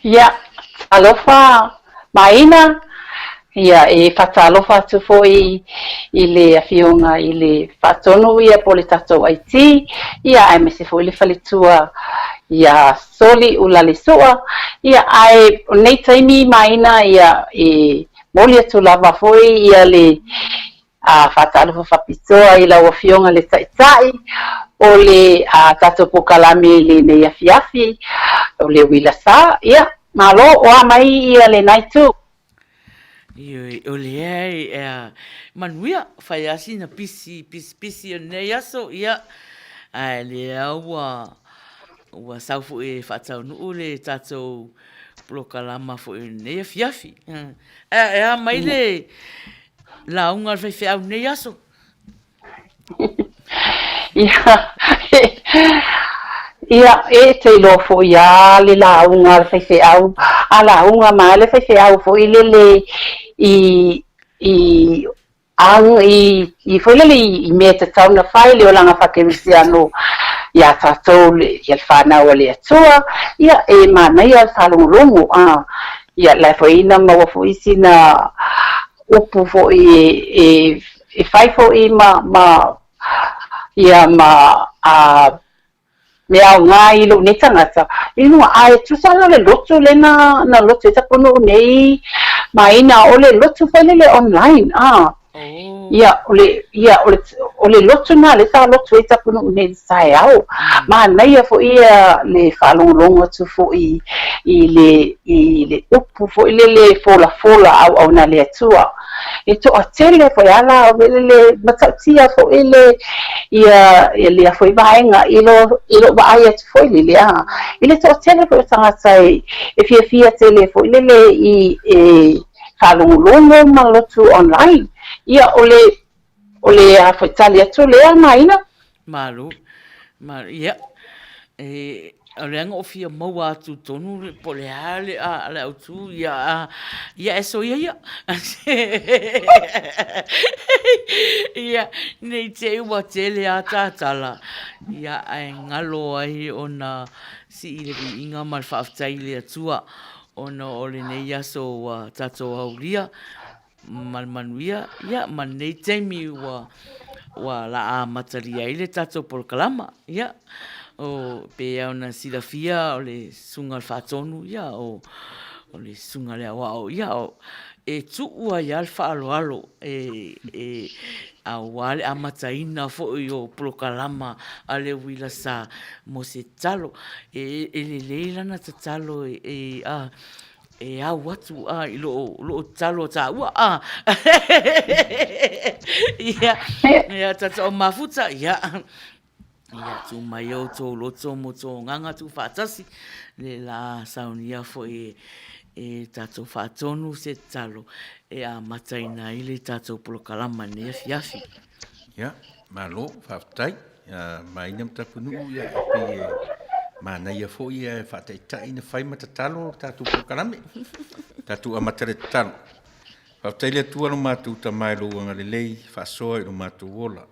Ia, alofa Maina, ia e whatalofa atu foi I le awhionga I le whatonu ia po le tatou Aiti, ia ai me se foi le whalitua ia soli ulali sua, ia ai nei taimi Maina ia e moli atu lava foi ia le whatalofa whapitoa I la awhionga le taitai, o le tatou pokalame le nei afiafi, o le Uila Sa, ia, malo o mai ia le nai tu. O le ai Manuia Faiai na pisi o nei aso ia ai le ua saufu e whataunuu le tatou prokalama fo e nei afiafi. Mai le launga al whaiwhi au nei aso. Ia e te lofo ia le launga al whaiwhi au, a launga mai le whaiwhi au fo I le I ang I foi le I me te tau na whai le o langa whakemisi ano ia tātou le ia whanau le atua, ia e mana ia whalongolongo, ia lai foi ina maua foi sina upu foi e whai foi ia me au ngā I lo ne tangata. I nua ai tusala le lotu le na lotu e Tapunuu nei Maina o le lotu whai le online. Ia o le lotu na le sa lotu e Tapunuu nei sai au. Ma nei fo ia le whalongolongo atu fo I le upu fo le fola au na le atua. E to atele foi ala o le matautia fo ia le foi vaenga ilo vai atu foi le ile to atele foi tangata e fia tele foi le I whalongolongo ma lotu online ia o le foi tali atu le Maina Malu ia o le anga o fia maua atu tonu po le ale ale au tu ia e so ia ia nei te ua tele a tātala ia ai ngalo ai ona si I le inga mal whaaftai le atua ona o le nei aso tato auria Manuia ia man nei teimi wa la a mataria I le tato polkalama ia o pe ona silafia o le sunga whatonu ia o le sunga le awa ia o e tuua ia al whaaloalo a wale a mataina fo I o prokalama a le Uila Sa mo se talo le leila na te talo au watu I lo talo ta ua ia tata o mafuta ia tu mai o to loto mo to nganga tu fatasi le la saunia fo tato fatonu se talo a mataina I le tato prokalama ne fiafi. Ia, malo, whaftai, Maina Tapunuu ia pe Manuia fo ia whataitai na whai matatalo tatu prokalame. Tatu amatare talo. Whaftai le tua no mātou tamai lo anga le lei, whasoa I lo mātou wola.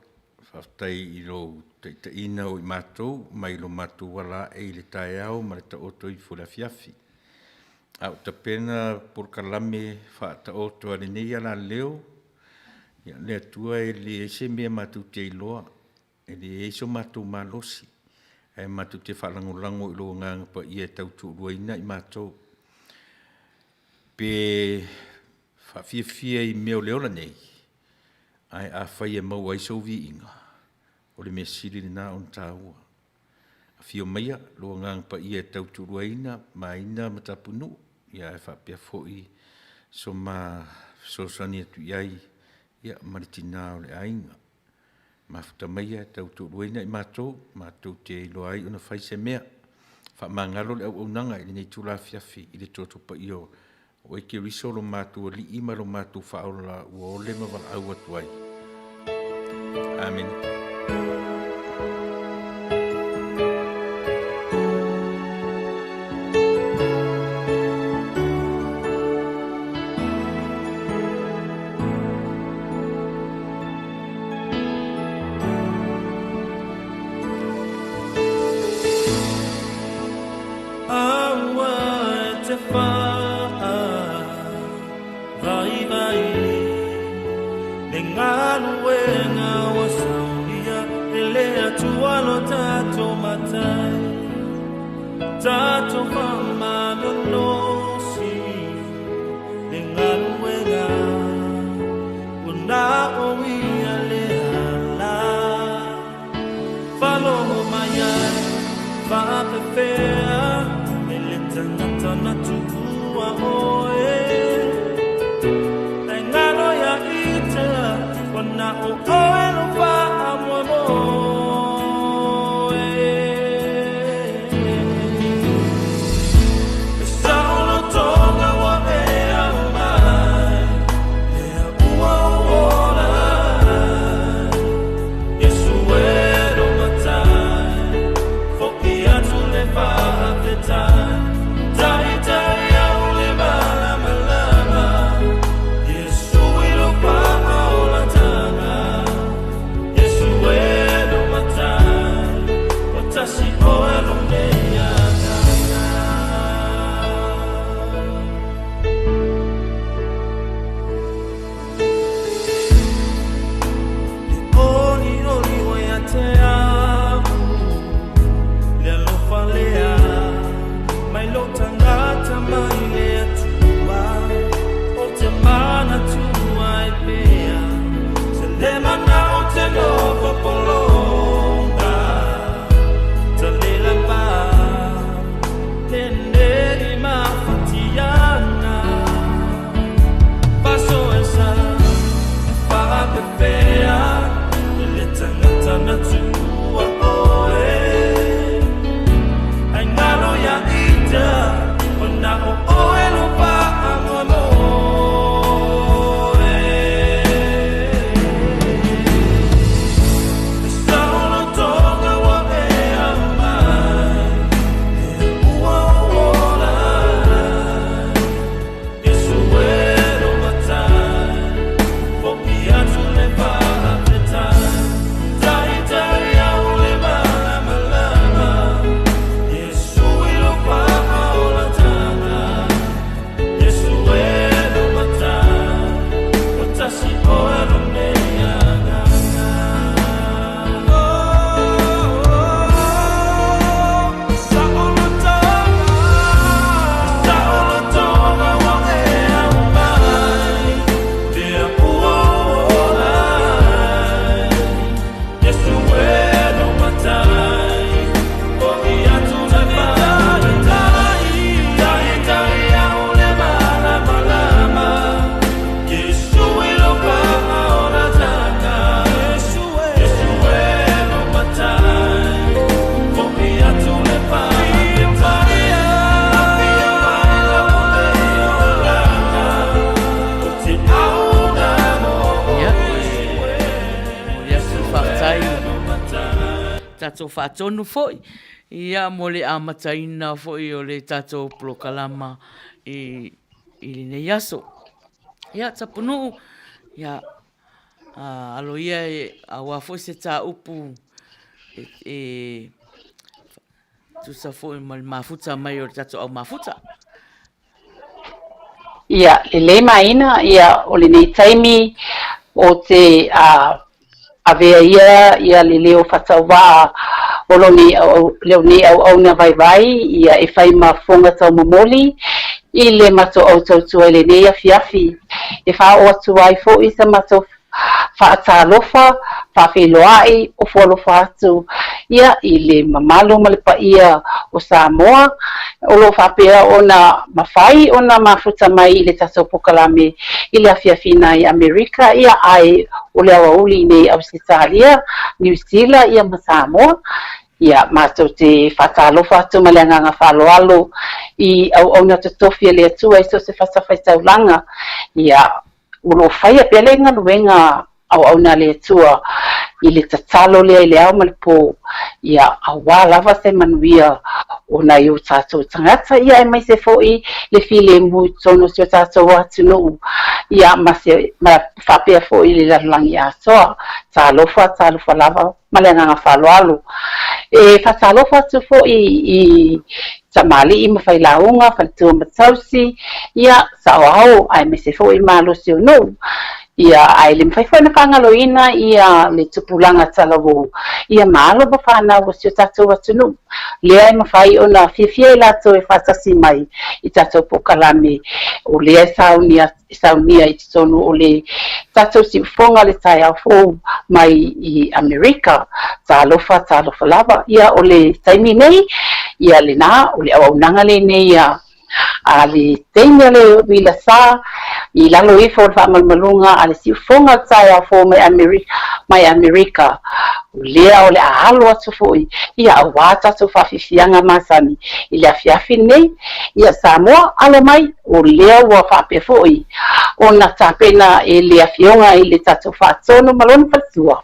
Whaftai I lo te ina o I mātou, mai lo mātou wala le tae au, ma le ta oto I fura fiafi. Au ta pena prokalame whaata oto ale nei ala leo, ia le atua le se mea mātou te iloa, le eiso mātou malosi. E mātou te whalangolango I lo nganga pa ia tautu ruaina I mātou. Pe whawhiawhia I meo leola nei, ai a whai e mau aiso vi inga, o le mea siri na on tāua. A whio maia, lo nganga pa ia tautu ruaina, Maina ma Tapunuu, ia e whapia foi, so ma sosani atu iai, ia maritina o le ainga. Mafuta maia tautu ruaina I mātou te ilo ai una whai se mea. Wha mangalo le au nanga I nei tula fiafi I le toto pa io. O eke riso lo mātou li ima lo mātou whaola ua ole ma wala au atu ai. Amen. Tato famanonosi dengan wega una oia leala follow maya fa pefea elitana tana tua oe engano ya ita wana oe no fa amono tato whaatonu foi. Ia mo le amataina foi o le tato plokalama i nei aso. Ia Tapunuu, ia alo ia awa foi se ta upu tu sa foi mal mafuta mai o tato au mafuta. Ia, le Maina, ia o le nei taimi o te avea ia le leo whatauwa o leo ni au na vai ia e whai mafonga tau momoli i le mato au tautua le nei afiafi e wha o atu ai fo i sa mato whaatalofa whawhiloai o wholofa atu ia i le mamalo ma le pa ia o Samoa o lo whapea o na mawhai o na mafuta mai i le tato pokalame i le afiafina i Amerika ia ai o le awauli nei Australia, New Zealand ia ma Samoa ia mato te whatalofa atu ma le anganga whaloalo i au na tutofia le atua i so se whasawhaitaulanga ia ulo whaia pia le ngaluenga au na le atua i le tatalo lea i le au malipo ia awa lava se Manuia o na iu tātou tangata ia e mai se foi le file mu tono si o tātou atunuu ia ma whapea foi le lalangi a soa talofa lava ma le nganga whaloalo e whatalofa atu foi i tamali i mawhai launga whalitua matausi ia sao au ai mai se foi malo si o nou Ia ai le mawhaiwhai na whangaloina ia le tupulanga talawo. Ia malo ba whanau o si o tatou atunu. Lea e mawhai o na whiawhia I lato e whatasi mai I tatou pokalame. O lea saunia I tonu o le tatou si ufonga le tai au fōu mai I Amerika. Talofa lava. Ia o le taimi nei, ia le nā o le awaunanga le nei ia. A le teina le Uila Sa I lalo I fo fa malmalunga a le sifonga tai a fo mai Amerika lea o le ahalo atu foi ia awata tu fa fifianga masani I le afiafi nei ia Samoa ale mai o lea wa fa pe foi ona tapena e le afionga I le tatu fa tono malon fatua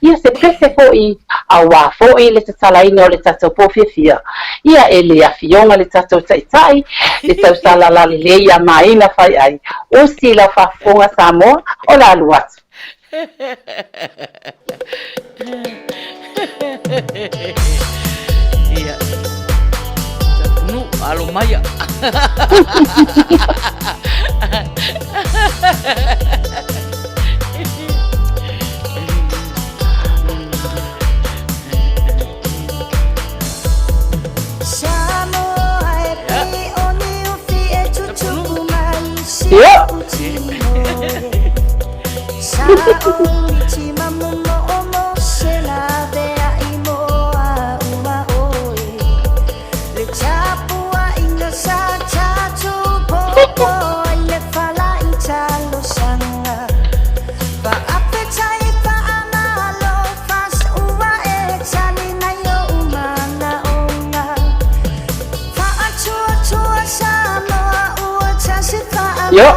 ia se prese foi awa foi le tsalaina o le tatu pofifia ia e le afionga le tatu tai le tau sala la le ia Maina Faiai o sila fa fonga Samoa o la luat ia Tapunuu alo maya ia Yo.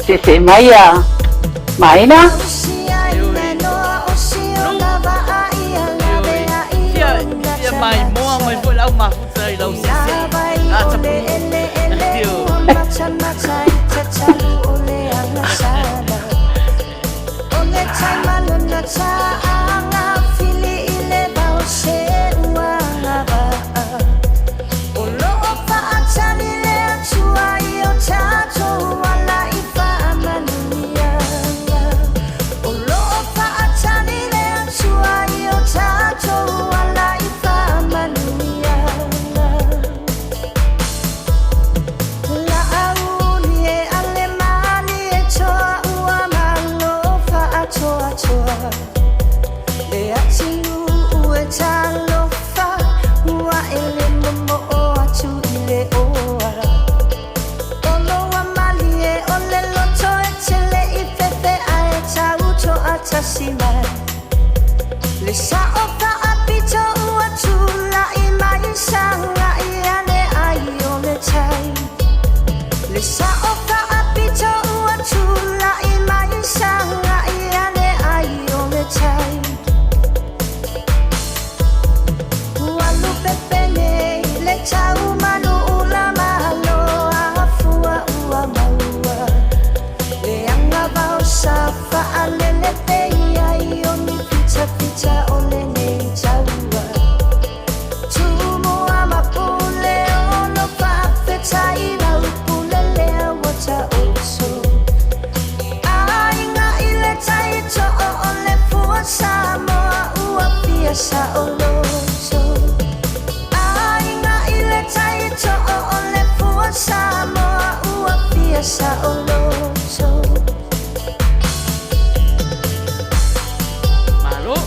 Se Maya Maina ia mai moa mai foi lau mafuta I lau sese a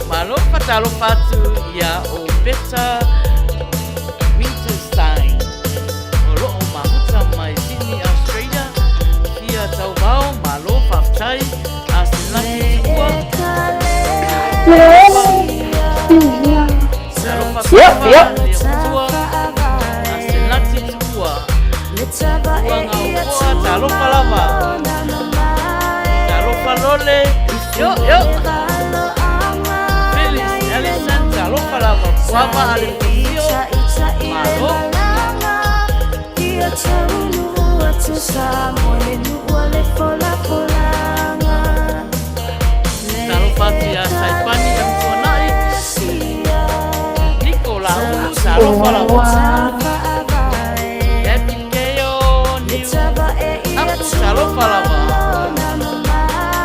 Malo fatalo fatu ia o Beta Winterstein o loo mahuta mai Sydney, Australia ia tau vau malo faftai a Sinaki tua Talo palava Talo palole Yo Felix Ellison Talo palava Kuava alifio Malo Talo fatia Saipani yang tuanai Nicola Talo palava falava.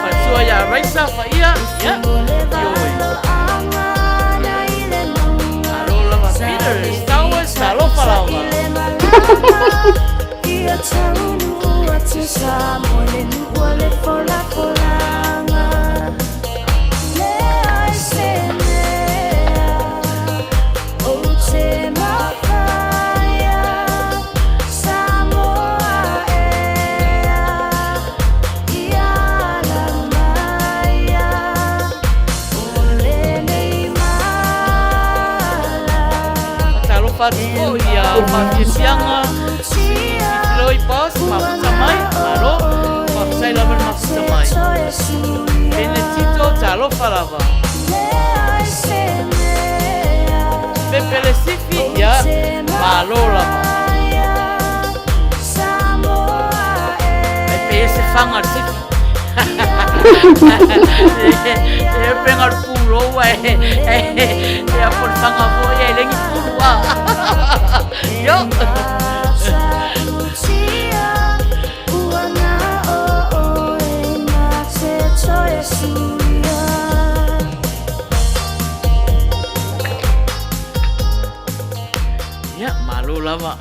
Pasua ya raisa faia, ya. Yoi. Alo lava Peter, Star Wars, alo falava. Ia taunu atu sa mole nuole fola folanga. Le ai se mea, o te mawhaia, Samoa ea, ia la maia, ole nei mala. Talo fatu ia mafisianga. Loi pas mafuta mai, alo, mafusai lava mafuta mai. Benedito talo falava. Pepele sifi ya malo lava. Pepe se fanga sifi. E penga pulo e a por fanga foi e lengi pulo. Yo. Ya, malu lava.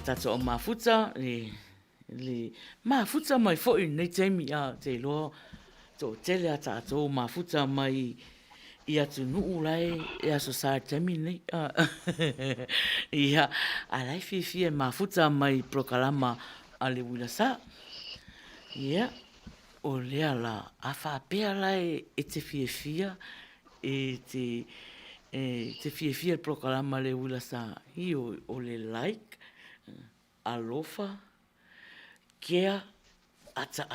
Tato o mafuta, mafuta mai foi nei teimi a te lo to tele a tato mafuta mai ia tu nuu lai ia so sa temi nei. Ia, alai fifi mafuta mai prokalama ale Uila Sa. Ia, o lea la afa pea lai e te fiefia e te fiefia prokalama le Uila Sa. I o le like, alofa, kea, ata,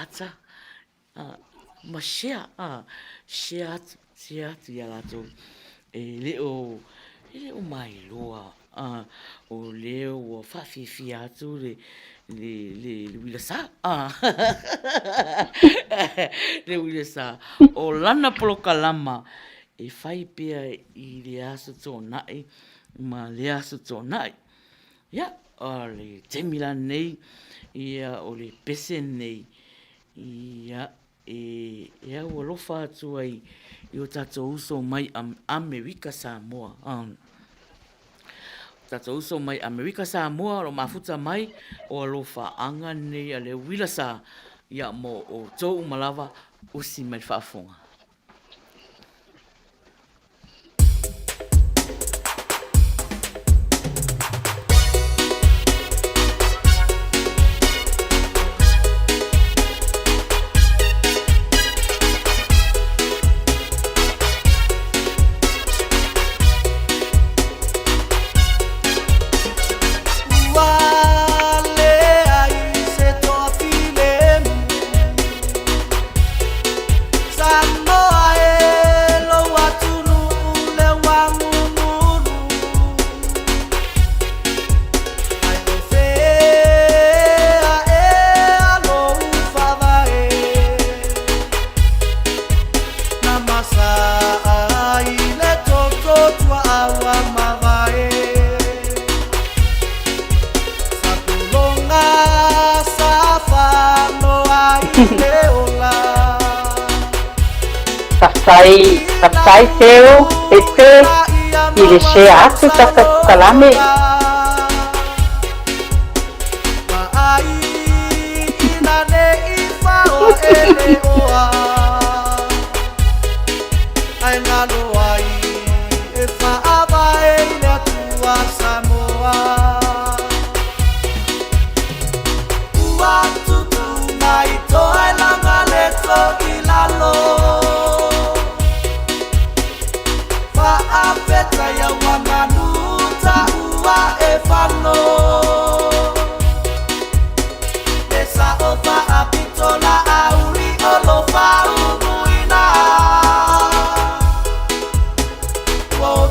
ma share atu ia lato. Leo mai loa, o leo o whawhiwhi atu le Uila Sa. Le Uila Sa. O lana prokalama e whai pia i le aso tō nai, ma le aso tō nai. Ia, o le temila nei, ia o le pese nei, ia e au alofa atu ai i o tato uso mai Amerika Samoa. Tato uso mai Amerika Samoa, lo mafuta mai o alofa anga nei a le Uila Sa, ia mo o tō umalawa usi mai whaafonga. Tapsai seu, pete, i le shea atu tata kalame.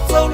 So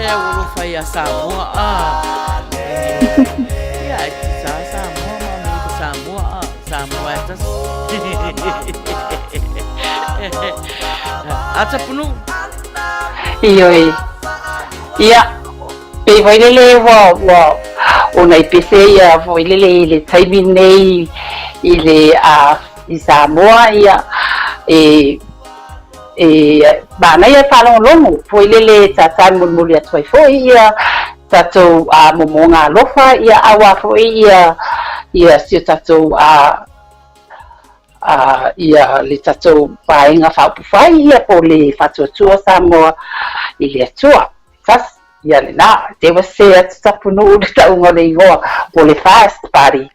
lea ulu Faiai Samoa ia e te sa Samoa Amerika Samoa Samoa e tas a Tapunuu Ioi. Ia. Pe voilele wa ona I pese ia voilele I le taimi nei I le I Samoa ia mana ia palongolongo voilele tata mulmuli atu ai foi ia tatou momonga alofa ia awa foi ia sio tatou ia le tatou paenga faupufai ia po le fatuatua Samoa I le atua tas ia le na te wase atu Tapunuu le taunga le ingoa po le fast party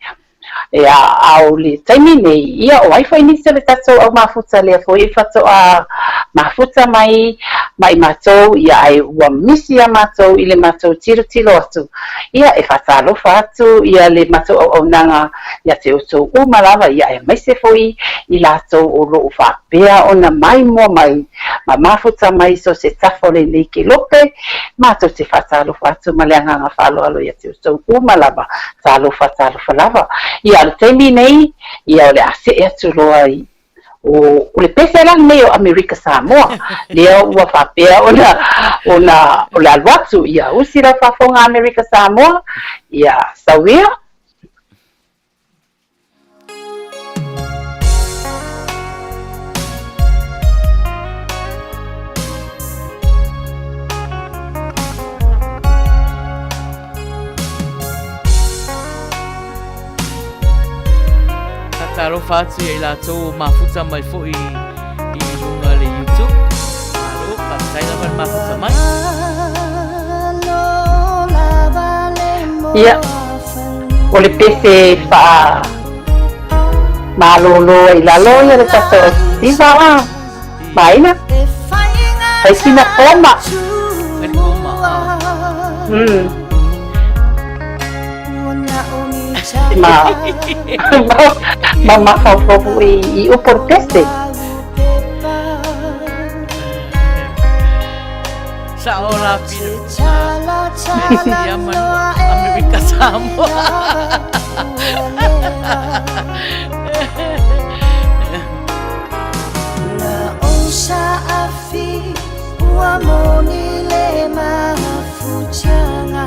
au le taimi nei ia o ai foi nisi le tatou au mafuta lea foi fatoa mafuta mai matou ia ai ua misi a matou I le matou tilo atu ia e fatalofa atu ia le matou au nanga ia te utou malava ia e maise foi I latou o loo whapea ona mai mua mai ma mafuta mai so se tafo le leike lope matou te fatalofa atu ma le anganga whaloalo ia te utou malava talofa lava ia le taimi nei ia o le ase atu loa o le pese lang nei o Amerika Samoa lea ua whapea o le aluatu ia usi la whafonga Amerika Samoa ia sawia Taro fatu ia I latou mafuta mai fo I lunga le YouTube. Alo, patai lava mafuta mai. ia o le pese malolo I lalo ia le tatou siva Maina ai sina koma ma faufofu I upor pese Sa ora pina ia Manuia Amerika Samoa La onsa afi ua moni le mafuchanga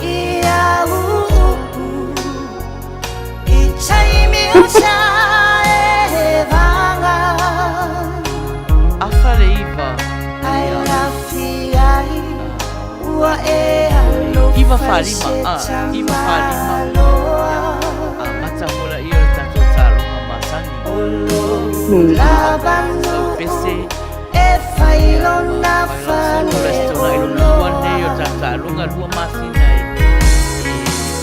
ia I taimi o sa e vanga afa le iva ai la fiai ua e alo iva falima iva falima mata hola ia le tatou talonga masani lavanu pese e failona fanu restaurant I lona lua nei o tatalonga lua masina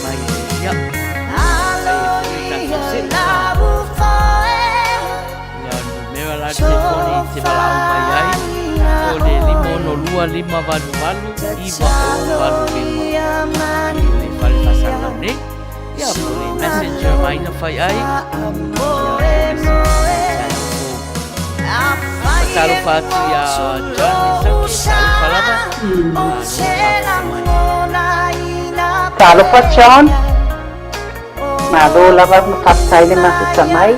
mai ia la telefoni te walau mai ai o le limono lua lima valu iwa o valu lima le fale pasala ne ia po le messenger Maina Faiai talo fatu ia John falava talo fa John ma do lava fatai le mafuta mai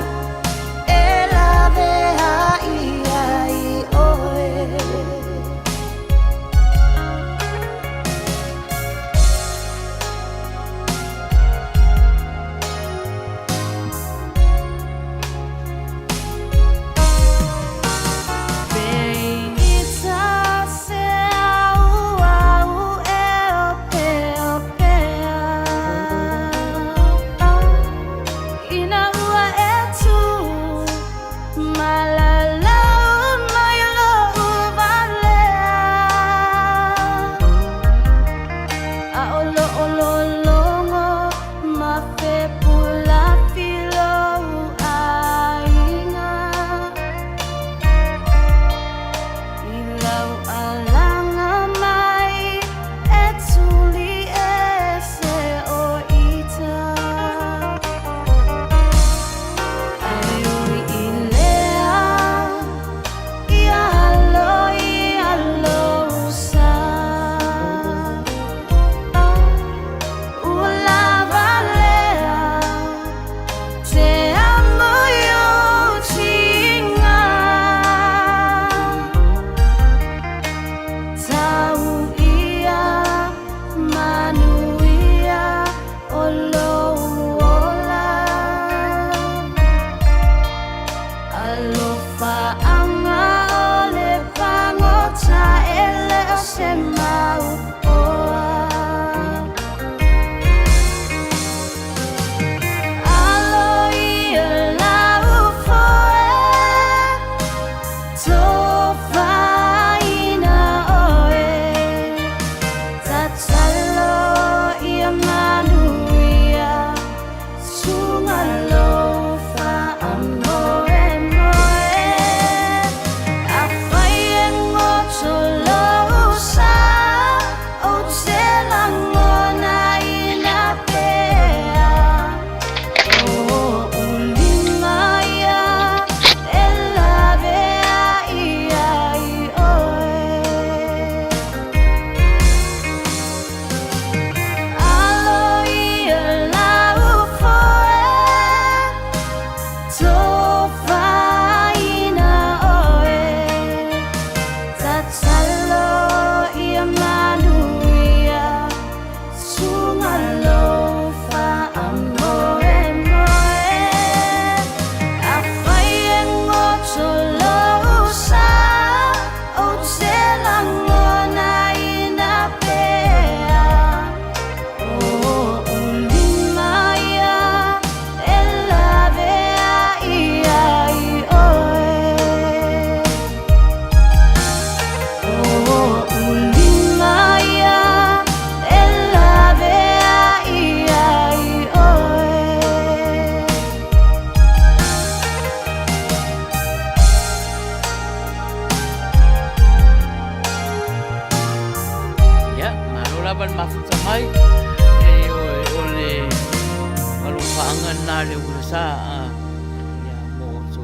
Ina ua e tu le Uila Sa ia mo so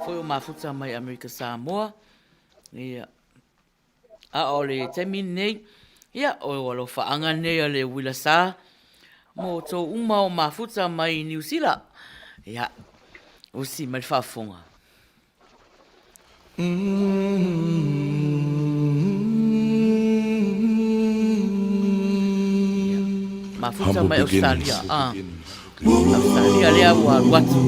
foi o mafuta mai Amerika Samoa ia a ole temi nei ia o walo faanga nei le Uila Sa mo to uma o mafuta mai New Zealand ia o si mai fafonga mafuta mai Australia Australia lea watu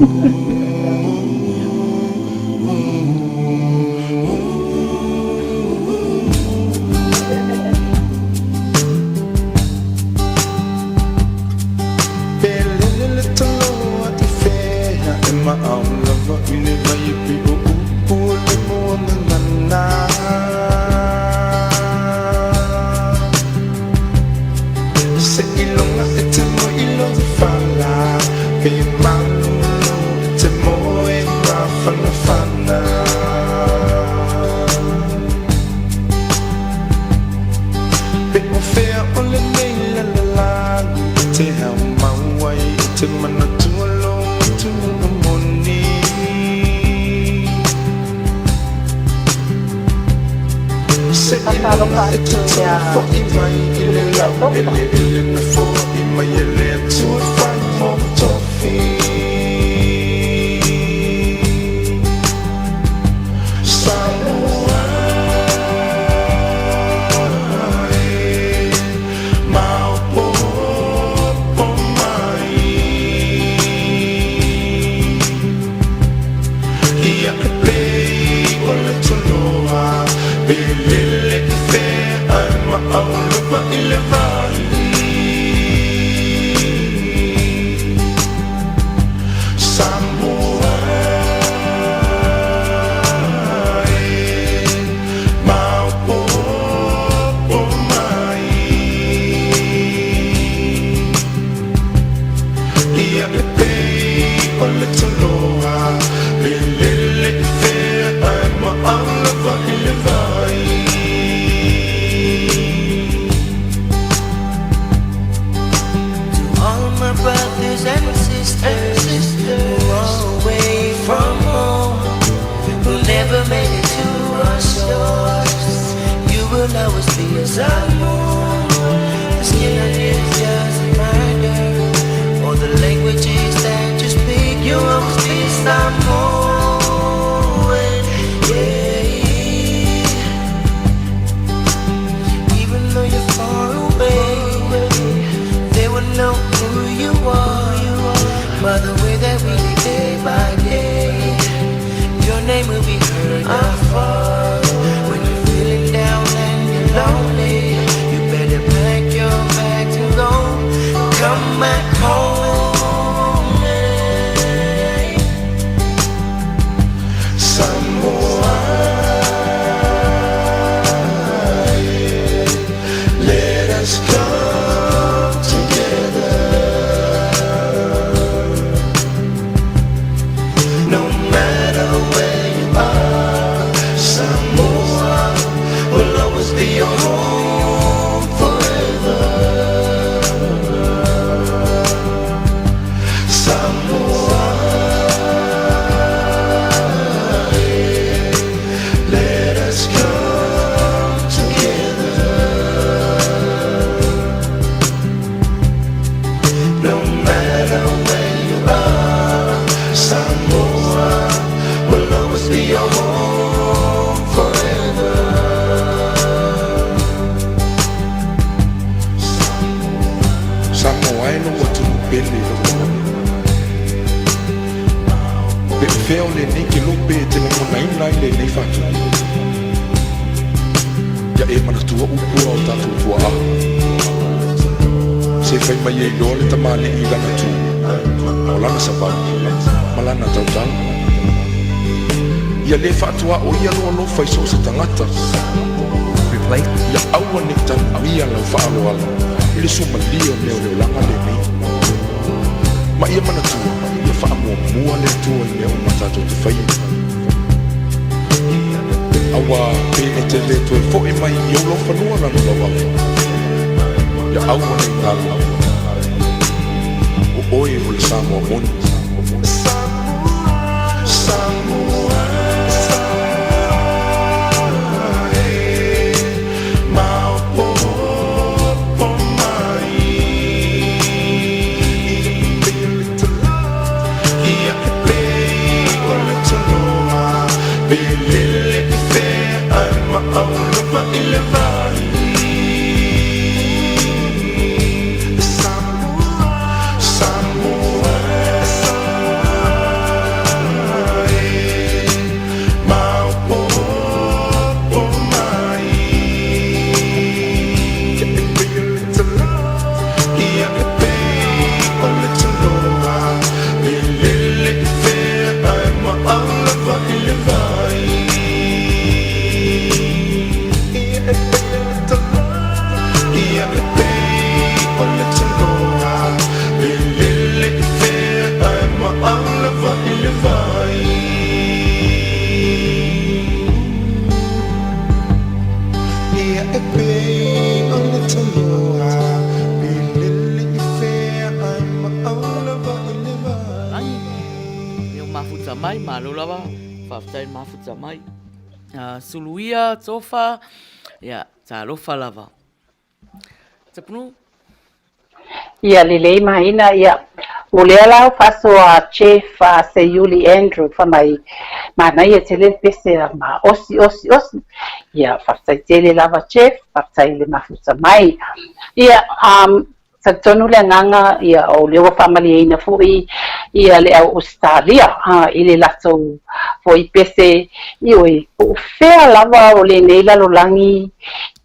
Oi, Uila Sa mo mon. Mai malulawa whaftai mafuta mai suluia tofa ya talofa lava Tapunuu ia lelei Maina ia o lea la faso a chef a se Yuli Andrew fa mai Manuia tele pese ma osi ia whaftai tele lava chef whaftai le mafuta mai ia sa tonu le nganga ia o le family ina fui ia le Australia i le lato foi pese i oi o fea lava o le nei lalolangi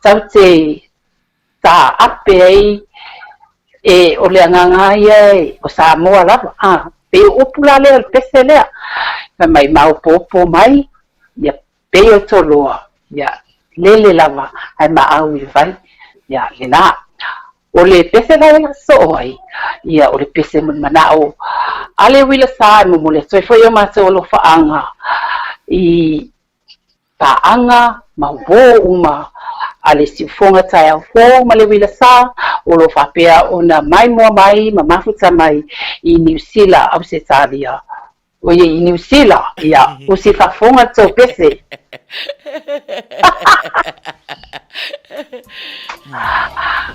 taute ta ape ai e o le nganga ia o Samoa lava pe upula le pese le mai maupopo mai ia pe o toloa ia lele lava ai ma au i vai ia le na o le pese la so ai ia o le pese manao ale Uila Sa mo le so foi o ma so lo faanga i paanga ma vo uma ale si fonga tai au fo ma le Uila Sa o lo fa pea ona mai mo mai ma mafuta mai i New Zealand au se talia o i New Zealand ia o si fa fonga to pese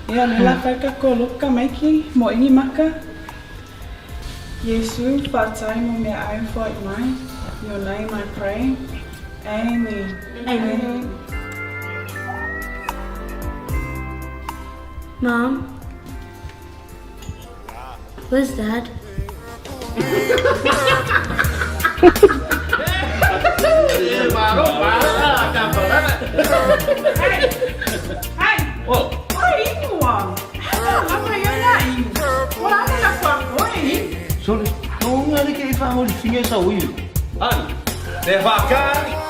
ia me la ka koloka mai ki mo ingi maka Yesu whātai mo mea ai whai mai. In your name I pray. Amen. Amen. Mom, where's Dad? Sorry, não é que ele fala de fim essa ui. Ai, devagar.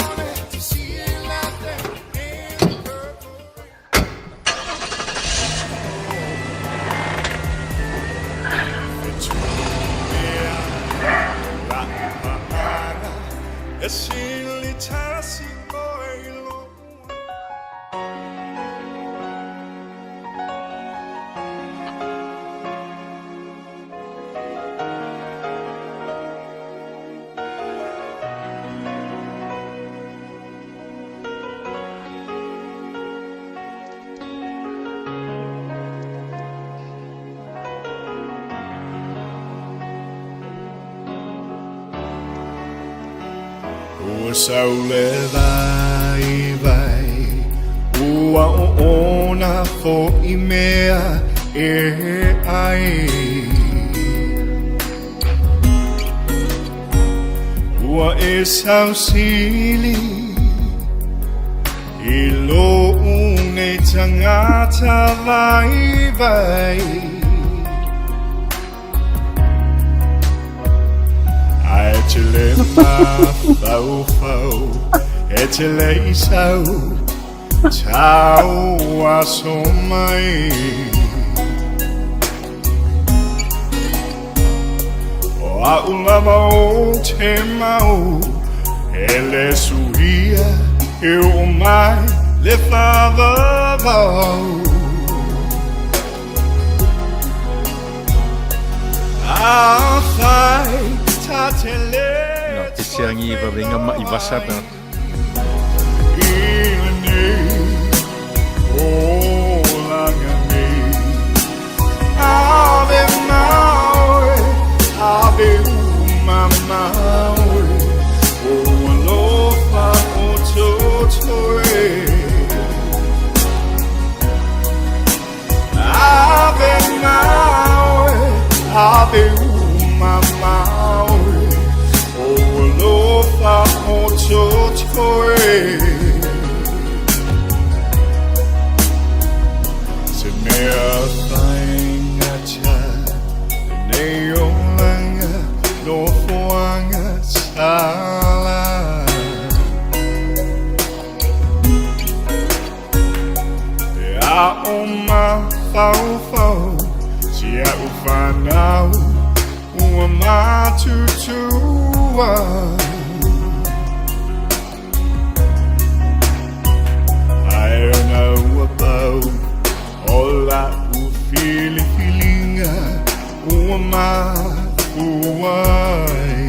Saule vai vai ua ona fo imea e ai ua e sausili i lo une tangata vai vai te le fau fau e te le isau tau aso mai o a ulama o te mau e le suia e o mai le fava vau No, te siangi va venga ma i vasa na. Ave Maui, Ave Maui, o alofa o totoe. Ave Maui, Ave Maui, o alofa o totoe. Se mea whainga Neolanga no fuanga sala a oma fau si a ufanau uma matutua I don't know about all that feelinga uma uai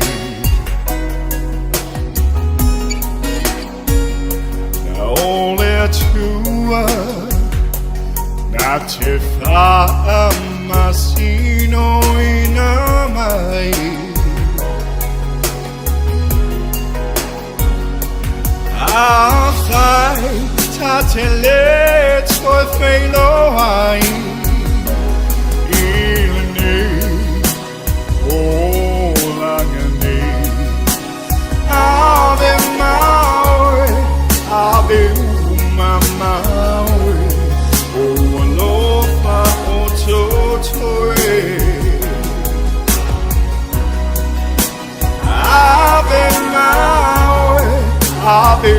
na ole tua na te wha masino ina mai a whai ta te le toi whailo ai Ave Maui, Ave Maui, o alofa o totoe. Ave Maui, Ave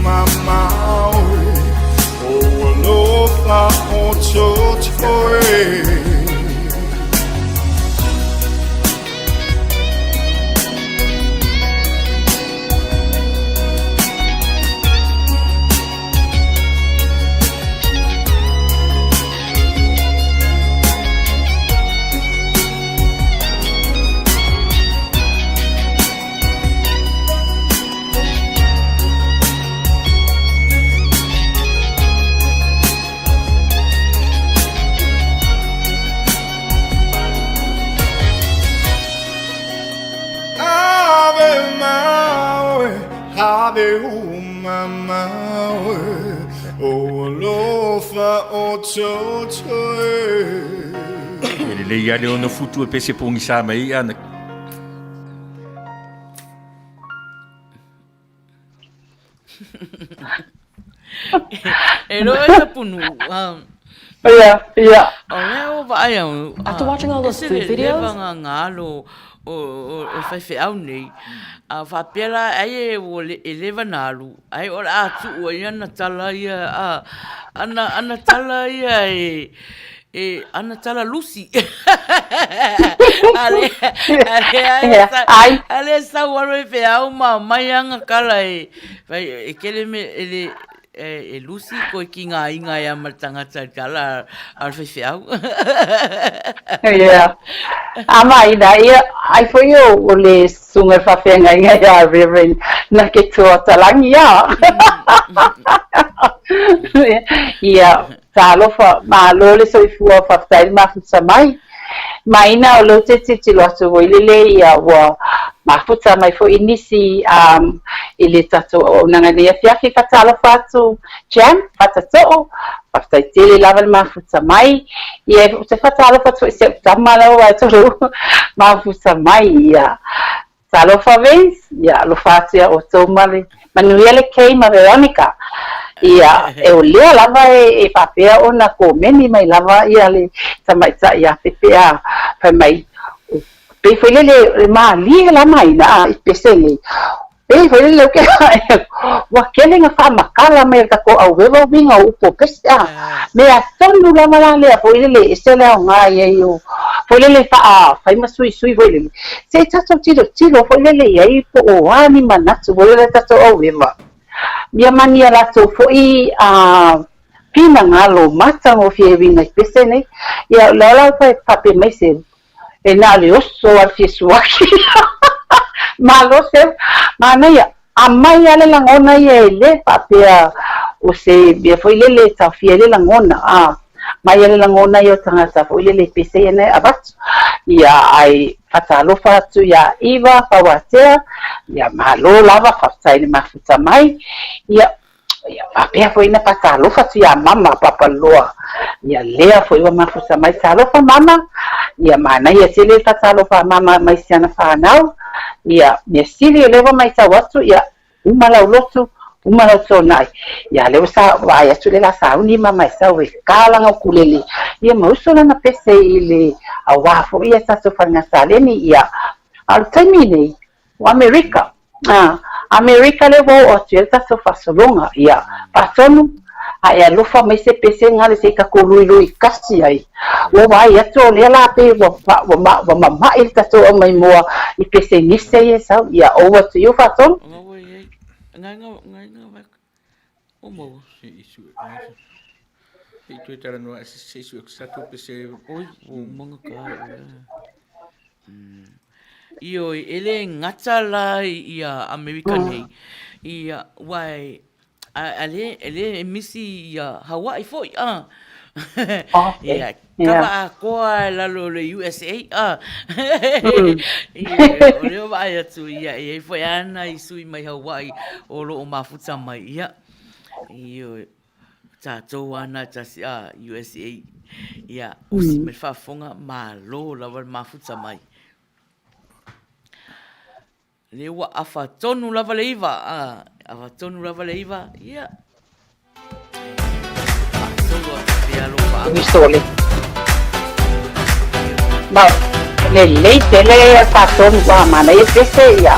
Maui, o alofa o totoe. Ave Maui, o alofa o totoe. Le ia le ona futu e pese pongi sa mai ana. E roe Tapunuu. Ia. O vai au. After watching all those food videos, ngalo o Faiai nei. A whapera ai o eleva nalu. Ai ora atu o ana tala ia ana tala ia ana tala Lucy. Ale sa waro fe au mai anga kala vai kele me e Lucy ko kinga inga ya matanga tala al fe au. Ia. Maina, ai foi o le sunga whawhenga inga ia Reverend na ke tua talangi ia. Ia, talofa, ma lole soifua whawhai mafuta mai. Maina o lo te loatu o ilele ia wa mafuta mai fo inisi ile tato o nanga lea fiafi whatalofa atu jam, whatato whaftai tele lava mafuta mai ia te whatalofa tu ise utamala o aitoro mafuta mai ia talofa vez ia lo fatia o tomale Manuia le kei ma Veronica ia e o lea lava e papea o na komeni mai lava ia le tamaita ia pepea pa mai pe foi le mali la Maina especially pe foi le que wa kele nga fa makala me ka ko au velo vinga o po pesa me a tonu la mala le foi le estela nga ye yo foi le fa fai masui sui foi le se tato tiro foi le ye po o ani manatu foi le tato o velo Mia mania la so foi pina ngalo mata o fie vinga pese nei ia la pa pape mai se e na le oso al fie suaki Malo se Manuia amai ale langona ia le papia o se bia foi le tafia le langona mai ale langona yo tangata foi le pese ene abat ia ai fatalofa tu ia iva pawatea ia malo lava fatsai le mafuta mai ia papia foi na patalofa tu ia mama papaloa ia lea foi wa mafuta mai talofa mama ia mana ia sele fatalofa mama mai siana fanau ia me sili lewa mai sa watu ia umala ulotu umala tsonai ia lewa sa vai atu le la sa uni mama sa we kala nga kulele ia mausona na pese ile awafo ia sa so fanga saleni ia al termine o America America le vo o tierta so fasolonga ia pasonu ai alofa mai se pese ngale se ka kolui kasi ai o vai atu le la pe wa mama il tato mai moa I pese nise ye sa ia over to you fason ngai o mo isu itu cara no isu satu pese oi o manga ka io ele ngata ia American hei ia wai ele misi ia Hawaii foi ia kava koa lalo le USA ia o vai atu ia foi ana isui mai Hawaii o lo mafuta mai ia io tatou ana tasi USA ia o si me fafonga malo lava mafuta mai lewa afatonu lava leiva afatonu lava leiva ia Vistole. Ma le tele faton qua mana e pese ia.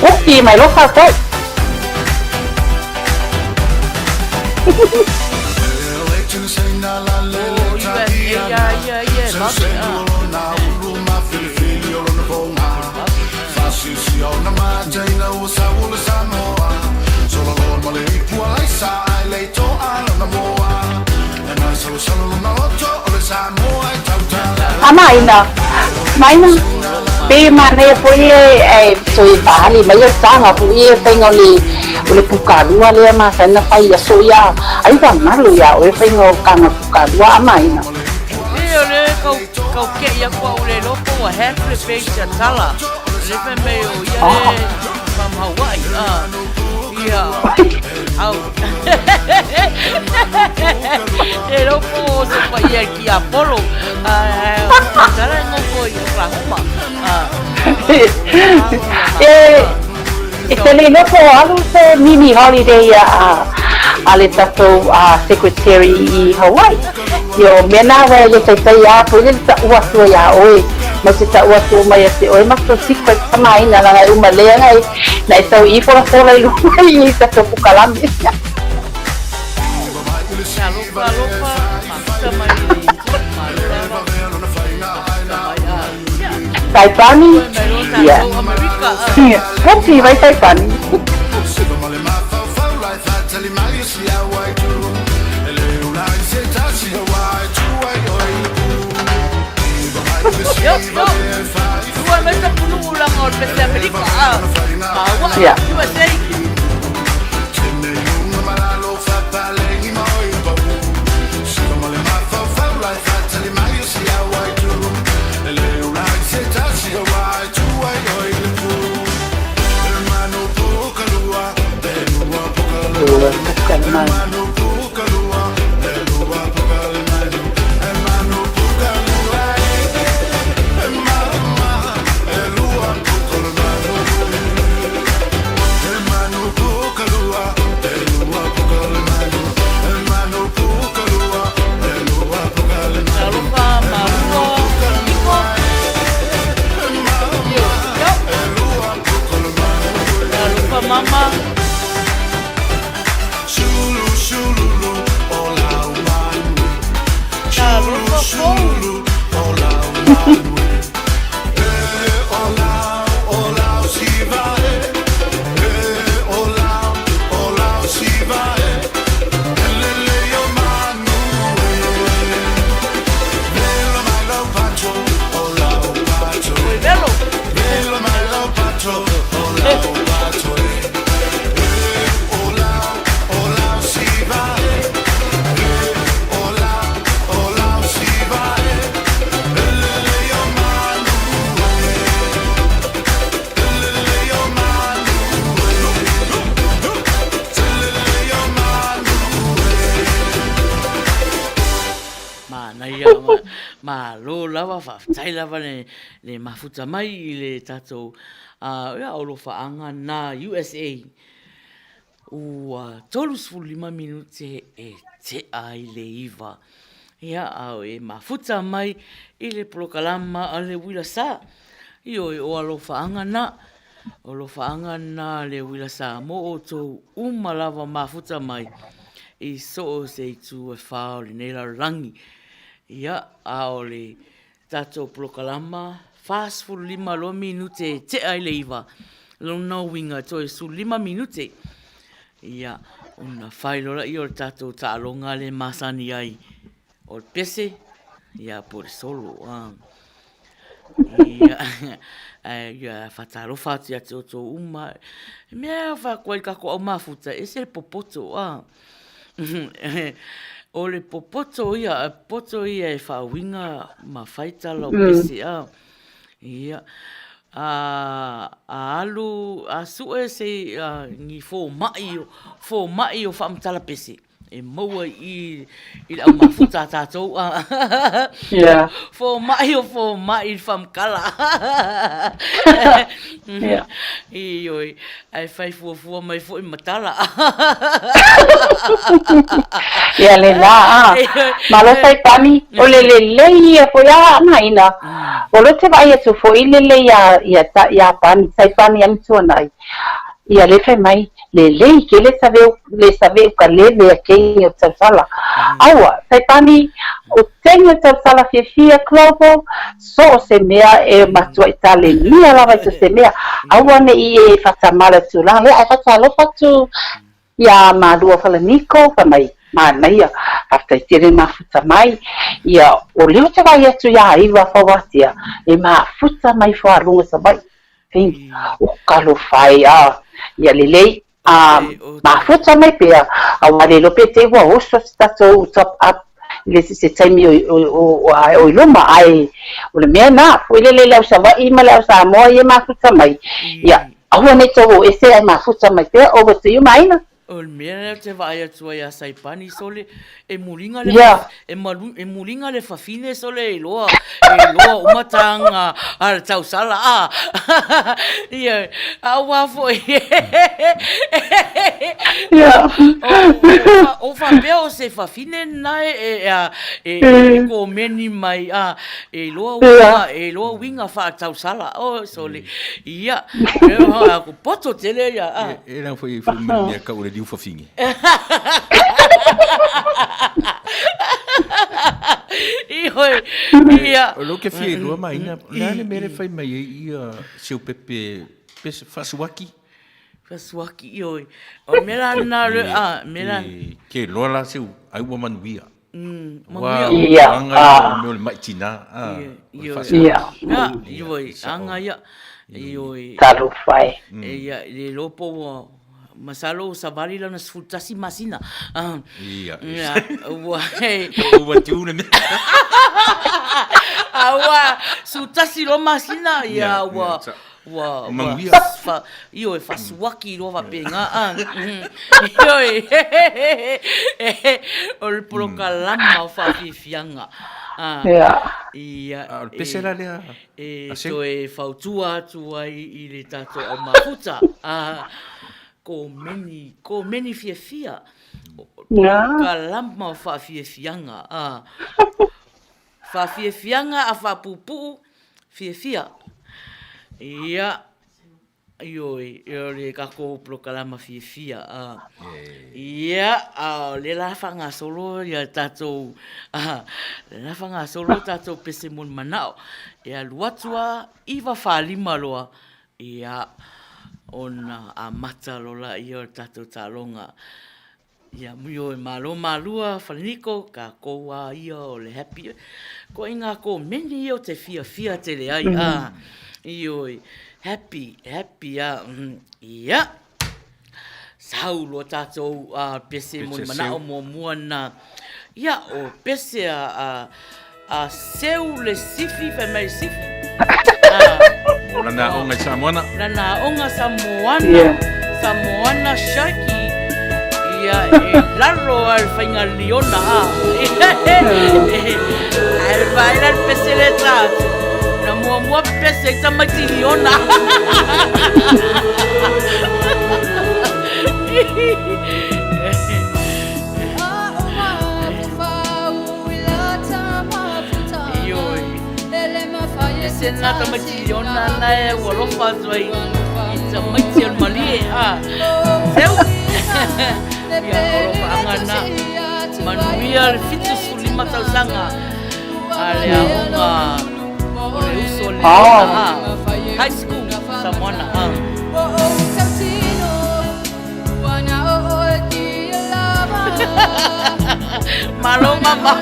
Oki mai lo fa sai. Maina pe mana foi soi bali mai sanga foi pengoli ole pukalua le ma sana fai soya ai va malu ya o pengo kanga pukalua maina ole kau ke ia ko ole lo ko have to face the tala le pe me o ia from Hawaii ia au lo ko se pa ia ki Apollo tala no ko ia Oklahoma Ito le ko alu se mini holiday ale tato secretary I Hawaii yo mena wa yo tai ya ko le ta wa so ya oi ma se ta wa so mai se oi ma so secret mai na la uma le ngai na so I fo la lu mai ta to pukalami Taipani ya Kopi vai Taipani Dua macam penuh ulang orang pesa Amerika bawa USA lo lava whaftai lava le mafuta mai I le tatou ia o lo whaanga na USA. Ua tolu 5 minute te ai le iwa. Ia au mafuta mai I le prokalama a le Uila Sa. Io o alo whaanga na. O lo whaanga na le Uila Sa. Mo o tō umalawa mafuta mai. I so se tu whao le neila rangi. Ia ao le tatou prokalama. Fast for 5 minute te ai le iwa. Lona winga toi su 5 minute. Ia una whailora I o le tatou tālonga le masani ai. O le pese. Ia po le solo. Ia whatarofa ati ati o tō uma. Mea whakoai kako au mafuta. E se le popoto. O le popoto ia. Poto ia e whawinga ma whaitala o pese. Ia. Alu. A sue se ni fō mai o whamtala pese. E maua I au mafuta tātou. Yeah. Fō mai whamkala. Yeah. I oi, ai whai fuafua mai fo I matala. Ia le la malo sai pani o le ia po ia Maina. O lo te vai atu fo I le ia pani sai pani am tuanai. Ia le fai mai le ke le save ka le ke o tsala. Aua sai pani o tenga tsala fia clovo so se mea e matua itale nia lava se mea. Aua ne I fatamala tu la le ai fatalo fatu ia malua fala niko fa mai Manuia after tire mafuta mai ia o leo te vai atu ia iwa fawatia e mafuta mai fo arunga sa mai fin o kalo fai ia lelei mafuta mai pea a le lo pete wa oso stato top up le se taimi o iloma ai o le mea na fo le le sa vai ma le sa mo ia mafuta mai ia aua ne to e se ai mafuta mai pea over to you Maina. O le mea te vai atua ia saipani sole e muringa le e muringa le fafine sole e loa umatanga al tau sala ia aua foi o fa beo se fafine nai ko meni mai e loa winga fa tau sala o sole ia ko poto tele ia era foi minha caura de fofinho. Ia. O lo que fez lo Maina, lá ne mere fai mai ia seu pepe fasuaki. Fasuaki oi. O mera na mera que lo la seu ai o Manuia. Manuia. Anga meu mai tina. Ia. Oi, anga ia. Oi. Talo fai. Ia, le lopo masalo sabari lana sfutasi masina. Ia. Uai. Ua tiuna me. Aua, sutasi lo masina ia wa io e fasuaki lo va penga io o le prokalama o fa fianga ia pesera le to e fautua tu ai I le tato o mafuta ko meni fia prokalama o fa fianga fa fianga a fa pupu fia ia ioi le kako prokalama fia ia le la fanga solo ia tato le la fanga solo tato pese mon manao ia luatua iwa fa lima loa ia ona amata lola ia tato talonga ia mio e malua faliniko ka koa ia o le happy ko inga ko meni o te fia te le ai ioi happy ia saulo tatou pese mo mana o mo na ia o pese a seu le sifi fa mai sifi lana onga Samoana Samoana shaki ia lalo al whainga liona ai vai la pese le tatu na mua pese ta mati liona Sena ta mationa na e walofa zoi It's mationa mali Seu Ia walofa angana Manuia le fitu sulima tausanga Ale aunga Ole uso le High school Samoana Malo mama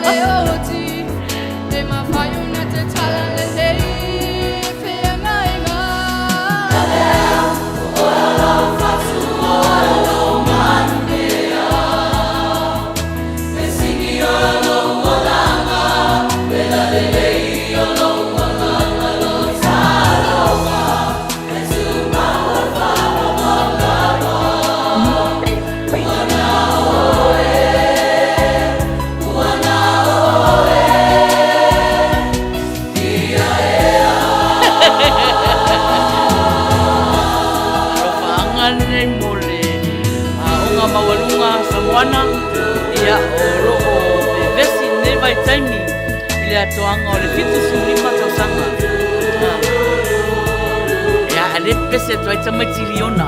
Ia oro o vesi ne vai taimi ile atoanga o le fitu sulima tausanga ia ale pese toi tamati liona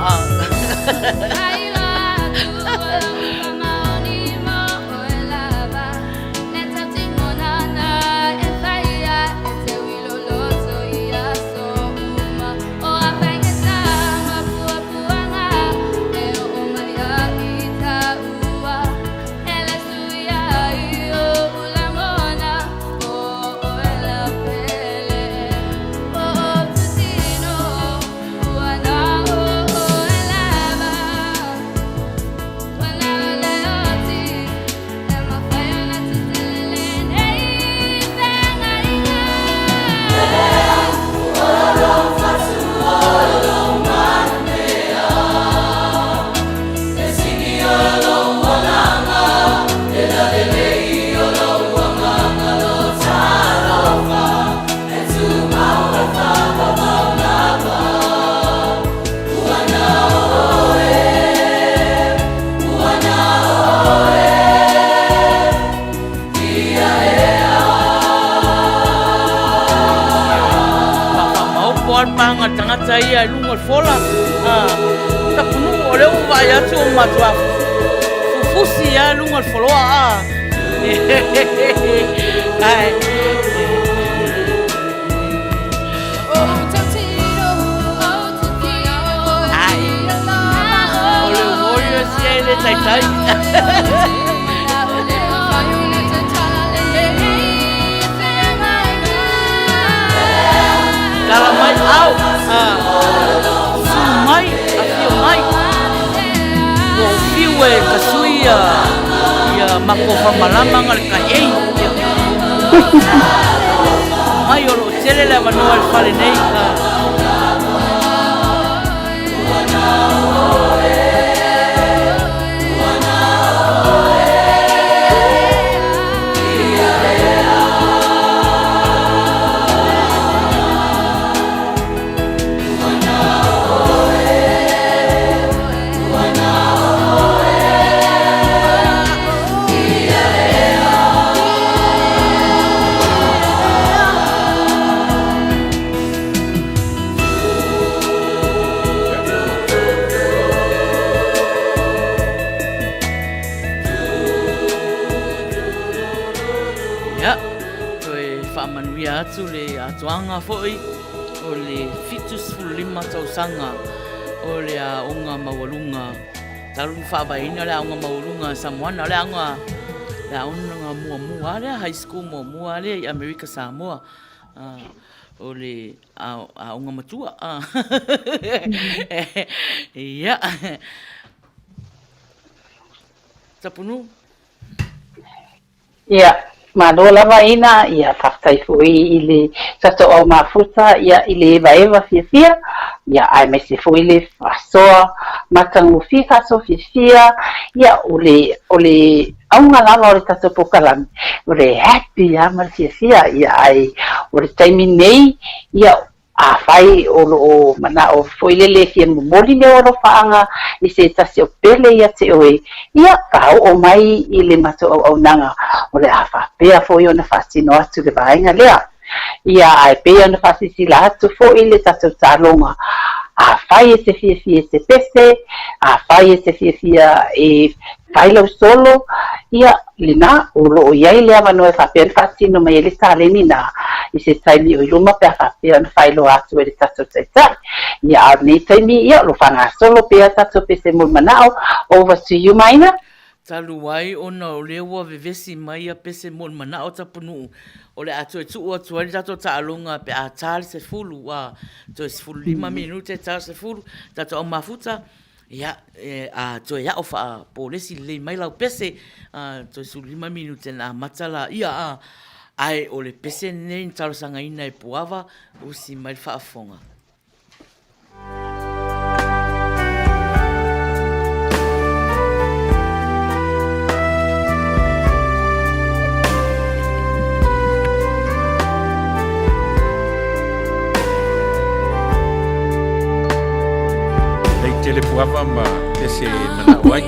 tangata ia lunga fola Tapunuu o leo vai atu o matua fufusi ia lunga foloa ai o leo voio si ele tai Kala mai au Sumai Afio mai O fiwe kasuia Ia mako whamalama ngal ka ei Mai olo tele le wanoa le whale nei Manuia atu le atuanga foi o le fitus fulima tausanga o le aunga mawalunga talun whabaina le aunga mawalunga Samoana le aunga mua le high school mua le America Samoa o le aunga matua ia Tapunuu ia Malo lava ina ia whaktai fui i le sato o mafuta ia i le vaewa fia ia ai mai se foi le fasoa matagufi fasofifia ia ole aunga lava o le tatou pokalami o le happy a ma le fiafia ia ai o le taimi nei ia afai o loo manao foi lele fia momoli le olofaaga i se tasi o pele ia te oe ia ka o mai i le matoauaunaga o le a faapea foi ona faatino atu le vaega lea ia ae pei ona faasisila atu fo'i le tatou taloga afai e se fiafia se pese afai e se fiafia e fai lau solo ia lina o loo iai lea manoe faapea na faatino mai e le talenina i se taimi o i luma pe a faapea ona fai loa atu e le tatou taitai ia aonei taimi ia o lo fagasolo pea tatou pese mo manao over to you Maina. Talu ai ona o le ua vevesi mai a pese mon mana o Tapunuu. O le atu e tuu atu ai tato taalunga pe a tali se fulu wa to se fulu 5 minute tali se fulu tato o mafuta ia a to ia o fa polisi le mai lau pese to se 5 minute na matala ia ai o le pese nei talo sanga ina e puava o si mai fa afonga. Tele puava ma ese manawai.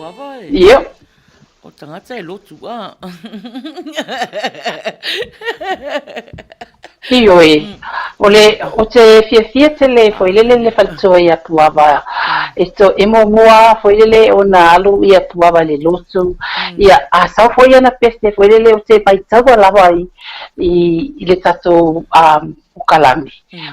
puava e. Ia. O tangata e lotu a. Ioi. O te fia te le foi le faltoa ia puava. Esto mua foi le ona alu ia puava le lotu. Ia a sa foi ana peste foi le o te paitava lava i le tato o kalami.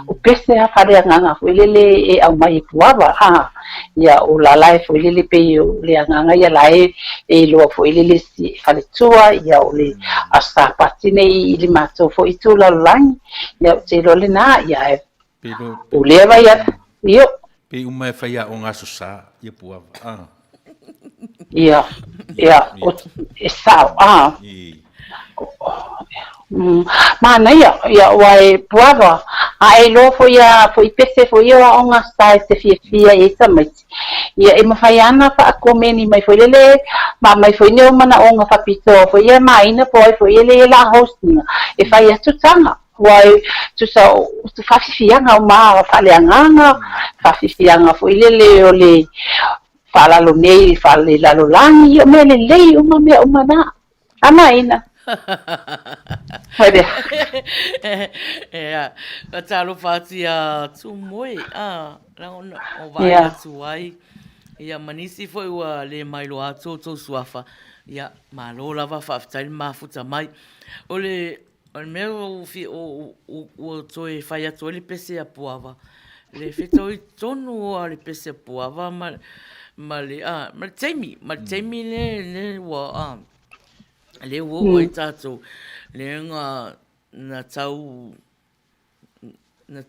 O peste a fare nganga foi le e au mai puava ha. Ia o la lai foi le pe le nganga ia lai e lo foi le si faltoa ia o le asa patine i le mato foi tu la lang. Ia te lo le na ia e. O le vai ia. Io. Pe uma e whaia o ngā susa, ia puava. Ia. E sao, Manuia, ia wai puava. A e lo foi pese foi o ngā sai te fia e sa mai. Ia e mawhai ana wha a komeni mai foi lele, mai foi neo mana o ngā whapito, foi ia Maina poi, foi ele la hostinga. E whai atu tanga. Wai tu whawhiwhianga o maa whaleanganga, whawhiwhianga foi lele o le whalalo nei, whale lalo langi, o mea le lei o mea o mana. A Maina. Haere. Ea, ka talo whāti a tu moe, rangona o vai atu ai. Ia manisi foi ua le mailo ato tō suafa. Ia, malo lava whawhitairi mafuta mai. O le mea o toi whai atu le pese a puava. Le whetau i tonu o le pese a puava. Ma le teimi le ua le ua i tātou. Le na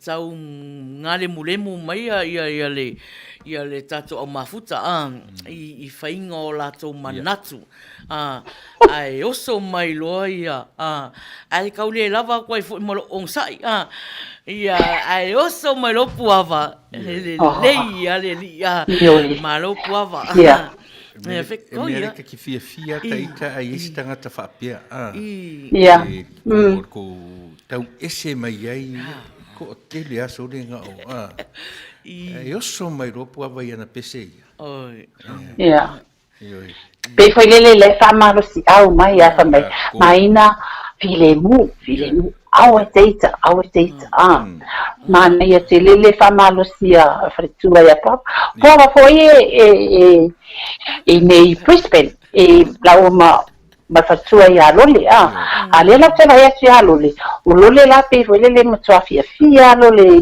tau ngā le mulemu mai ia le tātou au mafuta i whainga o lātou manatu. Ai oso mai loa ia. Ai kaule e lava koe fo malo onsai. Ia ai oso mai lo puava. Le ia malo puava. E mea reka ki fia taita a isi tangata whapea. Ia. Ko tau ese mai ai, ko o tele aso renga o. E oso mai ropu awa i ana pese ia. Ia. Pe foi lele le whamaro si au mai a whamai. Maina file mu. Aue teita. Mana ia te lele whamaro si a wharitua ia papa. Pua foi e nei Brisbane. E lau ma wharitua ia lole. A le la te vai atu ia lole. O lole la pe foi lele matua fia lole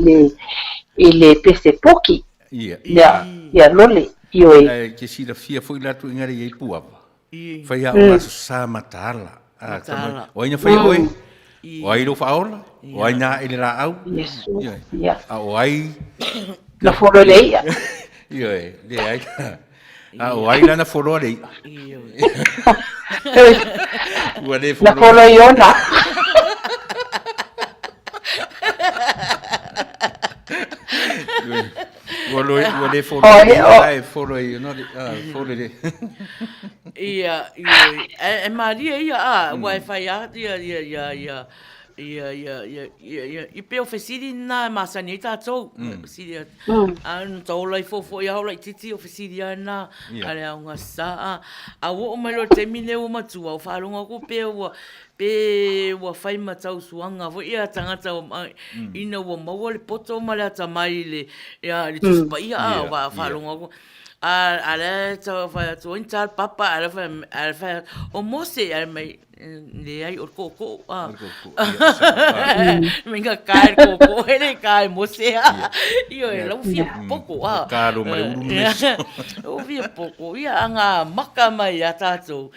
le pese poki. Ia lole. Ke sira fia foi latu ingari ei puava. Whai a o aso sa matala. O aina whai oi. O ai lo whaola. O ai nā ele rā au. O ai... Na whoro leia. Le ai. O ai lana whoro rei. Na whoro iona. Wale foro e no foro le. Ia e Maria ia wifi ia i pe ofesiri na masani tatou ofesiri an tola i fofo ia hola titi ofesiri na ale nga sa a wo mai lo temine o matua o falunga ko pe wa fai matau suanga vo ia tangata ina wo mawale poto mala tamai le ia le tuspa ia wa falunga ko ale to fa to intal papa ale fa o mose ale mai le ai o koko minga kai koko ele kai mose io lo fi poco caro mai o vi poco ia anga maka mai atato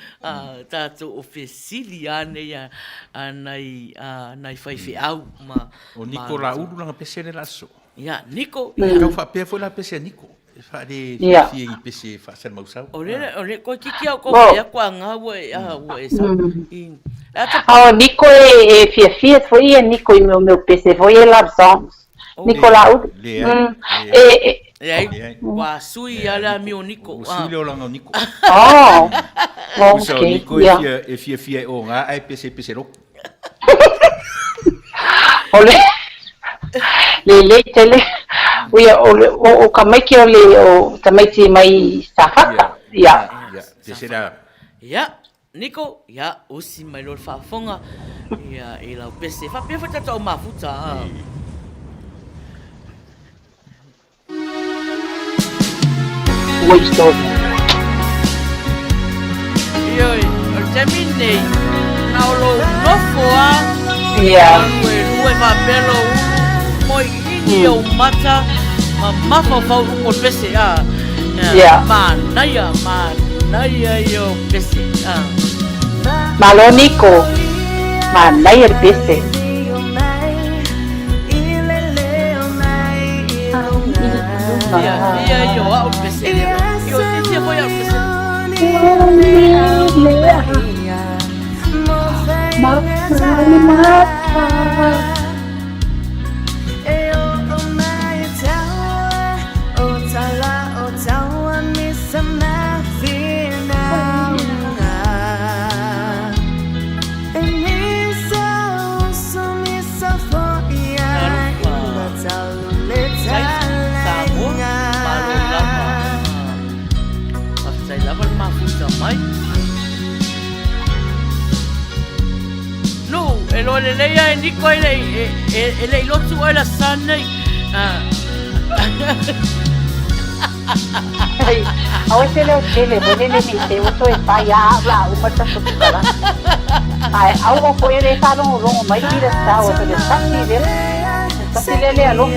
ofisiliane ia nai fai au ma o Nicola uru langa pesene laso ia Nico ka fa pe foi la pese Nico fa de fie i pese fa ser mausau ole ko kiki au ko ia kwa nga we sa Nico e fie foi e Nico i meu pese foi e love songs Nicola e wa sui ala mio Nico sui le langa Nico so Nico e fie o nga ai pese ro ole le tele o kamaiki o tamaiti mai safata ia pese la. Ia, Niko, ia, usi mai lor whaafonga. Ia, e lau pese. Whapea whatata o mafuta. Waste of. Ioi, o te mine, na o lo nofo a. Yeah. Ue whapelo moi ini o mata. Ma mafa whau o pese a. Yeah. Manuia yo pese a. Malo Nico. Manuia pese. Ia yo a o pese. Yo te tia foi a pese. No, elo le leia e Niko ele lotu Uila Sa nei. Ao se le tele, vole le mite, uso e Faiai la uma ta sukara. Ai, au o foi ele fa no rongo mai tira sta o te saki de. Saki le alo.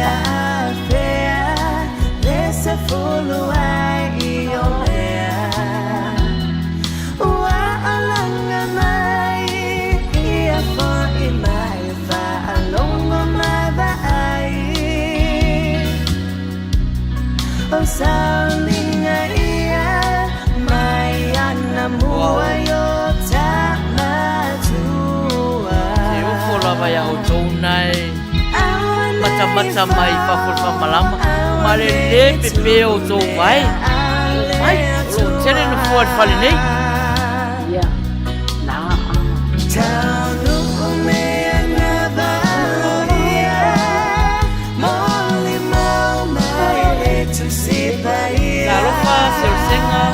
Saulinga ia Maina mua yo ta matua. Se o fola vai a o tou nai. Mata mai pa for malama. Mare le pepe o tou vai. Vai, o tele no for fale nei. Yeah. Na. Tarofa, Sersenga,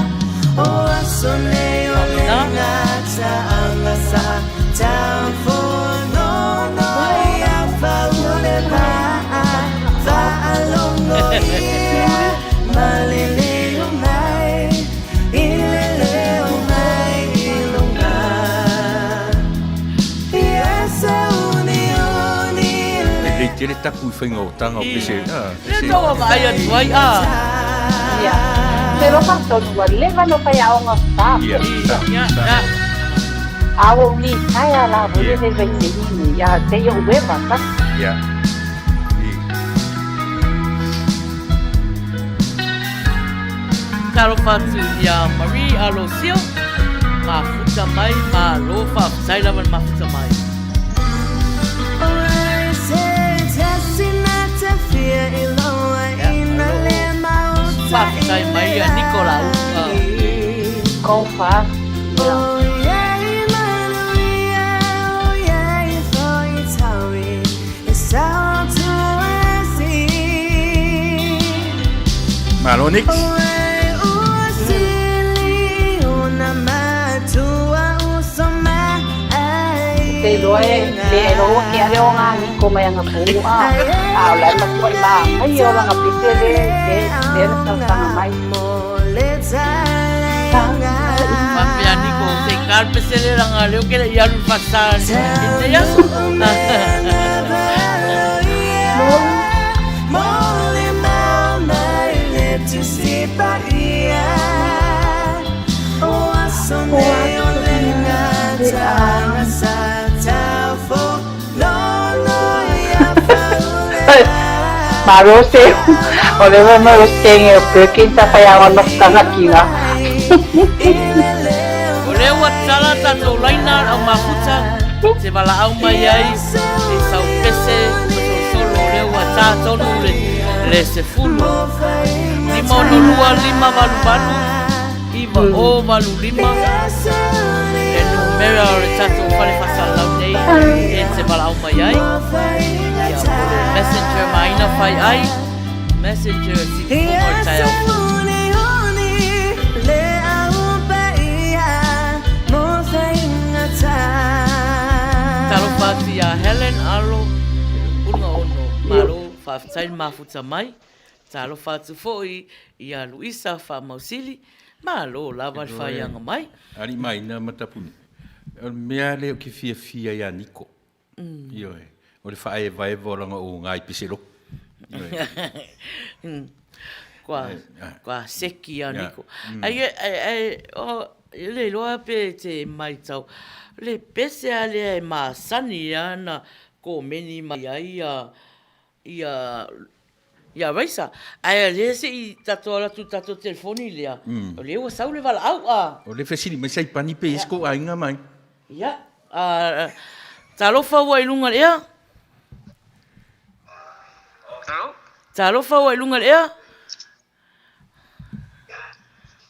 Tele tapu I whainga o tanga o pese. le tau mai atu ai a. Yeah. Pero pastor, leva no pai a unha staff. Ia, Ia, Awo ni kaya la vole de vecini. Ya te yo weba ta. ia. Tarofa tu ia Marie Alocio, mafuta mai, malofa, sai lava mafuta mai. Sai mai a Nicolau. Con fa. Malonix. Te loe le lo ke ale o nga ni ko mai nga pu a. A la ma ko ma. Ai o nga pise de sa mai. Papia Nico, te carpe se le ranga leo que ya no pasar. Este ya. Marose, o deve marose nge perkin sa kaya ono kanga kinga. Ole wa tsala ta no laina au mafuta. Se bala au mai ai. Se sau pese solo le wa ta tonu le se fulu. Lima no lua lima valu valu. Iva o valu lima. E numero retato fale fasala nei. E se bala au mai ai. Messenger Maina Faiai. Messenger si kumor tayo. tia Helen alo unga ono malo whaftai mafuta mai. Talo whatu foi ia Luisa wha mausili. Malo lava whaianga mai. Ari Maina ma Tapunuu. Mea leo ki fia ia Niko. Io e. O le whae vai volanga o ngai pisero. Kwa seki a Niko. Ai, le loa pe te mai tau. Le pese a le e maasani ana ko meni mai ai ia raisa. Ai le se i tato ala tu tato telefoni lea. O le ua sau le wala au a. O le fesili mai sai pani pe isko a inga mai. Ia. Talofa ua ilunga lea. Talofa ua ilunga lea.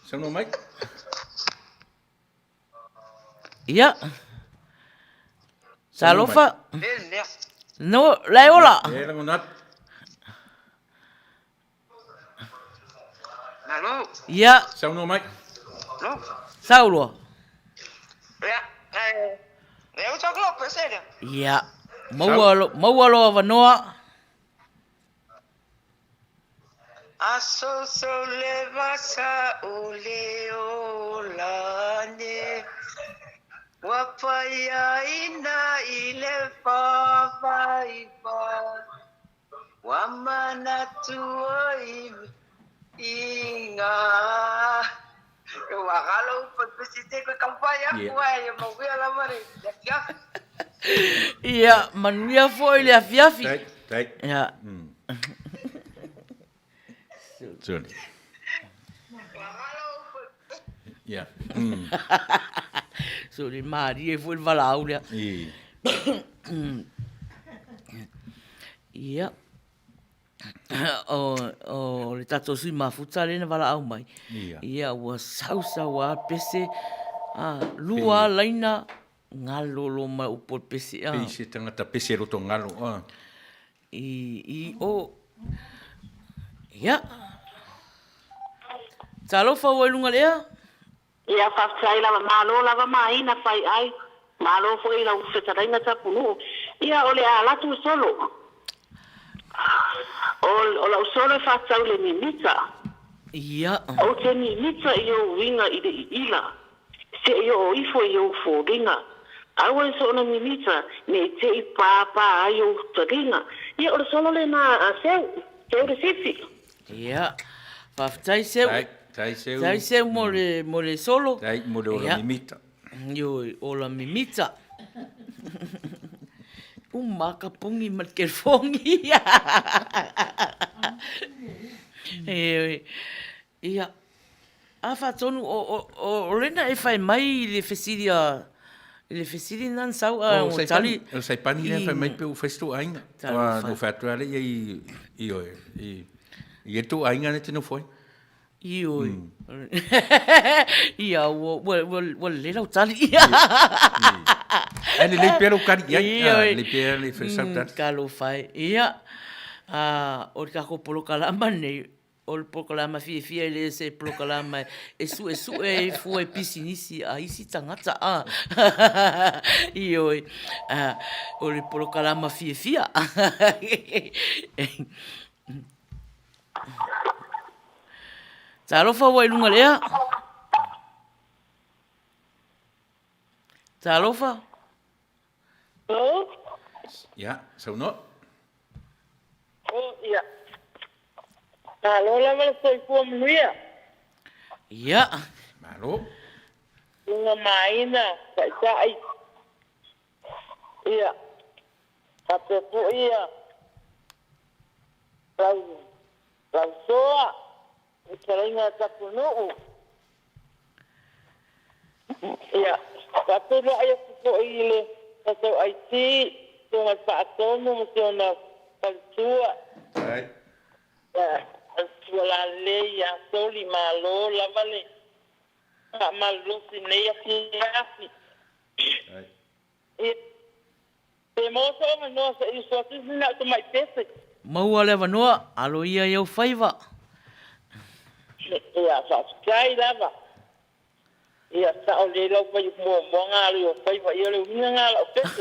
Sono mai? Ia. Talofa. No, lai ola. Era ngonat. Nalo. Ia. Sono mai? No. Saulo. Ya. Eu só coloco, sério. Ia. Maualo avanoa. Aso leva sa uleolane. Wapaya ina ile pavaiva. Wamana tuoi inga. Eu agalo pesite ko kampanya ko ai mo via la mare. Ia, Manuia foi le afiafi. Tai. Ia. Sorry. Ja. Sorry, Maria foi il valaulia. Ia. Le tato sui mafuta le na valau mai. Ia, ua sausa wa pese lua laina ngalo mai upo pese. Pese tangata pese roto ngalo. Ia. Talofa ua ilunga lea? Ia whaftai lava malo lava Maina Faiai. Malo foi la ufetaraina Tapunuu. Ia ole a latu solo. O la usolo whaftau le mimita. Ia. O te mimita i o winga i de ila. Se i o ifo i o fōringa. Aua so na mimita ne te i pāpā ai o taringa. Ia o solo le na seu. Seu de sifi. Ia. Whaftai seu. Tai seu. Tai seu mo le solo. Tai mo le ola mimita. Yo, ola mimita. Maka pungi mat kerfongi. Ia. A whatonu o rena e whai mai le fesiria. Le fesiri nan sau a o tali. O sai pani le whai mai pe o festo ainga. Wa no whatua le i tu ainga ne tino foi. Ioi. Ia, wal le lau tali. Ele le pero kari ia, le pero le fesautat. Kalo fai. Ia. O kako polo kalama nei. O polo kalama fie le se polo kalama e su e fu e pisinisi a isi tangata a. Ioi. O le polo kalama fie. Talofa wa ilunga lea? Talofa? Ja, so no. Ia. Talola ma foi po Manuia. Ia. Malo. Lunga Maina, Faiai. Ia. Tapu ia. Soa. Ikaringa Tapunuu. Ia. Tapu no ai ko ile. Tato ai ti. Tunga paatono mo tona paltua. Ai. Ya. Wala le ya soli malo lavale. Malo sineia fiafi. Ai. Te moto no se iso tisina to mai pese. Maua le vanoa, alo ia whaiva. Ia, whaskai lava. Ia sa o le lau pai mo ngā rio pai pa ia le winga ngā lau pese.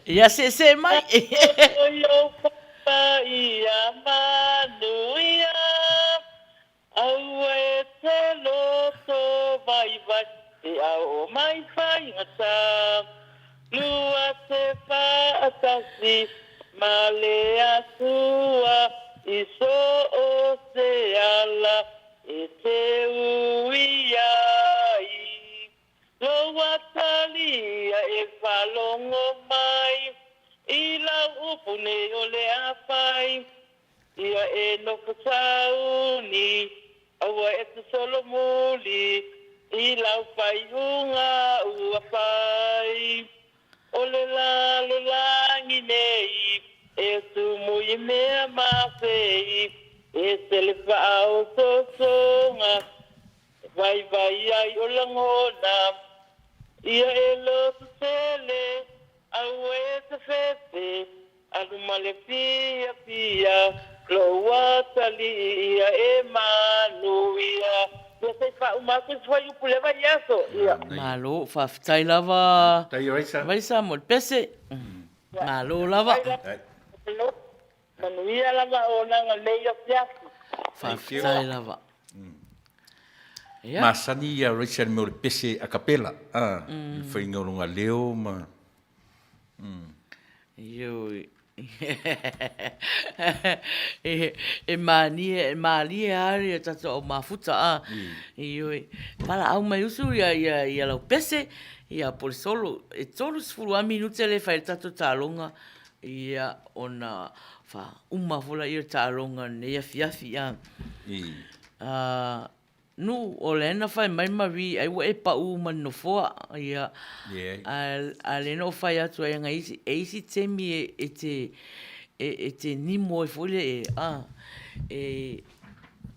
Ia se mai. O yo pa ia Manuia. Au e te loto vai e au mai whai ngata. Lua te wha atasi ma le asua i so o te ala e te uia i. Loa talia e whalongo mai i lau upune o le awhai. Ia e no patauni, aua e te solo muli, i lau pai unga ua pai. O le langi nei, e tu mui mea mawhei, e se le pao tosonga, vai ai o langona, ia e lo tele, aua e te fefe, anu male pia, lo watali ia e Manuia. Ia sei fa uma ku foi u pule vai aso. Ia. Malo fa tai lava. Tai raisa. Vai sa mo pese. Malo lava. Manuia lava ona nga leia pia. Fa tai lava. Masani ia raisa me o pese a capela. Foi ngorunga leo ma. Yo. Mania ari tata o mafuta para au mai usu ia lau pese ia por solo sfulu a minute le fai tata talonga ia ona fa uma fola ia talonga ne ia fiafia nu o lena fai mai mavi ai e pa u man no foa ia ale no fai atu ai nga isi temi e te ni mo fole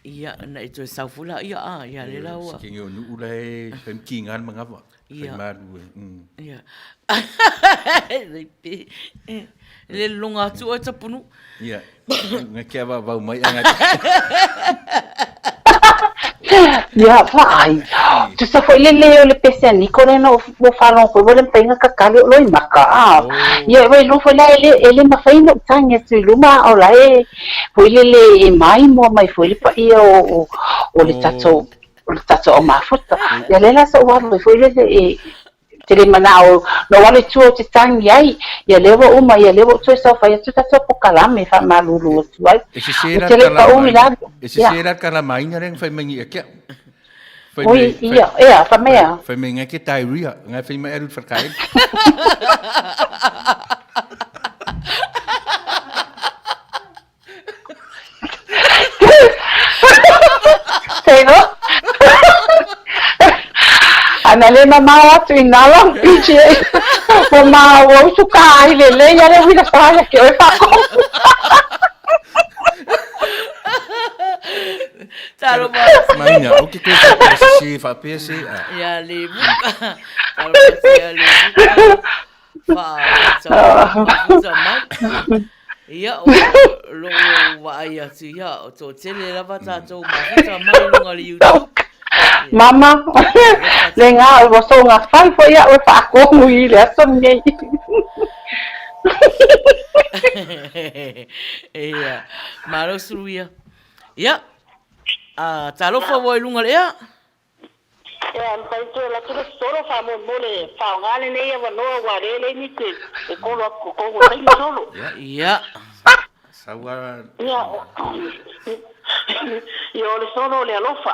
ia na e to sa fula ia ia le la wa kingo nu ule fem kingan mangava ia maru ia le longa tu o Tapunuu ia nga kia va mai anga Ya, vai. Tu sa foi le le pese ni ko no mo falo ko bo le penga ka kali lo maka. Ya, vai no foi la ele ma fai no tanya tu luma o la e foi le mai mo mai foi pa ia o le tato o mafuta. Ya le la so wa foi le te manao no wale tu te tangi ai ia lewa uma ia lewa tu sa fai tu tato po kalame fa malulu tu ai. Ese sera kala Maina reng fai mengi akia. Oi, ia, fa mea. Fai mengi akia diarrhea, ngai fai mai erut farkai. Sei no? Anale mama atu inala piche. Mama wo suka ai le ya le wina pa ke o fa ko. Talo Maina, o que tu se fa pese? Ya le buka. Talo ya le buka. Fa ia o lo wa ia si ia o to tele la bata to ma mai lunga le YouTube. Mama, le nga o so nga fai fo ia o fa ko mui le son nei. Ia, malo suia. Ia. Talo fa voi lunga le ia. Pai tu la tu solo fa mo le fa ngale nei va no wa le ni te ko ai solo. Ia. Sawa. Yo le solo le alofa.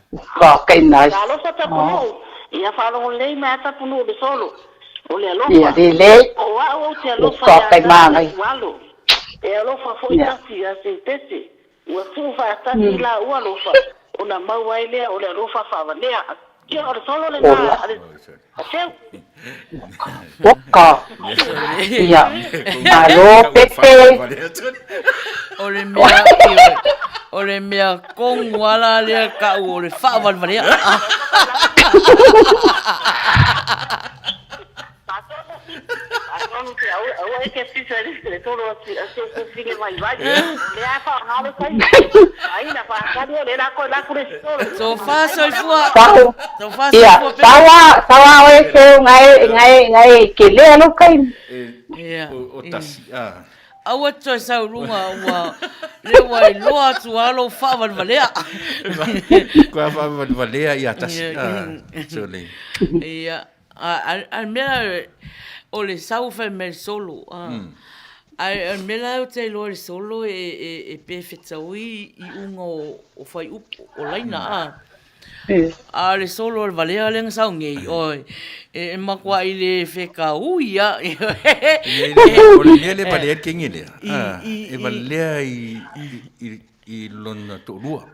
Ko kai nice. Alofa Tapunuu. Ia fa lo le ma Tapunuu le solo. O le alofa. Ia le. O wa o te alofa. Ko kai mai. Walo. E alofa foi tasi a se tete. Ua fu fa tasi la ua alofa. Ona mau ai lea o le alofa fa va lea. Ia o le solo le ma. Aseu. Boka. Ia. Alo pepe. Ore mea kong wala le ka ore fa val varia. se singe vai. Le a fa ngalo sai. Ai na fa ka le la ko le So fa so fua. So fa so Ia, fua. sawa o se ngai ke le alo kai. Ia. O tasi. Aua toi sau runga ua le wai loa tu alo fa valea. Kua fa valea ia tasi. So le. Ia. Al mea o le sau fe me solo. Ai mela o te lo solo e pe fetaui I unga o fai upo o laina a le solo le valea le ngau ngei oi e makua I le feka uia o le mea le valea ke ngile e valea I lona to lua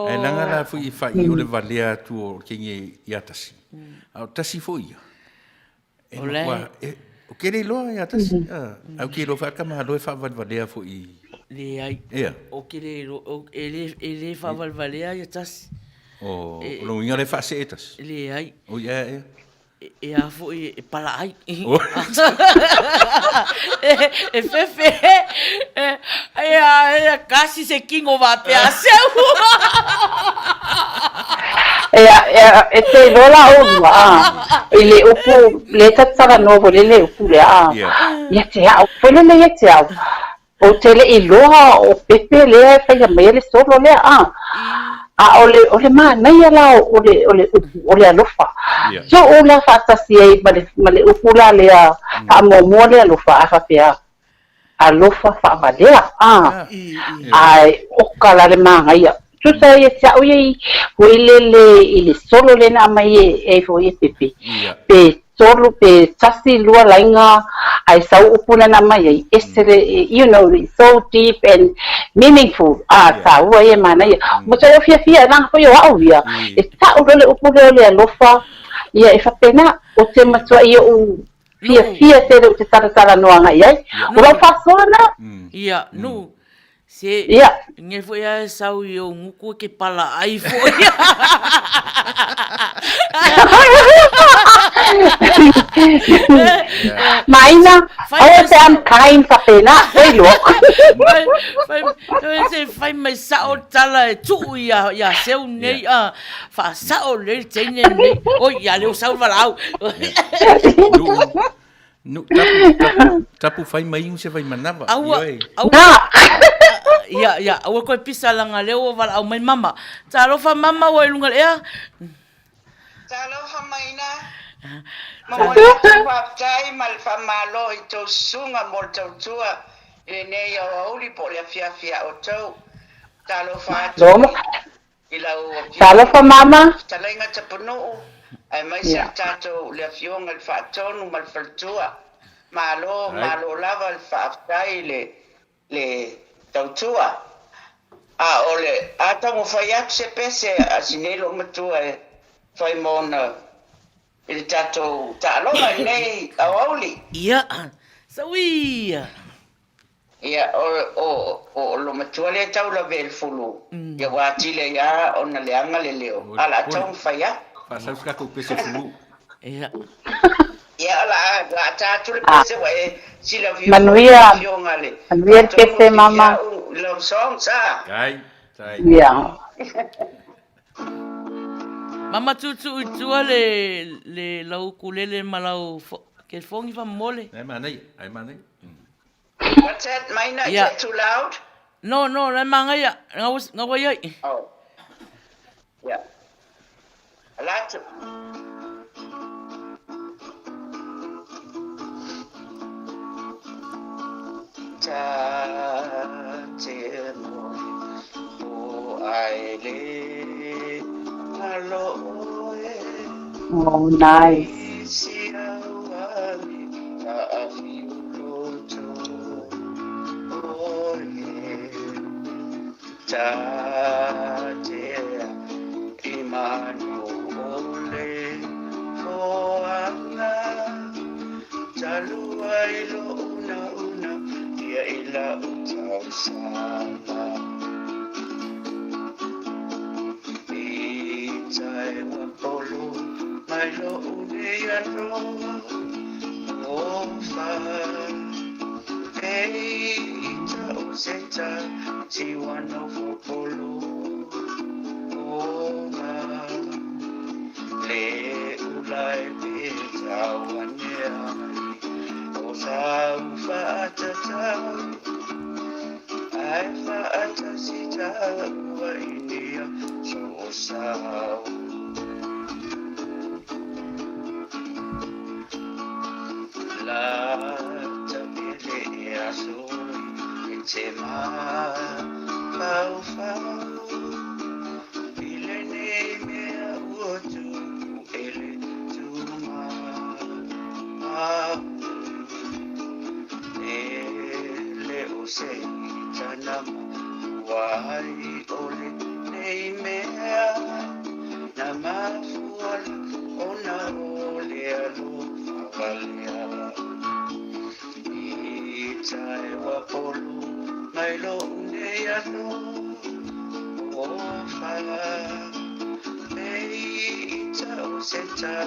e langa la fu I fai o le valea tu o ke nge I atasi au tasi fu ia e makua o kere loa ia tasi au ke lo fa kama lo fa valea fu I le ai o kere ele fa valea ia tasi o lo inga le fa se etas le ai o ia e a fo e pala ai e fefe e kasi se kingo va pe a seu e te rola o ile upu le tatsara novo le upu le ia te au pele le ia te au o tele I loa o pepe le fa ia mai le solo le ole Manuia la ole alofa so ola fa tasi ai male upu la le fa mo le alofa fa pea alofa fa valea ai o kala le Manuia tu sai e tau ye ile solo le na mai e fo ye pepe pe solo pe tasi lua lainga ai sau upuna na mai esere you know it's so deep and meaningful tau ye Manuia mo tau fia na ko yo au ia e tau le upuna le alofa ia e fa pena o te matua ia o fia te te tara no anga ia o lo fa sona ia no se nge foi a sau yo nguku ke pala ai foi Maina ai te am kind fa pena oi lo fai mai sao tala tu ia seu nei fa sao le tene nei o ia le sao valau no tapu fai mai un se vai manava ia o ko pisa langa le o val au mai mama talo fa mama o lunga ea talo fa Maina mo le fa tai mal fa malo I to sunga mo to tua e nei o uli po le fia o to talo fa ila o talo fa mama talenga Tapunuu ai mai se tato le fionga il fa tonu mal fa tua malo lava il fa tai le tautua ole ata mo Faiai se pese asinelo matua fai mona il tato talo nei aoli ia sawia ia o lo matua le tau la vel fulu ia watile ia ona le anga le leo ala tau Faiai fa sa ska ko pese fulu ia la tatu le pese wa sila vio Manuia pese mama lo song sa ai ia mama tu le lau kulele malau ke fongi fa mole ai manai what's that Maina is it too loud no la mangaya ngawai oh yeah a lot oh nice Meita o seta ti wano fopolo Oga Le ulai peta wanea O sa ufatata Ai fatasita wa inia so sao La tabele e asoi e te ma pau fau Ile ne mea uotu ele tu ma Ele o sei tanama wai ole nei mea na mafuala ona ole alo valea Itai wapolo mai lo nei alo ofa Meita o senta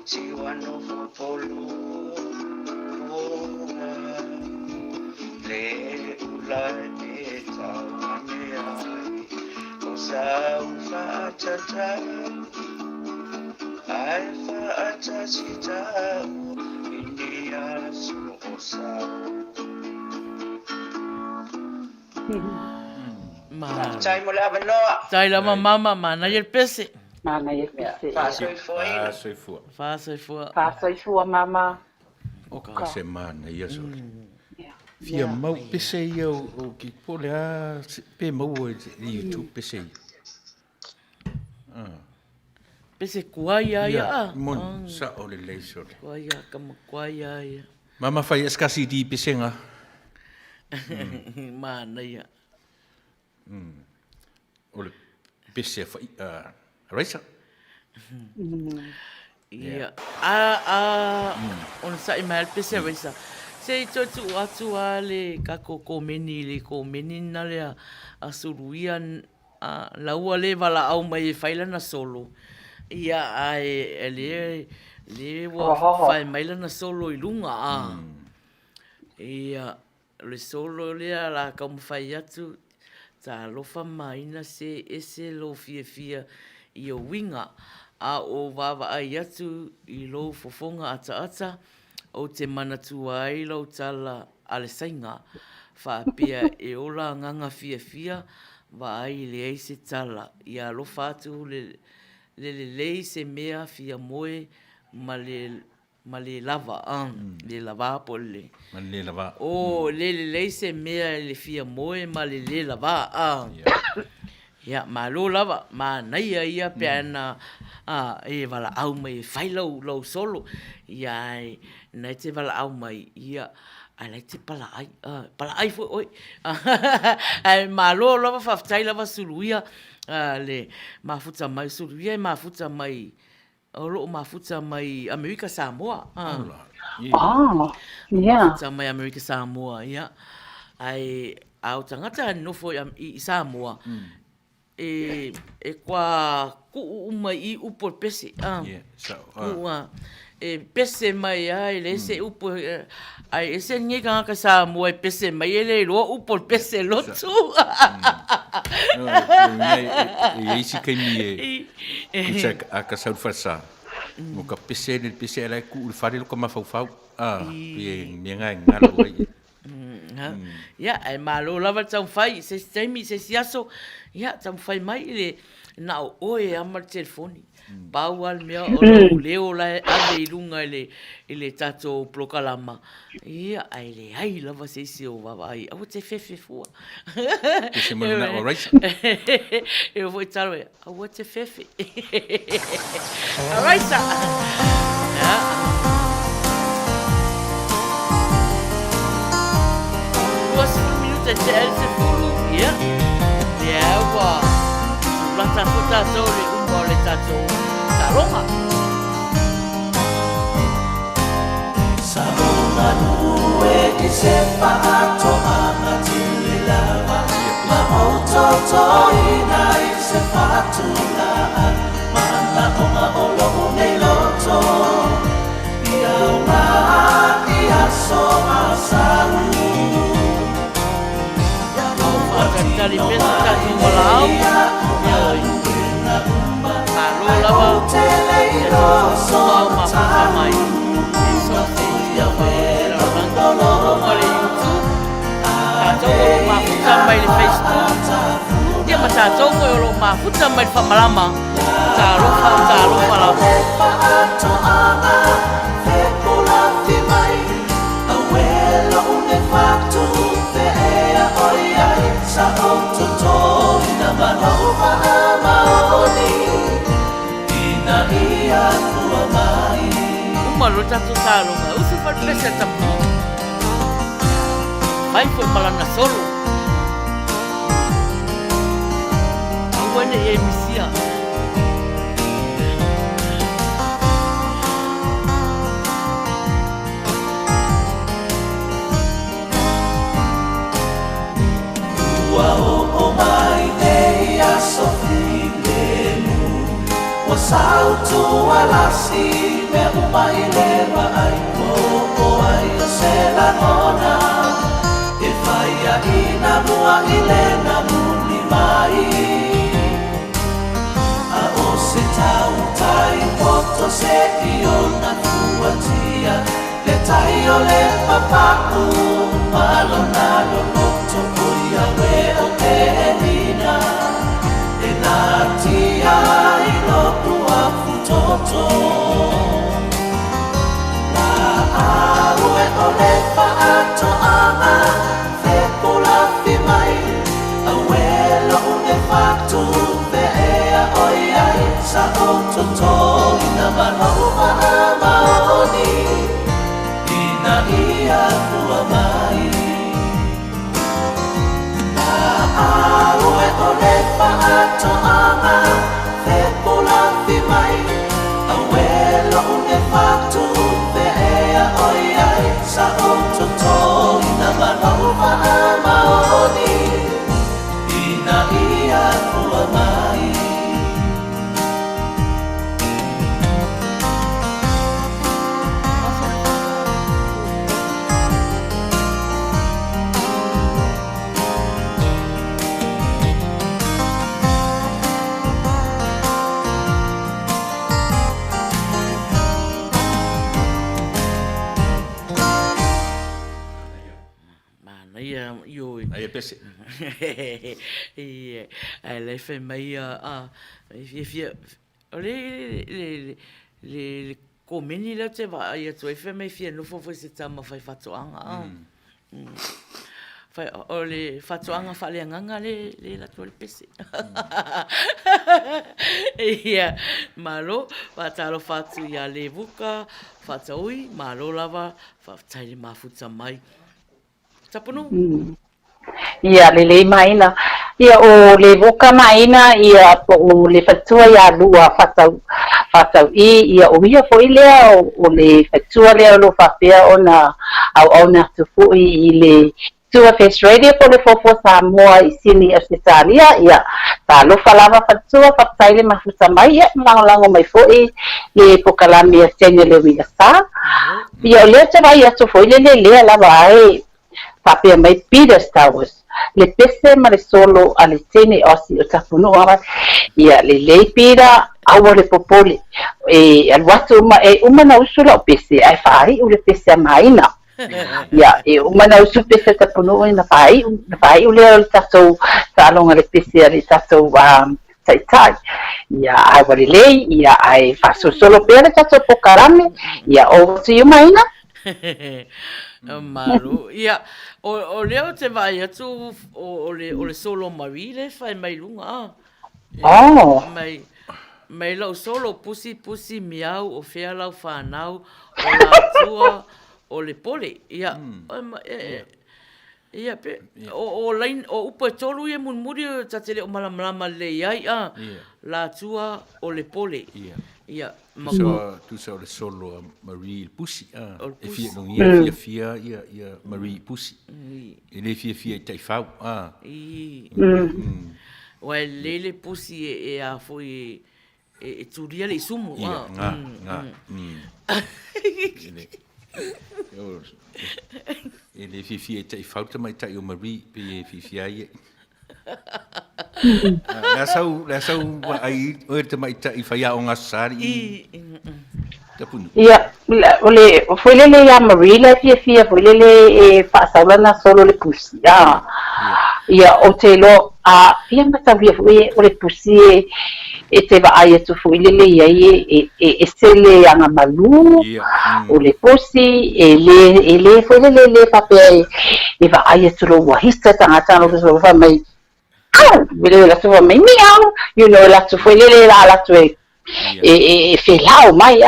si wano wapolo Oga Le ulai peta waneai O sa ufatata Ai fatasita India so sa Tai mo la manoa Tai la mama mana il pese. Mana il pese. Fa soifua. Fa soifua mama. O ka semana ia so. Fia mau pese ia o ki pole a pe mau o YouTube pese. Pese kuaia ia. Mon sa o le leiso. Kuaia kama kuaia ia. Mama fai eskasi di pesenga. Mana ia. O le pese fai raisa. Ia. On sa email pese raisa. Se tu atu ale kako komeni le komeni na le a suruian la ua le vala au mai faila na solo. Ia ai le wa fai mai na solo i lunga Ia le solo le la kam fai atu ta lo fa Maina se ese lo fia i o winga o wawa ai atu i lo fofonga ata o te manatu ai lo tala ale sainga fa pia e ola nganga fia va ai le ai se tala ia lo fatu le se mea fia moe ma le lava le lava pole ma le lava le se mea le fia moe ma le lava ya ma lo lava ma naia ia pena e vala au mai fai lo solo ia na te vala au mai ia ai te pala ai foi oi ai ma lo lava fa tai lava suluia le mafuta mai suluia mafuta mai o lo mafuta mai America Samoa mafuta mai America Samoa ia ai au tangata no foi i Samoa e qua ku mai i upo pese e pese mai ai le se upo ai ese nega ka Samoa pese mai ele lo upo pese lo tu e isi ke mi e ka sa fasa mo ka pese le pese la ku fare lo ma fau e mi ngalo ya ai malo lava tau fai se temi se siaso ya tau fai mai le na o e amal telefoni baual mea o leo la ave ilunga ele tato prokalama ia ai le ai lava se si o va ai o te fefe fua se mo na o right eu vou talo o te fefe all right te se fulu ia le awa la tafuta tole le tato talonga Sabona nue ki se whakato ana tili lava Ma ototo ina i se whatula Mana onga o loku nei loto Ia unga i aso a salu ali pesa tātou malau. Ioi. Alo lava. Ia tō mafuta mai. E sofi ia wera rango ma le YouTube. Tātou mafuta mai le Facebook. Ia ma tātou koe olo mafuta mai le whamalama. Tālofa lava. Sa ototo ina manova maoni ina ia kua mai Umalo tatu talonga usu par pesa tapu Vai foi malana solo Awene e misia o mai nei a sofi lemu o salto alasi me o mai leva ai o ai o se la nona e Faiai na mua ilena muni mai a o se tau tai poto se io na tua tia le tai o le papaku malona lo loto ia we o te nina e nā tia i lopu a futoto nā aue o le whaato anga whekula whimai a welo o le whatu pe ea oi ai sa o toto i na manoa a maoni i na ia kua mai Aue o le whaato anga whekula whimai a welo o le whatu pe ea oi ai sa o toto i na manoa a maoni i na ia kua mai Ai pese. Ia, ai le fe mai fia le komeni la te va ia tu fe mai fia no fo se tama fai fatoanga. Fai o le fatoanga fa le nganga le la tu le pese. Ia, malo va talo fatu ia le buka, fataui, malo lava, fa tai le mafuta mai. Tapunuu. Ia le Maina ia o le voka Maina ia o le fatua ia lua fatau ia o ia foi lea o le fatua lea lo fapea ona au na tufu i le tua face radio po le fofo Samoa i sini Australia ia ta lo falava fatua fatai le mafuta mai ia lango mai foi le pokalami a senya le Uila Sa ia le te vai atu foi le lava ai Papia mai Peter's Towers. Le pese ma le solo ale tene osi o Tapunuu ama ia le pira aua le popole e al watu uma na usula o pese ai fai o le pese a Maina ia e uma na usu pese Tapunuu na fai o le tatou talonga le pese ale tatou tai ia ai wale lei ia ai faso solo pere tatou pokarame ia o tu Maina Malu ia o leo te vai atu o le solo marile fai mai lunga mai lau solo pusi miau o fea lau whanau o la tua o le pole ia ia pe o lain o upa tolu ia munmuri ta tele o malamalama le ai la tua o le pole ia tu sa le solo Marie Pusi e fia no ia Marie Pusi e le fia tai fau wa lele pusi e a foi e turia le sumu e le fia tai fau mai tai o Marie pe fia La sau ai o te mai ta I whaia o ngā sari Tapunuu. Ia, foi lele ia Marina fia foi lele e whaasaula na solo le pusi. Ia, o te lo a fia matawia foi o le pusi e te vaai atu foi lele ia e sele anga malu o le pusi e le foi lele papea e vaai atu lo wahista tangata no so fa mai. Vele la so mai miau, you know la so foi lele la so e felau mai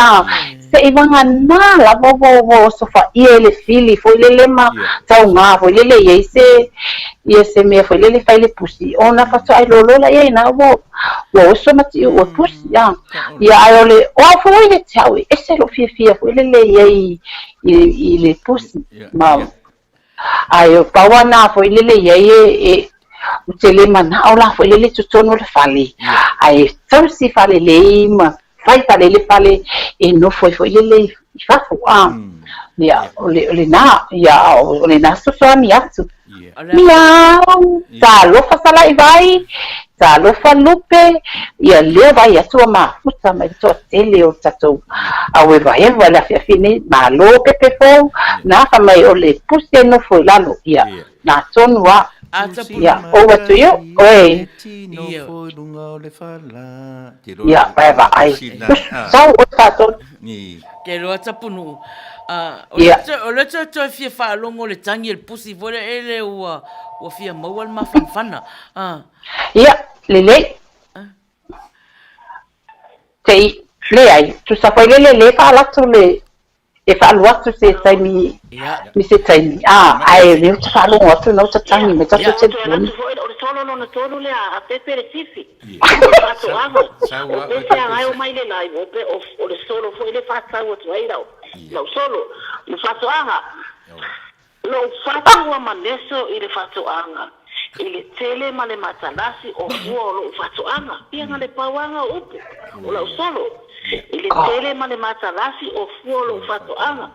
se ivanga na la vo so fa le fili foi lele ma tau nga foi lele ia se me foi lele fai le pusi ona fa so ai lolo la ia na wo so mati o pusi ia ai ole o foi le tau e se lo fia foi lele ia le pusi ma ai o pawana foi lele ia e o te le mana o la foi lele tutono le fale ai tau si fale le ma fai fale le fale e no foi lele fafo ia ole na ia ole na so ani atu miau ta lo fa sala I vai ta lo fa lupe ia le vai atu ma futa mai to tele o tato awe vai la fine ma lo pe fo na fa mai ole puste no foi lalo ia na tonua yeah, over to you. Oi. Yeah, bye bye. So, what's that? Ke loa Tapunuu. Yeah. O le to fia whaalongo le tangi el pusi vore ele ua fia maua le mawhanwhana. Yeah, lele. Te le ai. Tu sa fai le whaalatu le e whaalu atu se taimi mi se taimi ai me uta whaalongo atu na uta tangi me tatu te puni o solo no tonu le a pepe resifi fato amo o se ai o mai le lai o le solo foi le fatau atu ai rau no solo le fato anga lo fato wa maneso I le fato anga I le tele ma le matalasi o fuo lo fato anga ia le pawanga upu o lo solo I le tele ma le matalasi o fuo lo fato anga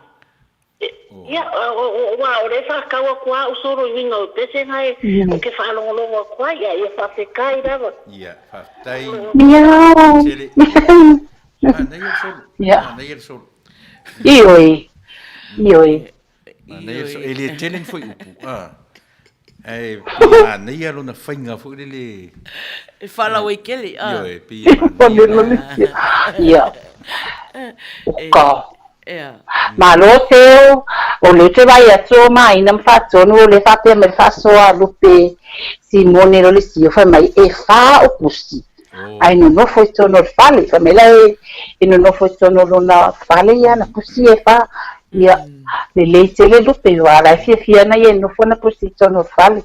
ia o le fa kawa kwa o soro winga o pese ngai o ke fa longo kwa ia fa se kai dava ia fa tai miau ia nei solo ioi nei so ele tele foi upu ai nei alo na fainga foi le e fala o ikele ia pi ia ma lo teu o le te vai atu mai na fatto no le fate me faso a lupe Simone lo le si fa mai e fa o pusi ai no foi tono fale fa me lei e no foi tono na fale ia na pusi e fa ia le te le lupe wala fia na ia no foi na pusi tono fale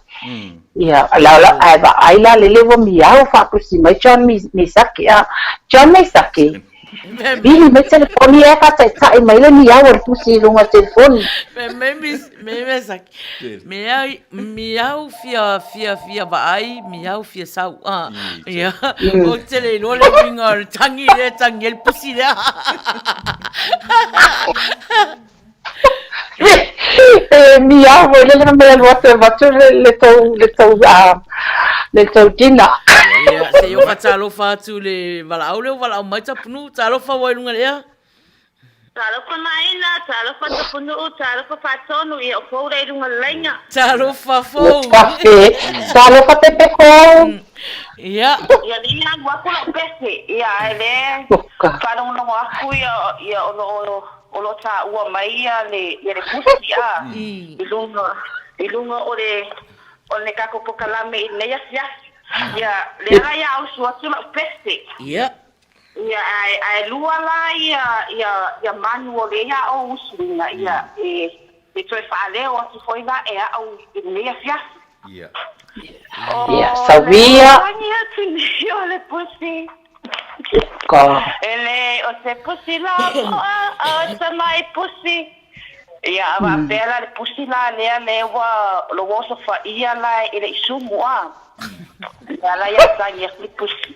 ia la ai la le vo mi au fa pusi mai John mi sake John mi sake Bili me telefoni e ka tai mai le mi au pusi lunga telefoni me sak mi au fia vai mi au fia sau ia o tele no le winga tangi el pusi le mi au le me le tau dina ia se yo fatalo fatu le vala mai Tapunuu talo fa wai lunga le talo fa Maina talo fa Tapunuu talo fa fatonu ia o fo re lunga lenga talo fa fo talo fa pepe ko ia ia wakula pese ia ele fa no aku ia o lo ta ua mai ia le pusi ilunga o le kako pokalame I nei asia ia le ia au suatu la peste ia ai lua la ia manu o le ia o usinga ia e toi fale o tu foi va e au nei asia ia sabia ia tinio le pusi ko ele o se pusi la o se mai pusi ia va bela le pusi la le wa lo so fa ia la ele sumu la ia tanya le pusi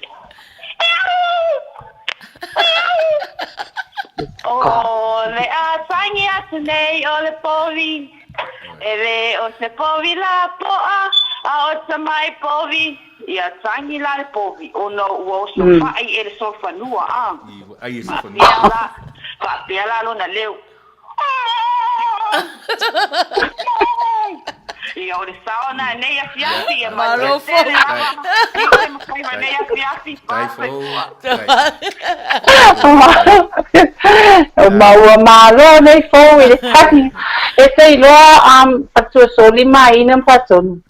le a tanya nei o le poli ele o se poli la poa o tamai povi ia tangi la povi o no o so fai e so fanua ai so fanua fa piala lo na leu ia o le saona nei a fiafi e malo fo nei a fiafi tai fo Mau malo nei fo e tani e sei loa patso soli mai nam patson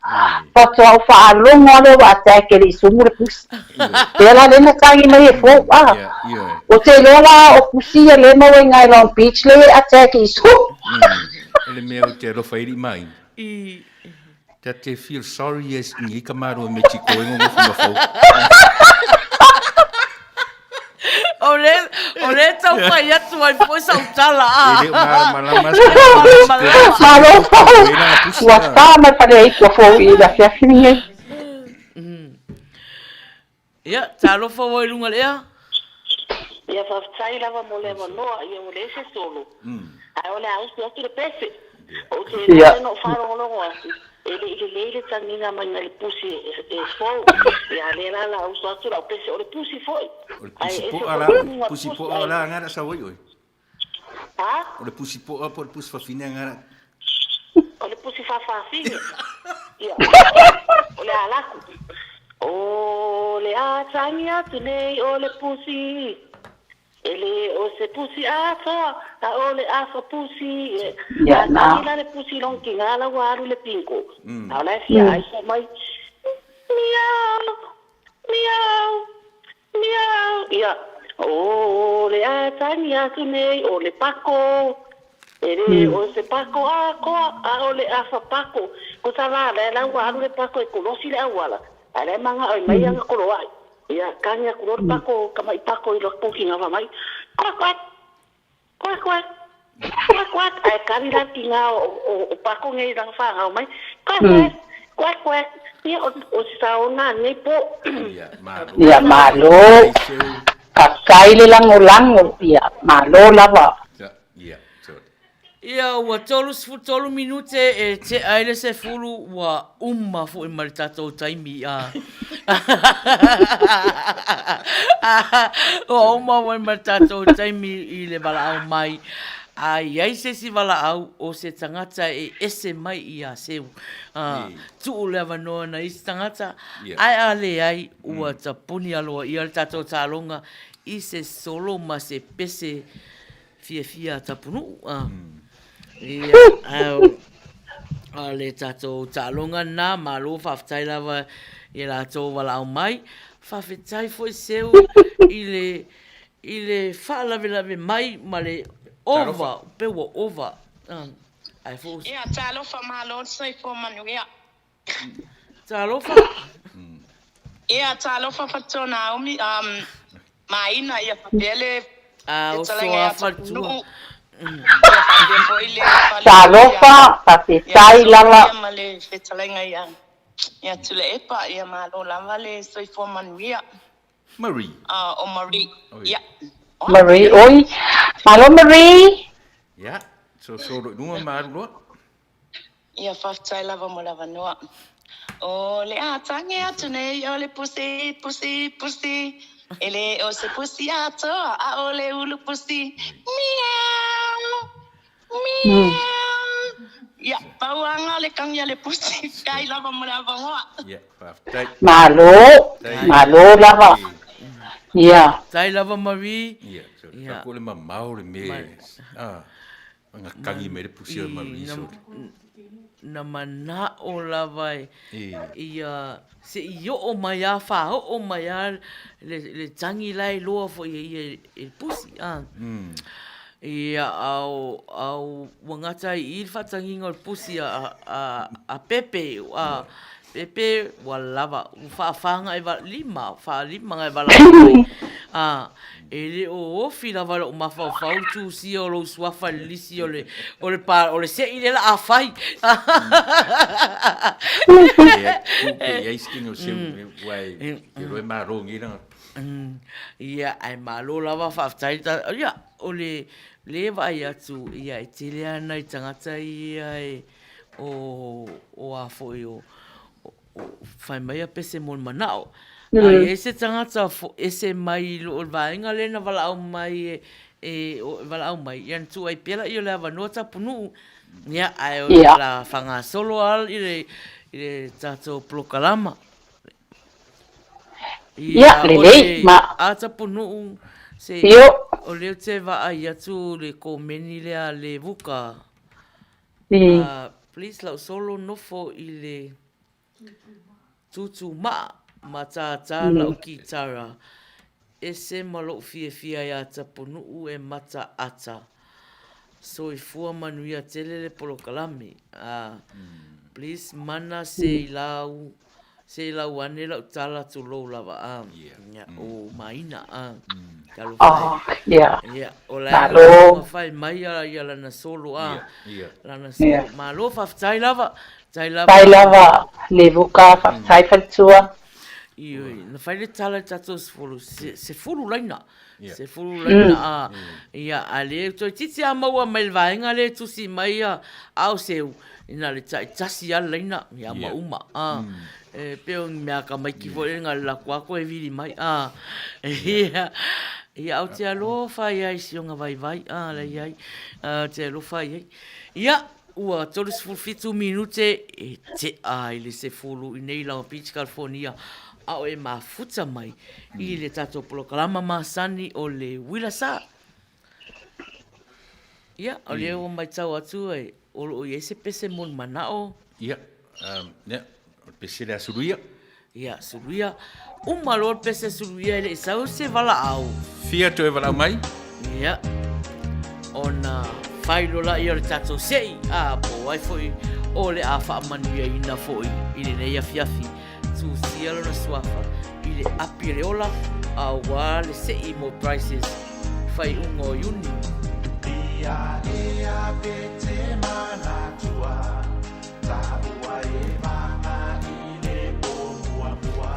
patso fa lo ngolo wa ta ke li sumu pus ela le na tangi mai fo o te loa o pusia le mo ngai long beach le ata ke su ele meu te ro fai mai that they feel sorry as ni kamaro me chico ngo fo Ole tau fai atu ai foi sa utala ele malama malo wa sta ma pare ai ko fo i da fia fini ia talo fo voi lunga lea ia fa tsai lava mo le no ia mo le se solo ai ole au sto tu pese o te no faro lo asi ele tanginga mai le pusi e fo ia le la au sto tu la pese o le pusi foi pusi po ala ngara sa oi ha o le pusi po por pusi fa fina ngara o le pusi fa fine ia o le ala o le a tangia tune o le pusi ele o se pusi afa a o le afa pusi ya na la le pusi long kinga la waru le pinko ala fia ai so mai miau miau miau ia o le a tania tune o le pako ele o se pako a ko a o le afa pako ko sala la waru le pako e kolosi le awala ale manga ai mai anga koloai ia kanya kulor pako kamai pako i lo poki ngava mai kwak ai karira tinga o pako ngai dang fa ngau mai kwak ia o sauna nei po ia malo kakai le lango ia malo lava ia ua tolu minute e te aile se fulu ua fu i mari tatou taimi ua fu i mari tatou taimi i le walaau mai ai se si walaau o se tangata e ese mai i a seu tuu le awanoa na isi tangata ai ale ai ua tapuni aloa i ale tatou talonga i se solo ma se pese fia Tapunuu ia le tatou talonga na malo whawhtai lava i latou walau mai whawhetai foi seu i le whaalawe mai ma le ova pewa ova ai fos ia talofa malo sai fo Manuia talofa ia talofa fatona umi Maina ia papele o soa fatua Talofa, papetai lava. Male fetalenga ia tule epa ia malo lava le soi fo Manuia. Marie. O Marie. Ia. Marie, oi. Malo Marie. Ia. So nua maru. Ia faftai lava mo lava noa. O le atange atu nei o le pusi. Ele o se pusi ato a o le ulu pusi. Miau. Ya, bawanga le kang ya le pusi. Kai lava mo lava ngoa. Ya, faftai. Malo lava. Ya. Tai lava Marie. Ya, so le mamau le me. Nga kangi me le pusi o Marie so. Na mana o lava ia se io o mai a fa o mai a le tangi lai loa fo i pusi ia au wangata i fatangi ngol pusi a pepe pepe wa lava fa fanga e va lima ngai va la ele o fila va o mafa fa tu si o lo swafa lisi o le se ile la afai ia sting o se wai e roi maro ngira ia ai malo lava fa tai ia o le vai atu ia e tele ana i tangata ia o a foi fai mai a pese mo manao. Ai ese tangata ese mai lo vainga lena vala au mai vala au mai yan tu ai pela i le vanua Tapunuu. Ia ai o la fanga solo al i le tato plokalama. Ia lelei ma a Tapunuu se o leo te va ai atu le komeni lea le vuka. Please lau solo nofo i le tutu ma tā lau ki tara. E se malo fia ia Tapunuu e mata ata. So i fua Manuia tele le polokalami. Please mana se lau ane lau tala tu lou lava o Maina kalau o la fai mai ia lana solo lana solo malo faftai lava le vuka faftai faltua na fai le tala tato se fulu laina ia ale to titi a maua mai vaenga le tusi mai au seu ina le tasi ala laina ia mauma peo mea ka mai ki fo nga la kwa ko e vili mai ia au te alo Faiai si o nga vai la iai te alo Faiai ia ua toris fulfitu minute e te ai le se fulu i nei la Beach California au e mafuta mai i le tato polokalama masani o le Uila Sa ia o le o mai tau atu e o i ese pese mon manao ia pese le suruia. Ia, suruia. Malor pese suruia ele sau se vala au. Fia to e vala mai? Ia. Ona failo la ia tato sei. Po ai foi o le afa Manuia ina foi. Ile nei afiafi. Tu cielo na suafa. Ile api le ola. Wale sei mo prices. Fai ungo yuni. Ia ea pete mana tua. Taua e manga ile pomua mua.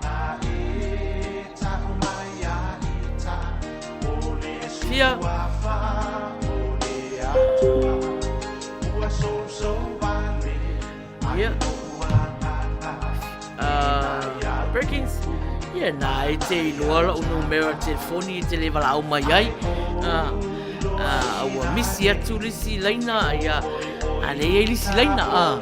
Na e taku mai a ita. Ole suafa, ole atua. Ua so vale. Yeah. Perkins. Ia na e te iloa o numero telefoni i te lewa au mai ai. Ua misi atu lisi laina ia. Ale e lisi laina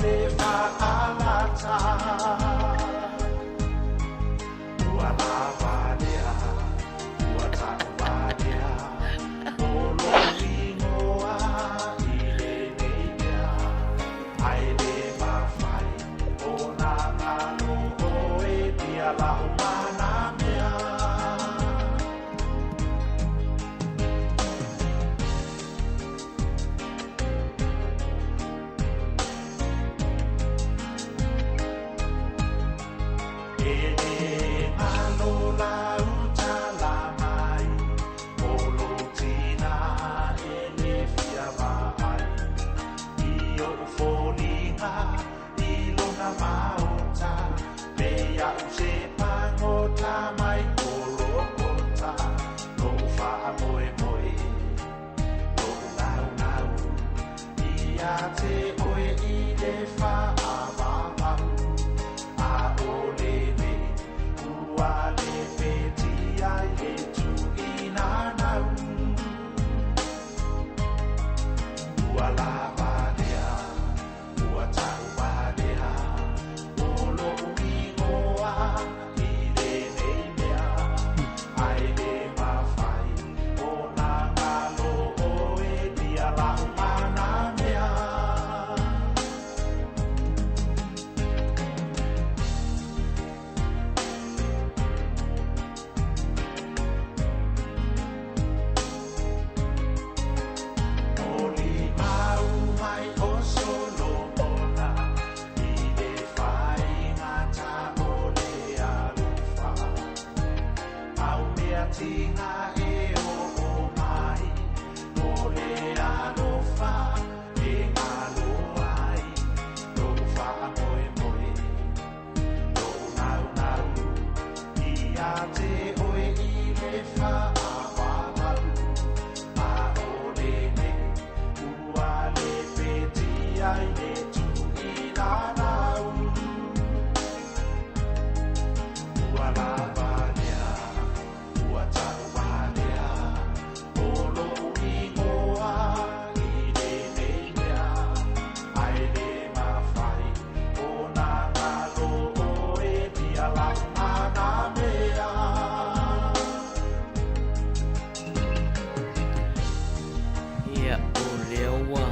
ia o lea ua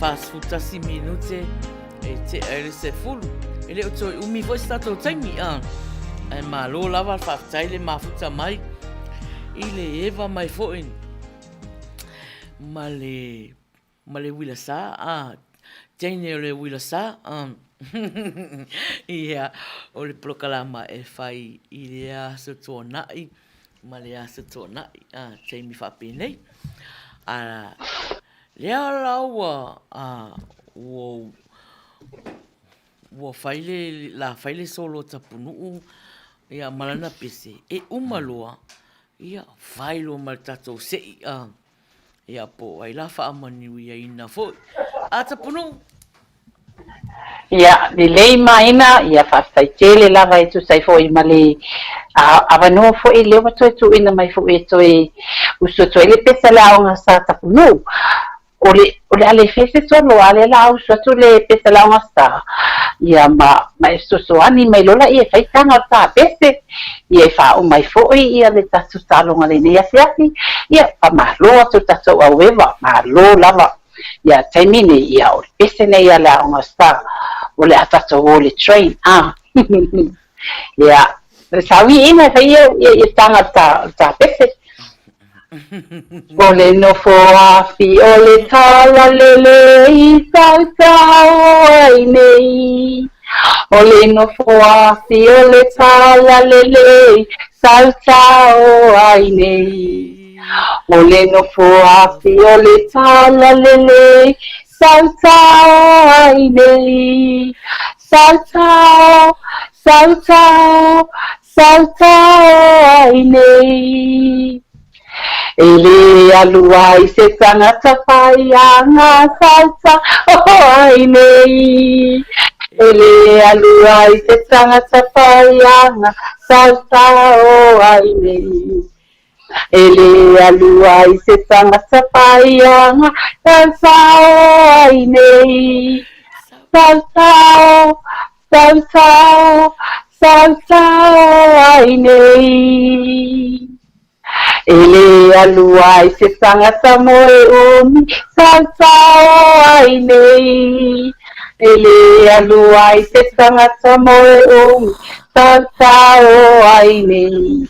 fasfutasi minute e te aere se fulu e leo toi umi foi stato taimi e malo lava whaftai le mafuta mai i le eva mai foin ma le Uila Sa Jane o le Uila Sa ia o le prokalama e whai i le aso tō nai ma le aso tō nai Jamie whapinei lea laua ua whaile solo Tapunuu ia malana pese e umaloa ia whailo mal tatou sei ia po ai la Manuia ina foi Tapunuu ia lelei Maina ia fa'afetaitele lava e tusai fo'i ma le avanoa fo'i lea ua toe tuuina mai fo'i e toe usuatu ai le pesa le aoga sa Tapunuu o le ale fese tolo ale la usu atu le pesa le aoga sa ia ma e sosoani mai lola ia faitaga o tapese ia e fa'aʻu mai fo'i ia le tatu taloga lenei afiafi ia famalo atu tatou aueva malo lava ia taimine ia o le pese nei a le aoga sa o le atatou o le train ia le sauiʻiga faia ia taga tapese o le nofo afi o le tala lelei sautau ai nei o le nofo afi o le tala lelei sautau ai nei o le nofo afi o le tala lelei sautau ai nei sautau sautau sautau ai nei ele aluai se tangata whaianga salsa ai nei ele aluai se tangata whaianga salsa ai nei ele aluai se tangata whaianga salsa ai nei salsa salsa salsa ai nei ele aluai se tangata moe umi salsa ai nei ele aluai se tangata moe umi salsa ai nei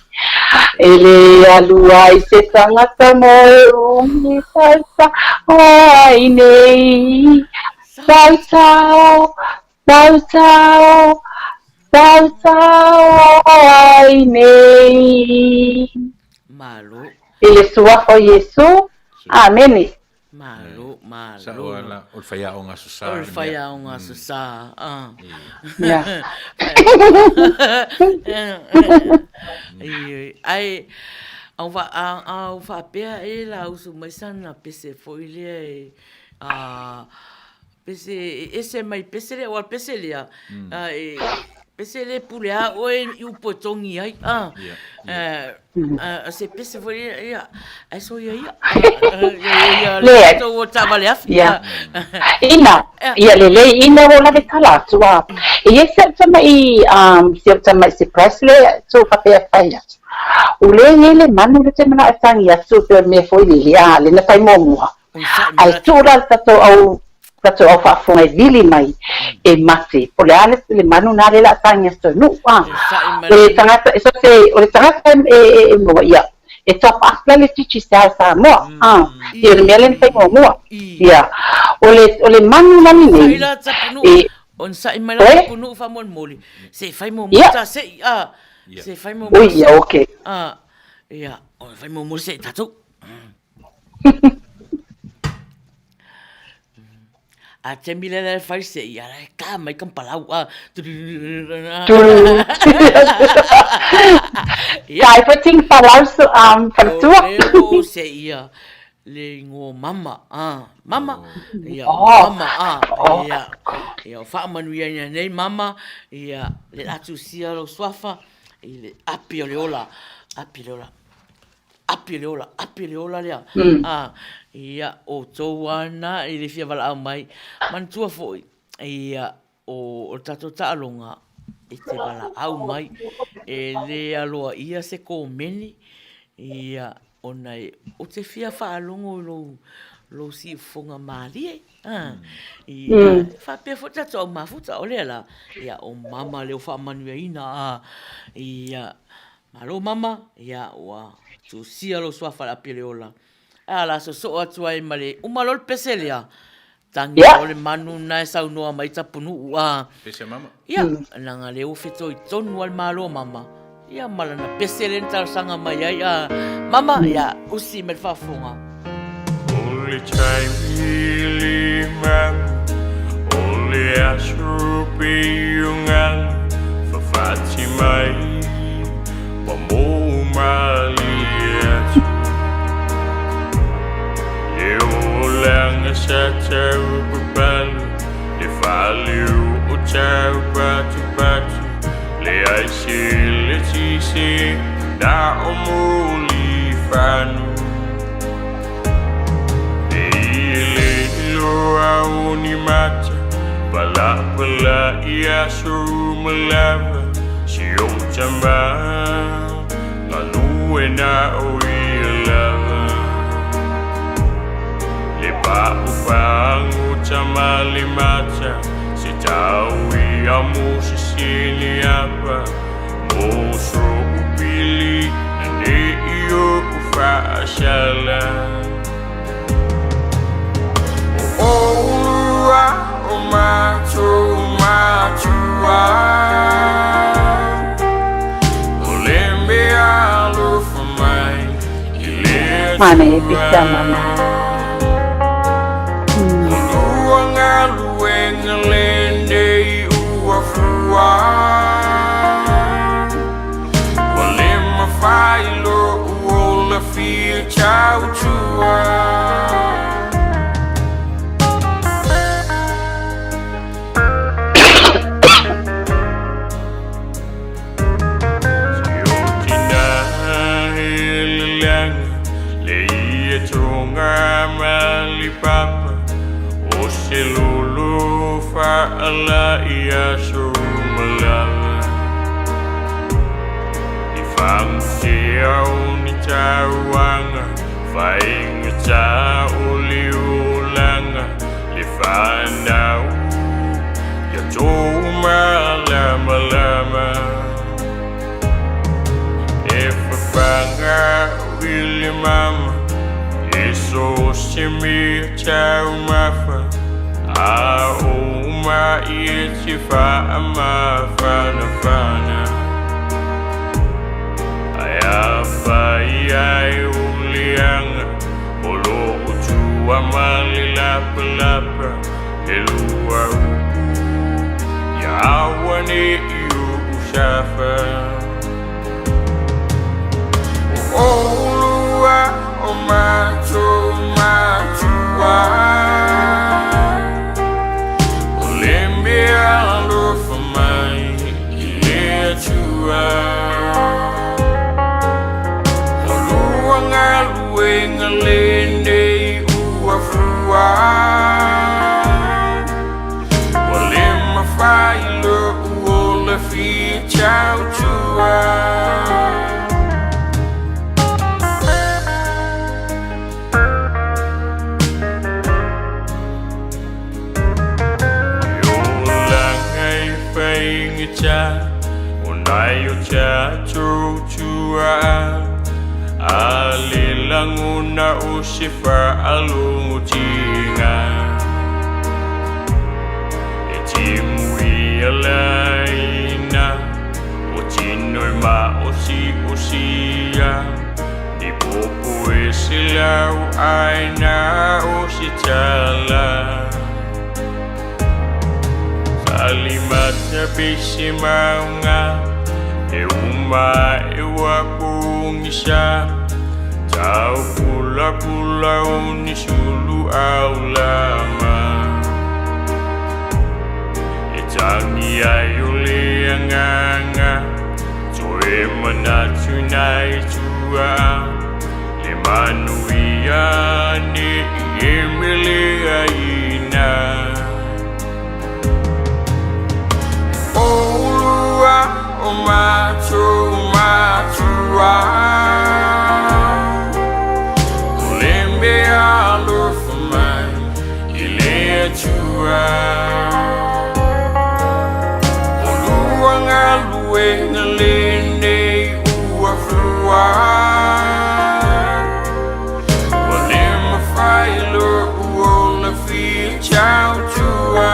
ele aluai se tangata moe umi salsa ai nei salsa salsa salsa ai nei malo Yesu wako Yesu ameni malo sa wala o faya o nga susa o faya o nga susa ya ai au va pea e la usu mai sana pese foile pese ese mai pese le o pese le pese le pulea o u potongi ai se pese foi ia eso ia le to tavale afia ia le ina o la kala tua e ese mai se presle so fa pe faia o le manu le temana atangia so pe me foi le na fai momo ai tura tato au tato au fa fonga vili mai e mate o le ale le manu na le la tanga so no le tangata eso se o le tangata e mo ia e top afla le tichi sa mo e le melen fai mo ia o le manu na ni e on sa i mai la Tapunuu fa mon moli se fai mo ta se se fai mo ia okay ia o fai mo se tato a te mile le fai se ia ka mai kan palau kai pating palau so pertua o se ia le ngo mama mama ia mama ia fa Manuia nei mama ia le atu sia lo swafa ile api le ola lea ia o toana i le fia wala mai mantua foi ia o tato ta'alonga i te wala au mai e le aloa ia se ko meni ia ona o te fia whaalongo lo si fonga maali ia whapea futa tō mafuta o lea la ia o mama leo Manuia ina ia malo mama ia ua tu sia lo swafa la pele ola ala so atu ai male umalol pese lea tangi ole manu na sau noa mai Tapunuu pese mama ia nanga leo fito i tonu al malo mama ia malana pese le ntar sanga mai ai mama ia usi me fafonga only time really man only asrupi yungal fa Fatimai Pamu maliat eu lang sa tau berbalu di value ucau batu le ai sisi da omuli fanu ile lo au ni mata bala ia suruh melava siung jamba lalu na Uila lepa upang utama limata si tawi amu sisini apa muso upili nane iyo ufashala mana ya bisa mana Lulu fa'ala ia sumalala Ifang siyaw ni tawanga Faing sa uliulanga Lifanaw Yato malama Ifapanga wili mama Iso simi tau mafa Uma itifa ama fana Aya faiai ulianga Bolo utua malilapa Elua uku Yawane iu ushafa Olua matua Unayo cha chua alilanguna usifa alutinga Etimu alaina Otinoi ma usia Dipopo esilau aina usitala Alimat bisi maunga Euma ewa kungisa Tau pula unisulu aulama Etangi ayuli anganga Toe menatunai tua Le Manuia ni emili aina chua Oluanga lue na lene ua fua Wale mawhailo uo na fia chau chua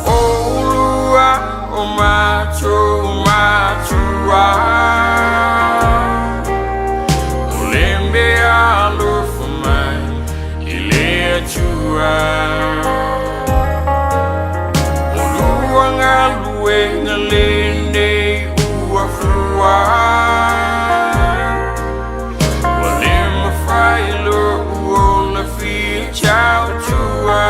Olua o macho machua Olembe alo fumai ilea chua Oluanga lue na lene ua fua Wale mawhailo uo na fia chau chua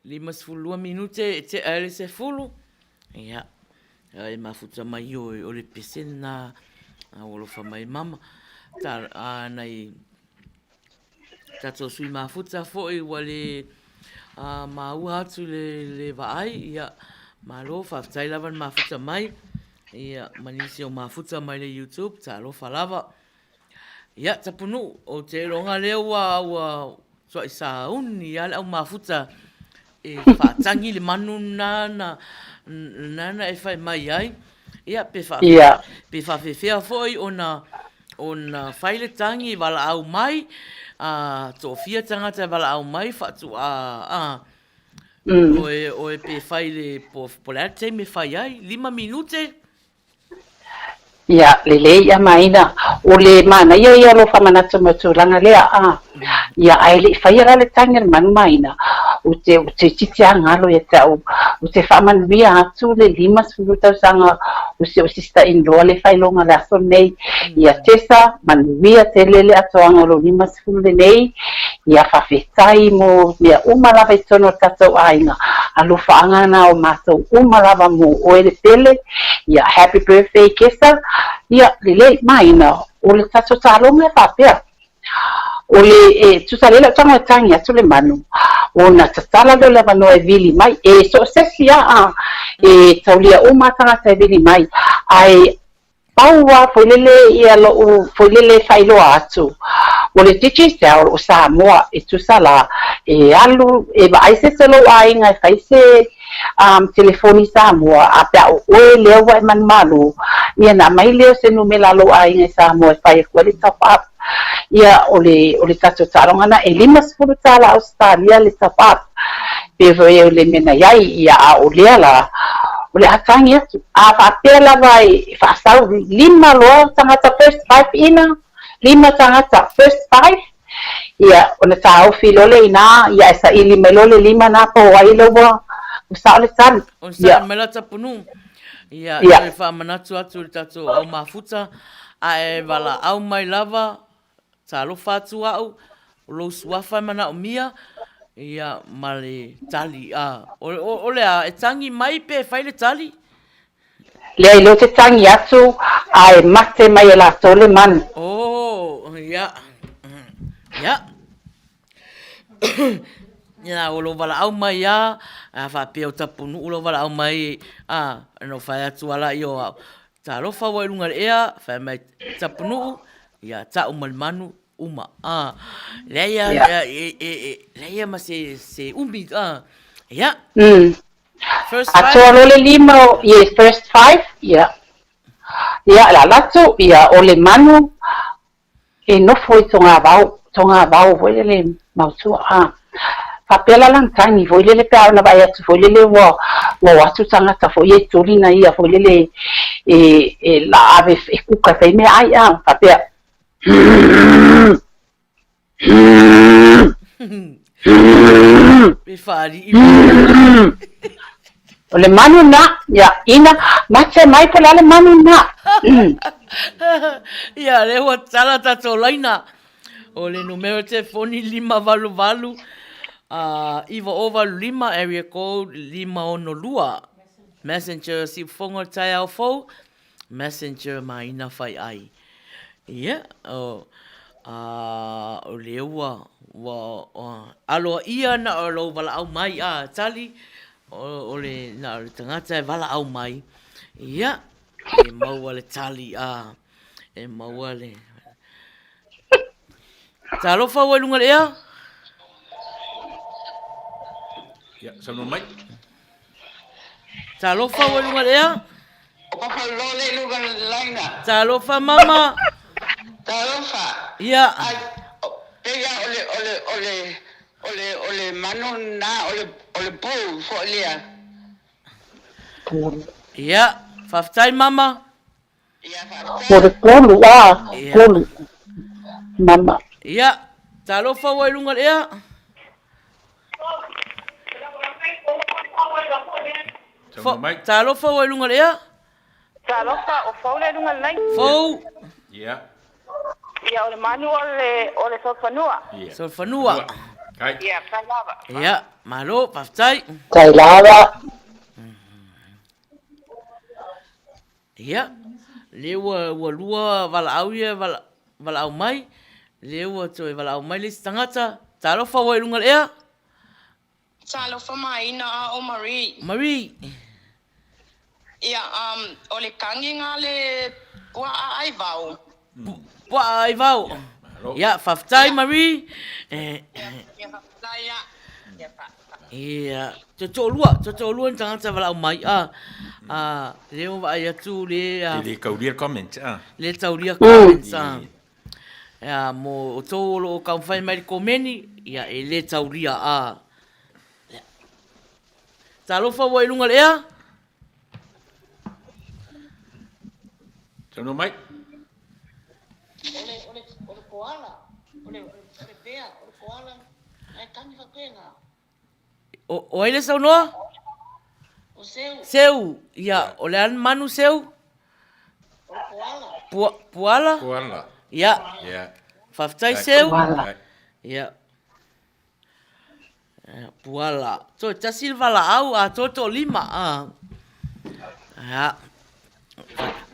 Lima sefulua minute te ale se fulu. Ia. Ai mafuta mai o le pesena a olofa mai mama. Ta nei tato sui mafuta foi wale maua atu le vaai ia malo faftai lava mafuta mai. Ia manisi o mafuta mai le YouTube ta alofa lava. Ia Tapunuu o te ronga leo wa so isa uni ala au mafuta e whātangi le manu nana e whai mai ai. Ia, pe whawhewhea foi ona whaile tangi wala au mai, tō fia tangata wala au mai, whatu oe pe whaile po lea te me whai ai, 5 minute. Ia, lele ia Maina, o le Manuia ia lo whamanata matulanga lea, ia ai le whaia le tangi manu Maina. O te titi angalo ia tau, o te whamanuia atu le 5,000 o se o sista in-law le whailonga le aso nei, ia tesa, manuia te lele atoanga lo 5,000 nei, ia whawhetai mo mea umalava i tono tatou ainga, alo whaangana o mātou umalava mo oe le pele, ia happy birthday kesa, ia lele Maina, o le tatou talonga e whapea. O le tusalela tanga tangi atu le manu o na tatala le la mano e vili mai e so sesia taulia o matanga te vili mai ai paua foilele ia lo foilele failo atu o le tiki sa o Samoa e tusala e alu e vai se lo ai ngai faise telefoni Samoa a pa o le wa man malu ia na mai le se no me la lo ai ngai Samoa fai ko le top up ia ole tato taronga na e 5 tala Australia le tapat pe voe le mena yai ia o le ala ole atangi atu a apela vai fa sau 5 lo tangata first 5 ina 5 tangata first 5 ia ona tau filole ina ia sa ili melole 5 na po ai lo wa sa le san ia mela Tapunuu ia e fa manatu atu tato au mafuta a wala au mai lava talo fatu au lo suafa mana o mia ia male tali ole e tangi mai pe faile tali le lo te tangi atu ai mate mai la tole man ia ia o lo wala au mai a fa pe o Tapunuu lo wala au mai no fa atu ala io talo fa wa lunga ea fa mai Tapunuu ia ta manu uma leia ma se umi ia first 5 atolo le 5 yes first 5 ia la latu ia ole manu e no foi tonga vau foi le mautua papela lang tangi foi le pa na vai atu foi le wo atu tanga ta foi e tolina ia foi le la ave e kuka fai me ai papela Befari. Ole manu na, ya ina mace mai pala le manu na. Ya le wa tala tato laina. Ole numero telefoni 5 valu Iwa ova lima area code 502. Messenger si fonga tai au fou. Messenger Maina Faiai. Ia, o leua aloa ia na o lo wala au mai tali o le na o le tangata e wala au mai. Ia, e maua le tali e maua le. Talofa wa lunga lea? Ya, sama mai. Talofa wa lunga lea? Papa lole lunga laina. Talofa mama. Talofa. Ya. Pega ole mano na ole pou fo lea. Ya, faftai mama. Ole polu polu. Mama. Ya, talofa wa lunga lea? Talofa wa lunga lea? Talofa o faule lunga lai. Fou. Ya. Ia ole manu ole solfanua. Solfanua. Kai. Ia, lava. Ya, malo, faftai. Tai lava. Ya. Lewa lua wala au ia wala au mai. Lewa toi wala au mai le tangata. Talofa wa lunga lea? Talofa Maina o Marie. Marie. Ia, ole kangi ngā le pua ai vau. Pua ai vau. Ya, faftai Marie. Ia faftai ya. Ia, toto lua tangata wala au mai. Leo wa ai atu le... Le kauria comments. Le tauria comments. Ya, mo o tōlo o kaumwhai mai komeni. Ia, e le tauria Talofa wa ilunga lea? Tano mai. Ole koala. Ole pea. Ole koala. Ai kangi whakuenga. O aile sau noa? O seu. Seu. Ia, ole an manu seu? Ole koala. Puala? Koala. Ia. Ia. Faftai seu? Koala. Ia. Puala. So, tasil wala au toto lima. Ya.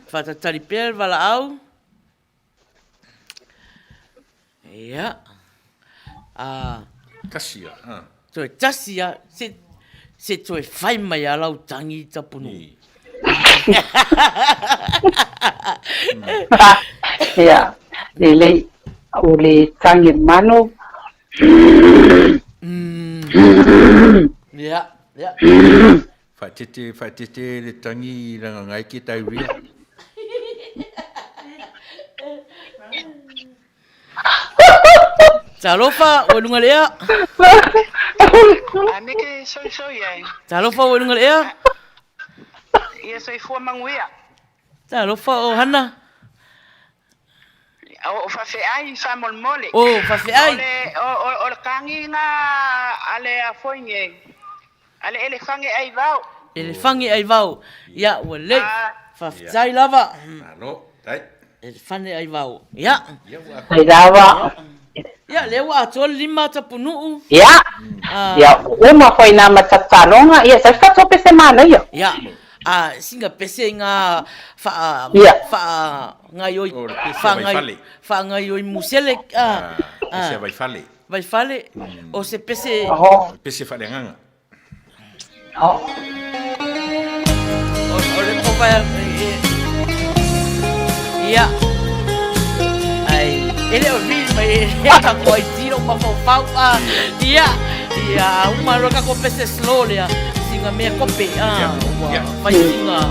Fatatari pel wala au. Ya. Kasia. So, tasia. Se toi fai mai alau tangi Tapunuu. Ya. Lele. Ole tangi manu. Ya. Fatete le tangi ranga ngai ki tai ria. Talofa o lunga lea. Aneke soi ai. Talofa o lunga lea. Ia soi fua manguia. Talofa o hana. O Faiai sa mole. O Faiai. Ole kangi nga ale afoinge. Ale elefange ai vau. Elefange ai vau. Ya, wale. Faftai lava. Alo, tai. Elefange ai vau. Ya. Tai lava. Ya, lewa atol lima Tapunuu. Ya. Ya, uma foi na matatalonga. Ia, sa tope semana ia. Ya. Singa pese nga fa nga yoi fa nga yoi musele se vai fale o se pese fale nganga o le popa ya ai ele o vi mai ka koi tiro pa fau ya uma roka ko pese slowly singa me kope vai singa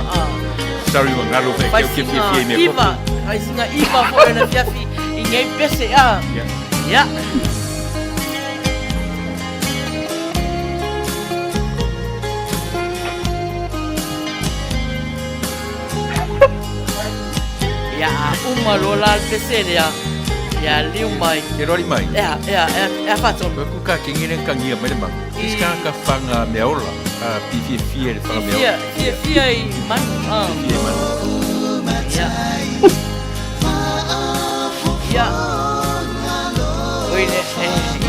sorry wa ngalo fe ke me kope vai singa iva fo na fiafi ingai pese ya ya uma rola pese ya liu mai rori mai fato ku ka kingire kangia mai ma iska ka fanga meola pifia le fanga meola pifia man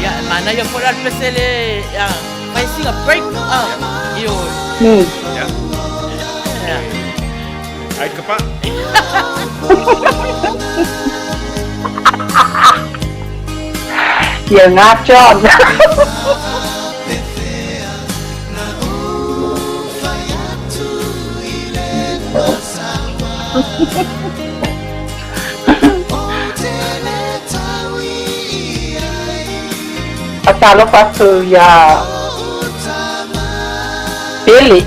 ya Ya, Manuia for al pesele, vai sing a break. Io. Ya. Ai kapa. Ya ngaco. Atalo faço ya Billy.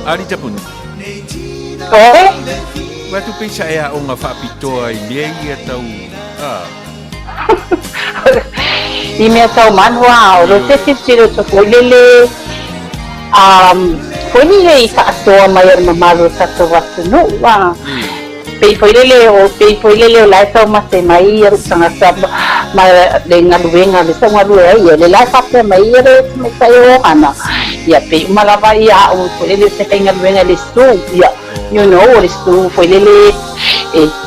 Ari Tapunuu. Oi? Watu pensa e a o ngā whapitoa I lea I a tau. I mea tau manua, o lo te tiro to koilele. Foi ni I whaatoa mai ar mamaru tato Tapunuu. Pei poilele o lai tau mate mai ar tangata ma le ngaluenga le sa ngalu ai le lai whapea mai ar me tai o ana. Ia pei umalawa I a o poilele se kai ngaluenga le stu. Ia, you know, le stu poilele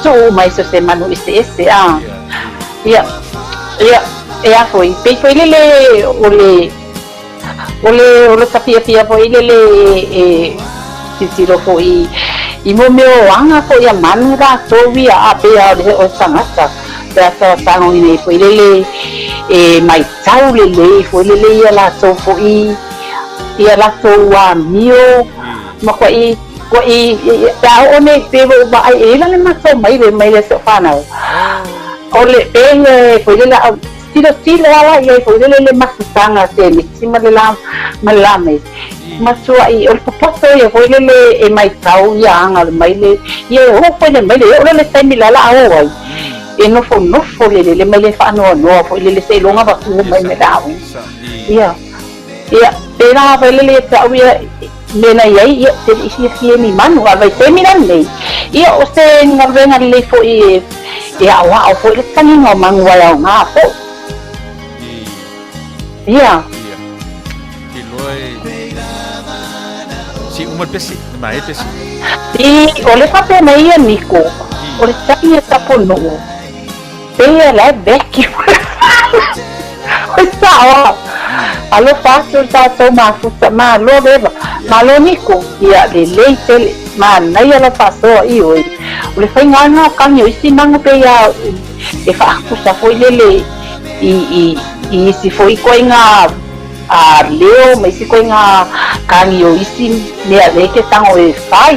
tu mai so se manu ese a. Ia, foi. Pei poilele o le tapia poilele titiro foi I mo meo anga ko ia manu ra towi a pea o sangata pea sa tango I foi lele mai tau lele foi lele ia la to foi ia la to wa mio ma ko I ta one pe ba ai la le ma so mai le so fana ole foi lele tiro ala ia foi lele masutanga te sima le la malame masua I o popoto ia foi lele mai tau ia anga mai le ia o foi le mai le o le sai milala o ai e no fo le mai le fa no foi lele sei longa ba ku mai me dau ia era foi lele tau ia le na ia te isi mi manu vai terminar nei ia o se ngavenga le foi ia wa foi le tani no mangu wa nga fo ia Si umar pesi, mai pesi. O le whapea mai ia niko, o le tai e Tapunuu. Pea lai beki. O sao, alo fasu tātou mafuta, malo beba, malo niko, ia le leite, Manuia la fasoa I oi. O le whaingana o kangi o isi nangu pea e whaakusa foi lele I isi foi koe ngā leo mai si koe ngā kangi o isi mea leke tango e whai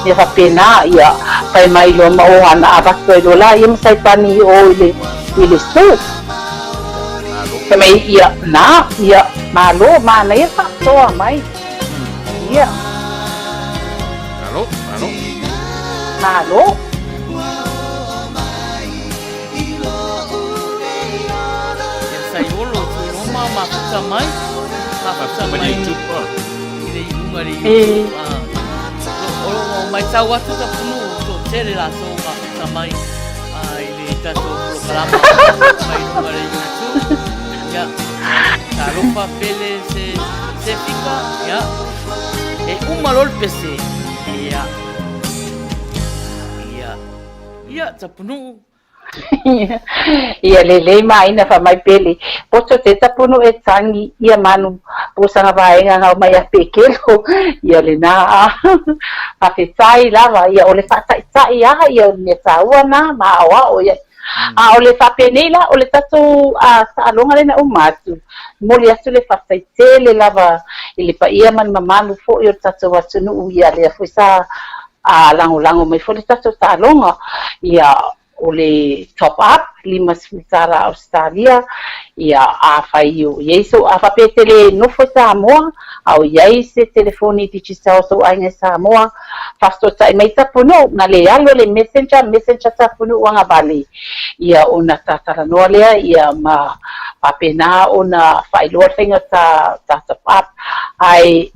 mea whapena ia whai mai lo ma o ana awato e lola ia masai pani o I le su whai mai ia ia malo mana ia whatoa mai ia malo mafuta mai YouTube ile ilunga le o mai tau atu Tapunuu so tere la so mafuta mai ile tato programa mai ilunga le YouTube ya tarupa pele se se fica, ia. E uma lol pese. Ia. Ia, Tapunuu. Ia lelei Maina fa mai pele. Poto te Tapunuu e tangi ia manu pusanga vaenga ngau mai a pekelo. Ia le na a fetai lava ia ole fatai tai ia le taua na maua o ia. A ole fapene la ole tatu a salonga le na umatu. Moli asu le fatai tele lava ile pa ia man mamanu fo ia tatu watunu ia le fuisa a lango mai fo le tatu salonga ia ole top up 5 jutara Australia ia a faiu yeso a fapetele no foi Samoa au iai se telefoni digital so ainga Samoa fasto tai mai Tapunuu na le alo le messenger Tapunuu Agavale ia ona tatara no lea ia ma papena ona failo finga ta top up ai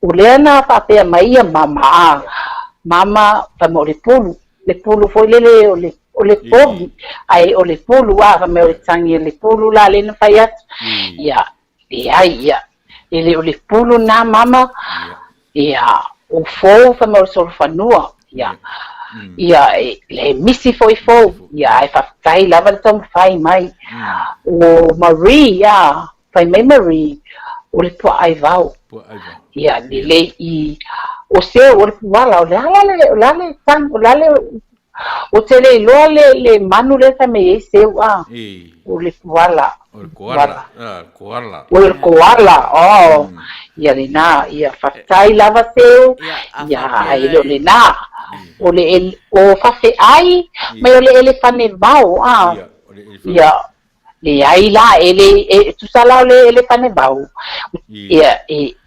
ulena papea mai ia mama famole le pulu foi le ole pogi ai ole pulu wa me o tangi le pulu la le na faiat ia ia ele ole pulu na mama ia o fo fa mo so fanua ia le misi foi fo ia ai fa tai lava tom fai mai o Maria fai mai Maria ole po ai vau ia le i o se ole wala ole tang ole o tele lo le manu le fa me se wa o le koala oh ia le na ia fatai lava se ia le na o le o fa Faiai mai o le elefante vau ia le ai la ele tu sala le elefante vau ia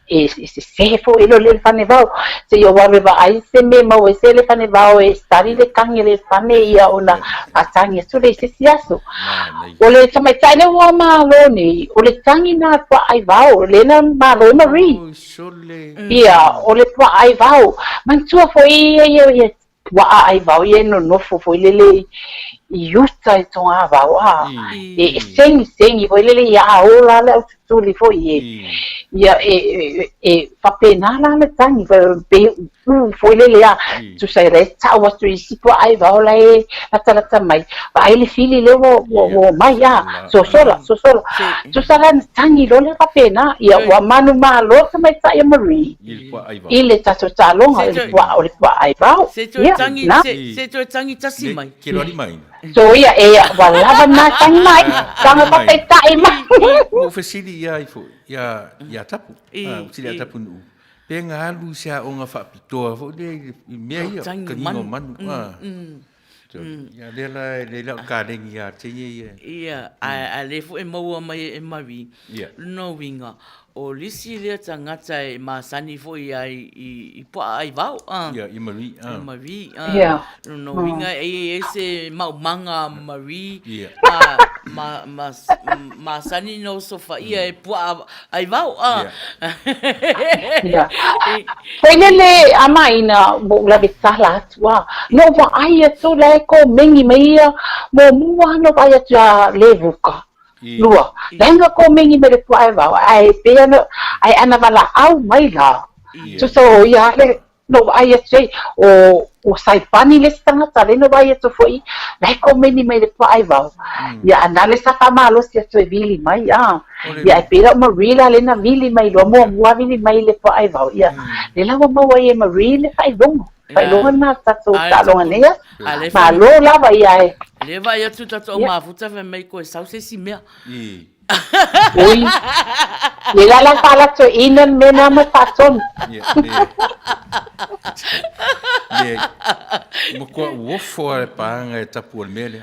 se fo ilo le fanevao se yo wa va ai se me mo se le fanevao e stari le kangi le fane ia ona atangi su le sisiaso o le tamai taine wa ma lo ni o le tangi na pa ai vao le na ma lo Marie ia o le pa ai vao man tua fo ia wa ai vao ia no fo le iuta e tonga vao e sengi fo le ia o la le tu li fo ia fa pena la le tangi pe foi le ya tu sai re ta wa tu si po ai va ola e la mai va ele fili le wo mai ya so sola tu sala tangi lo le fa pena ia wa manu malo ka mai ta ya Marie ile ta so ta longa le po ai va se tu tangi ta si mai ke lo mai so ia wala na tangi mai tanga pa ta mai o fesili ia tapu sila Tapunuu pe ngalu sia o nga fa pitoa fo le me ia kanino man ya le la ka de ia te ia a le fo e mau mai e mavi no winga o lisi le tangata e masani fo ia i po ai vau i mavi no winga e se mau manga mavi masani no sofa ia e po ai vau foi le a Maina bo la bitala tua no va ai to le ko mengi meia mo mua no vai a levuka lua lenga ko mengi me le tua va ai pena ai ana vala au mai la so ia le no ai sei o sai pani le stanga tale no vai to foi le ko mengi me le tua va ia ana le sa malo si to vili mai ia pera Maria le na vili mai lo mo mua vili mai le tua va ia le la mo ai Maria le fai longo fai longo na tato talonga nea ma lo lava ia le vai tu tato ma futa ve mai ko sa se si mea ui le la pala to inan me na ma taton mo ko wo fo pa nga Tapu o mele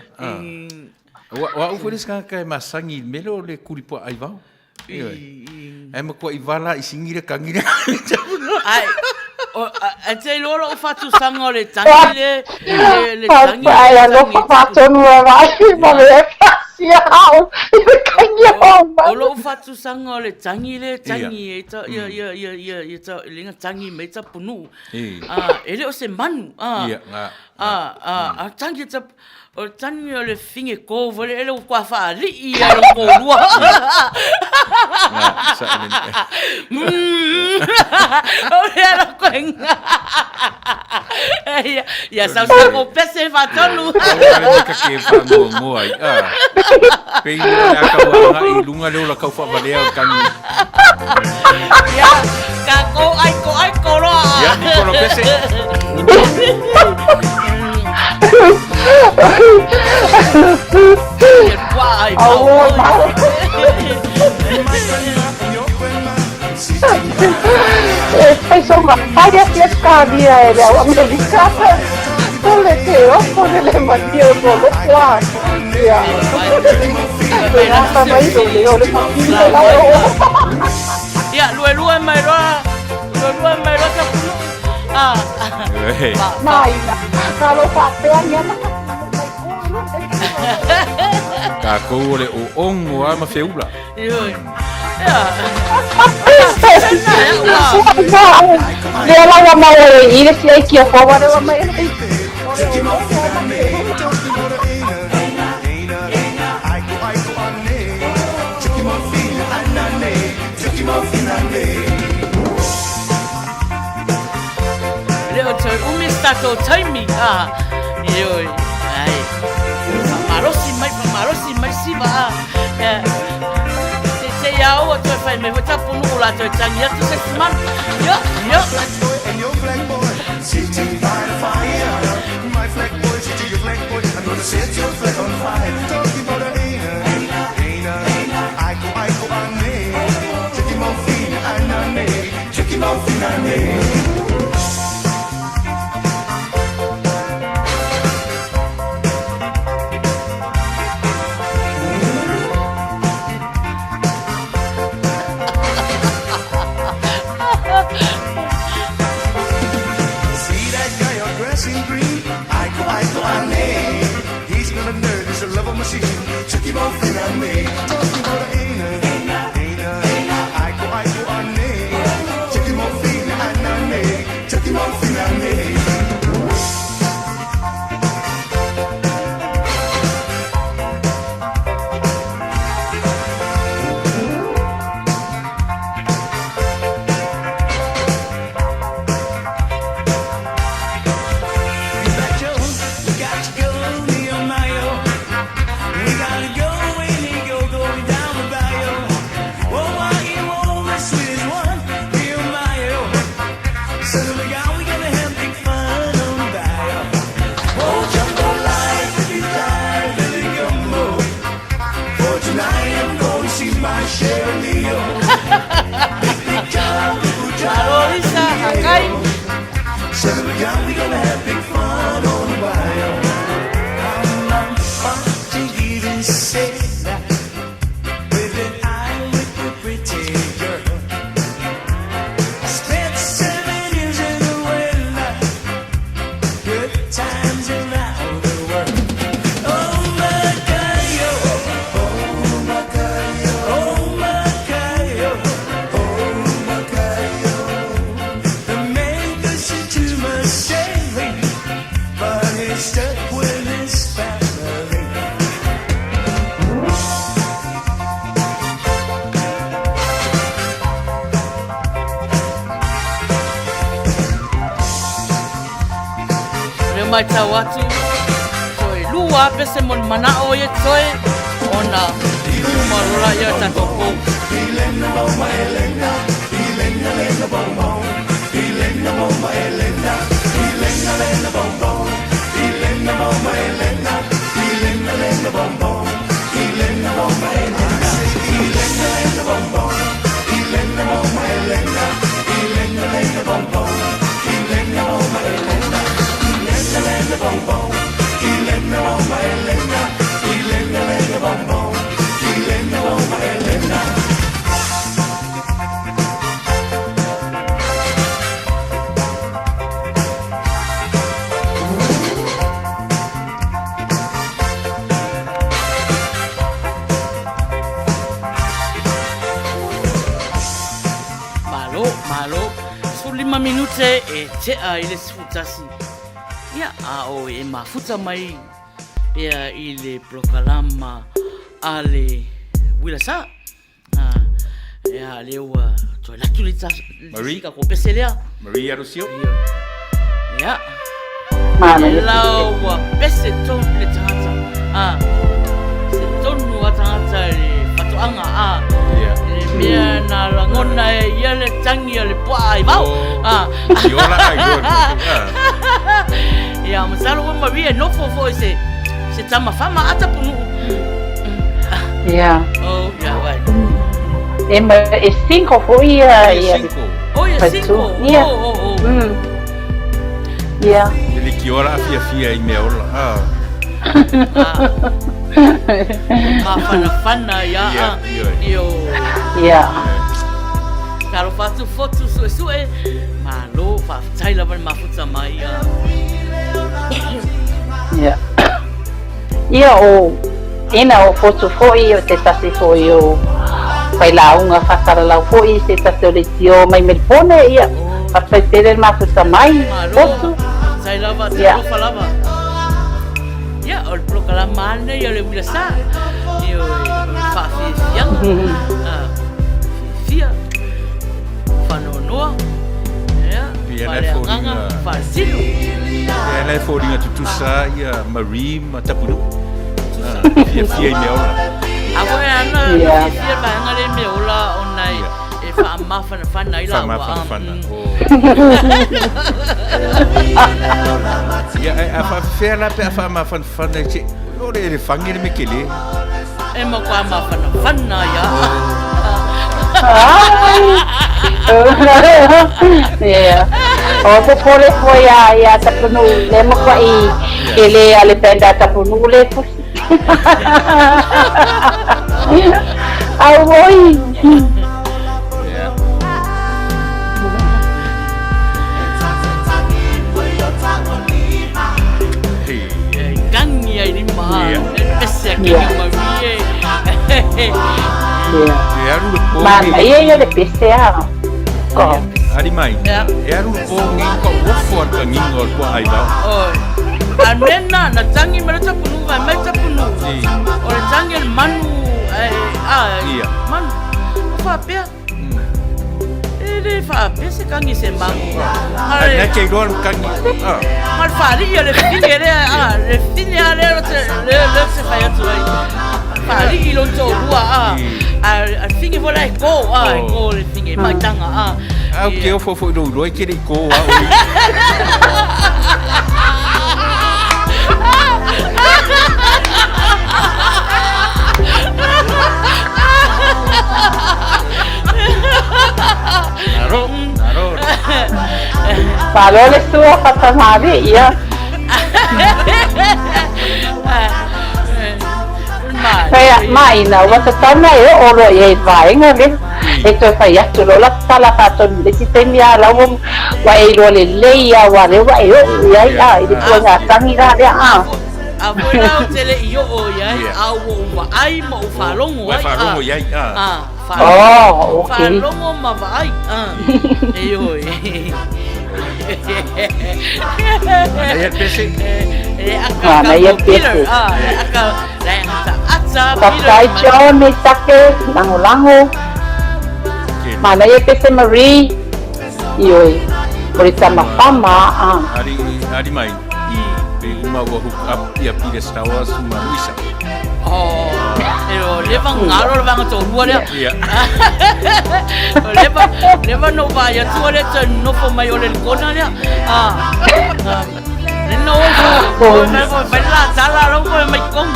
wa o fores kan ka masangi melo le kuripo ai va ai mo ko i vala i singira kangira ai a te loro o fatu sanga le tangi le tangi ai lo fatu no vai ma le Ia hao, ia kangi hao ma. O lo fatu sanga le tangi e ta ia ta linga tangi me Tapunuu. Ele o se manu. Tangi ta o tangi o le finge ko vole ele o kwa fa li ia lo ko lua. O le ala ko nga. Ia sa ko pese fa tonu. Ka ke fa mo ai. Pe ia ka wa i lunga le la ka fa vale o kan. Ya ka ko ai ko lo. Ya ni ko lo pese. Insomma, fai a fiascavi americana, con le con le mantiene con lo qua. Ya, lue mai lo Tapunuu. Maina, kalau papean ya Ka ko le o ongo a ma feula. Dia lawa mau ini si ai kia fo wale wa mai. Leo toi umistato taimi Ioi ai marosi mai siva te ia o toi fai me Tapunuu la toi tangi atu se man yo and your black boy sitting by the fire. My black boy sitting your black boy. I'm gonna set your flag on fire. Talking about the Aina, Aiko ane. Check him out, fina anane. Check him out, fina ane. He's not a nerd, he's a lover machine. Check him out, feel on me. Talking about Aina, Aiko ane. Check him out, feel anane. Check him out, feel on me. mai tau atu toi lua pese mon mana o ye toi ona marula ia tato ko Elena mama Elena bonbon Elena mama Elena bonbon Elena mama Elena bonbon Elena mama Elena bonbon Elena mama Elena bonbon Elena mama Elena Elena bonbon, Elena mama Elena, Elena bonbon, Elena mama Elena. malo. 5 minute e te a ile sfutasi. Ia o e mafuta mai pea i le prokalama a le Uila Sa. Ia le ua toi latu le Marie ka ko peselea. Maria Rosio. Ia. Le lau ua pese tonu le tangata. Se tonu a tangata le fatoanga le mea na langona e ia le tangi a le pua ai vau. Iola ai Ia masalo wa Maria no fo se tama fama a Tapunuu. Ia. Oh, ia vai. E 5 foi ia. Oh, ia 5. Ia. Ia. Ele que ora fia i me ola. Fana ia. Ia. Kalau fatu foto sue malo fa taila ban mafuta mai ia. Ia. Ia o ina o foto foi o te tasi foi o pai launga fatara lau foi se tasi o le tio mai melpone ia. Papai tere mafuta mai foto. Taila va te falava. Ia o proklama ne ia le Uila Sa. Io fa fia. Fia. Fanonoa. Ia. Fasilu. Ela é forinha tutusa ia Marie Tapunuu. Fia i me ola. Agora ana fia ba ngale me ola onai e fa mafana fana ila wa. Ia a fa fela pe fa mafana fana che. Ore ele fangi me kele. E mo kwa mafana fana ya. Ia. O popole foi a Tapunuu le mo kwa I ele ale penda Tapunuu le pusi. Au voi. Gangi ai ni ma. Pese ki Marie. Mana ia le pese a. Ari mai. Era un po' nginko wofo ka ngingo ko ai ba. Amena na tangi mera Tapunuu vai mai Tapunuu. Ora tangi manu Iya. Manu. Fa pia. Ele fa pia se kangi se mangu. Na che don kangi. Mal fali ia le fine le fine le se fa tu ai. Fali ilo to rua a fine vola go le fine mai tanga O que eu fofo do roi que ele go Naro. Parole sua fatamari ia. Maina, wata tana e oro e vai ngale. E to fai atu lo la tala pato le si temia la wo wa e lo le leia wa le wa e o ia ia i to nga tangi ga le a. Abuela o tele io o ia a wo ai mo falongo ai. Falongo ia. Oh, okay. Falongo ma vai. E oi. Mana pese. Mana ia pese. Papai John me take lango. Mana ia pese Marie. Ioi. Por tama fama Ari mai. Uma wa hook up ia pide stawas Manuia. Oh, eu leva ngalo vanga to rua le. Leva no vai a tua le no fo mai ole kona le. No vai lá sala lo ko mai kom.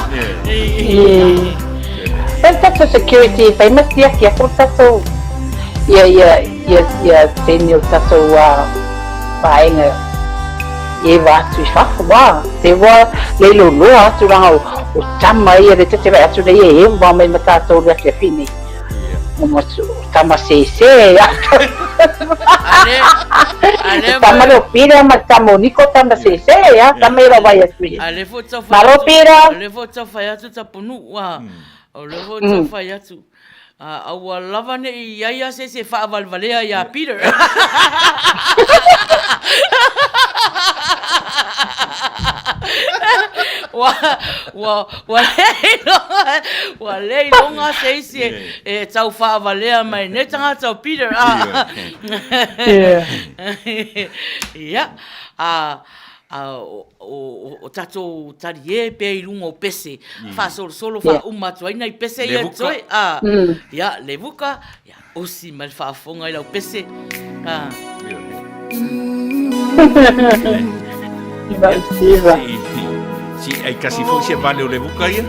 Pensa security, fai masia que acortato. Ia tenho tato vai e va tu fa wa te wa le lo tu ra o tama ia le te atu le e va me mata to le ke fini mo tama se tama lo pira ma tama niko tama se ya tama ira vai atu ale foto malo pira le foto fa ya tu Tapunuu wa o le foto fa ya tu Aua lava ne I ia se whaavalvalea ia Peter. Wa lei longa se tau whaavalea mai ne tanga tau Peter. Ia. O tato tari pe I lunga o pese. Fa solo fa umatuaina I pese ia toi. Ia, levuka. Ia, osi mal whaafonga I lau pese. Si ai kasi fo se vale o levuka ia.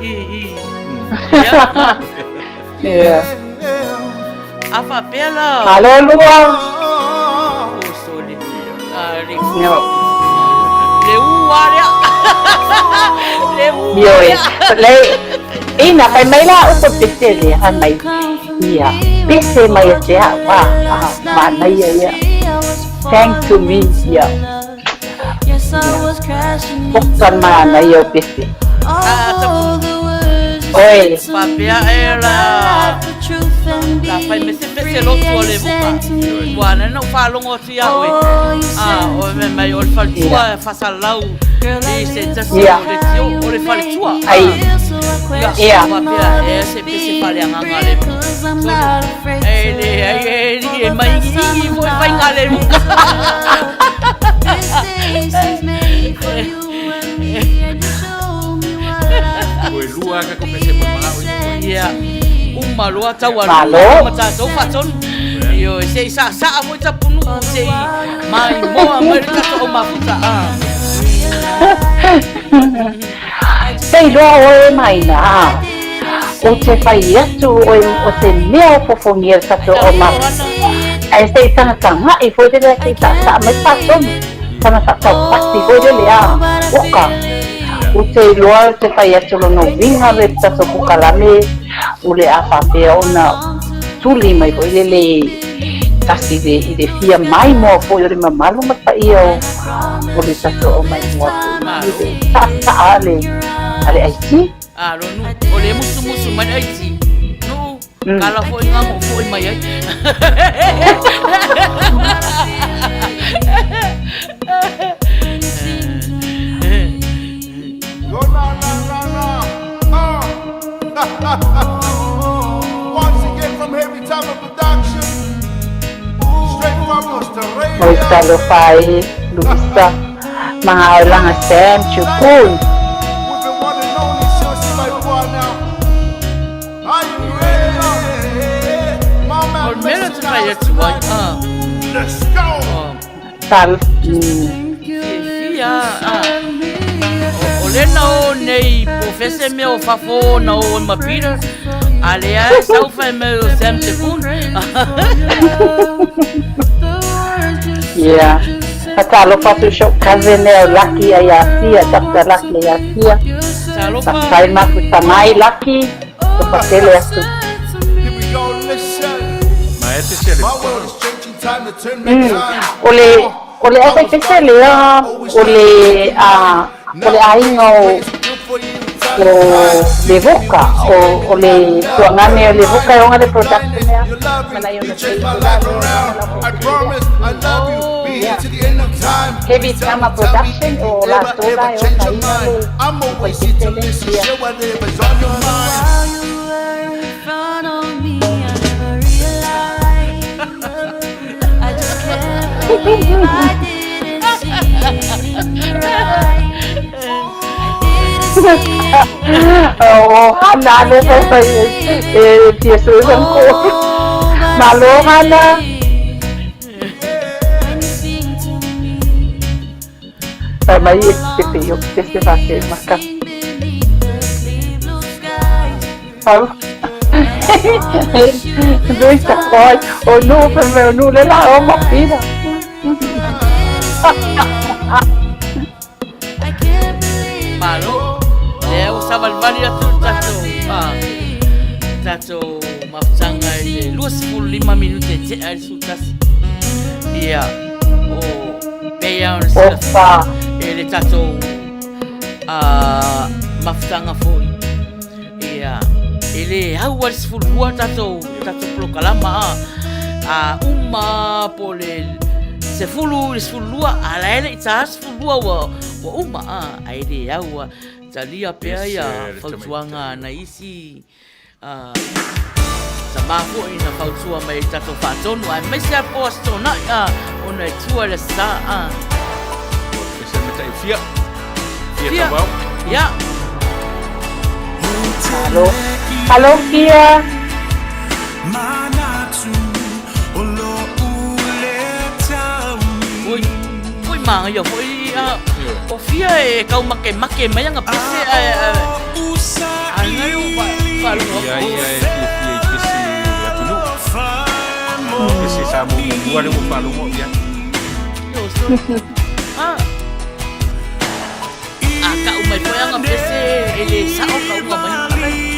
Afa pela. Halo lua. Ina kai mai la o pese le mai. Ia. Pese mai se wa. Manuia ia. Thank to me ia. Bukan mana ia pese. Oi. Papia era. La fai me se pese lo tuole buka. Buana no fa longo tia oi. O me mai o fa tua fa salau. E se tasi o le fa tua. Ai. Ia. Papia se pese fa le nganga le. Ai mai ni mo fa ngale. Oi lua ka komese mo mga ia uma lua tau alu mata tau faton yo se sa mo Tapunuu se mai mo Amerika to mafuta sei loa o Maina o te whai atu o te mea pofongia tato o mafuta ai sei tanga I foi te rei sa me faton tanga tau pati foi te lea oka o te loa te whai atu no vinga le tato pukalame o le awhapea ona tuli mai foi le kasi I le fia mai mo foi o le mamalu matai o le tato o mai mo sa ale aiti ronu o le musu mai aiti no kala foi ngamo foi mai ai Once again from Heavy Time of Production, straight from Australia. Moita lo fai, Luisa, mga lang Sam, Chukun. We've been wanting only since like one now. Are you ready? Mama, let's go. Tal. Olena o nei professor meu fafo na o mapira aliás sau fai meu Sam Tapunuu Yeah. Atalo fatu show kazeneo laki ayasia tapta laki ayasia. Sai maku tamai laki to patele asu. Ole asa pesele ole aingo o le boca o le tuangane o le boca e onga de production ya mana yo Heavy Time Production o la toda e I'm always here to listen to whatever's on your mind. Oh, Hana no sai dia susan ko. Malo Hana. Sai mai este yo que se va a hacer marca. Dois tacões, ou não, meu, não lhe dá uma filha. Malo, usava valia tudo tato mafutanga ele 25 minutos de resultas. Ia o peia Opa, ele tato mafutanga foi. Ia ele au al sfulua tato prokalama a uma pole se fulu sfulua ala ele ita sfulua wa uma a ele au talia pea ya fautuanga na isi sama ko ina fautua mai tato fatonu ai mai se posto na ona tua le sa se meta fia tabau ya Halo Kia. Oi mang yo foi o fia e kau make mai nga pese ai ngai pa lo ya pese atunu pese samu mua le pa lo ya kau mai foi nga pese ele sa o kau nga mai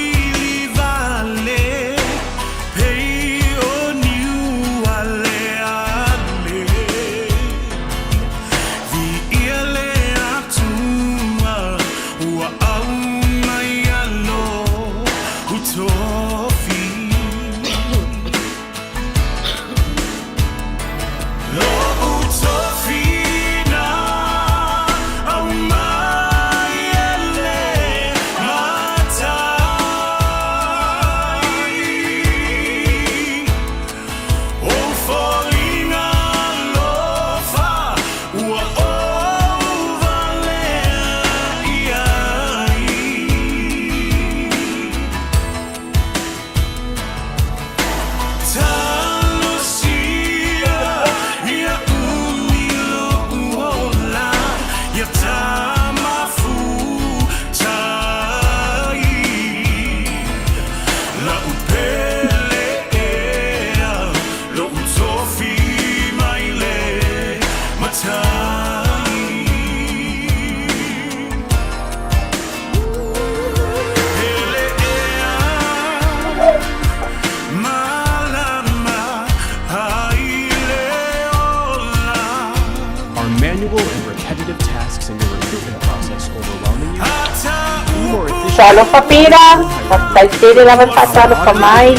Shalom papira, tapos tayo naman pasalo kamay.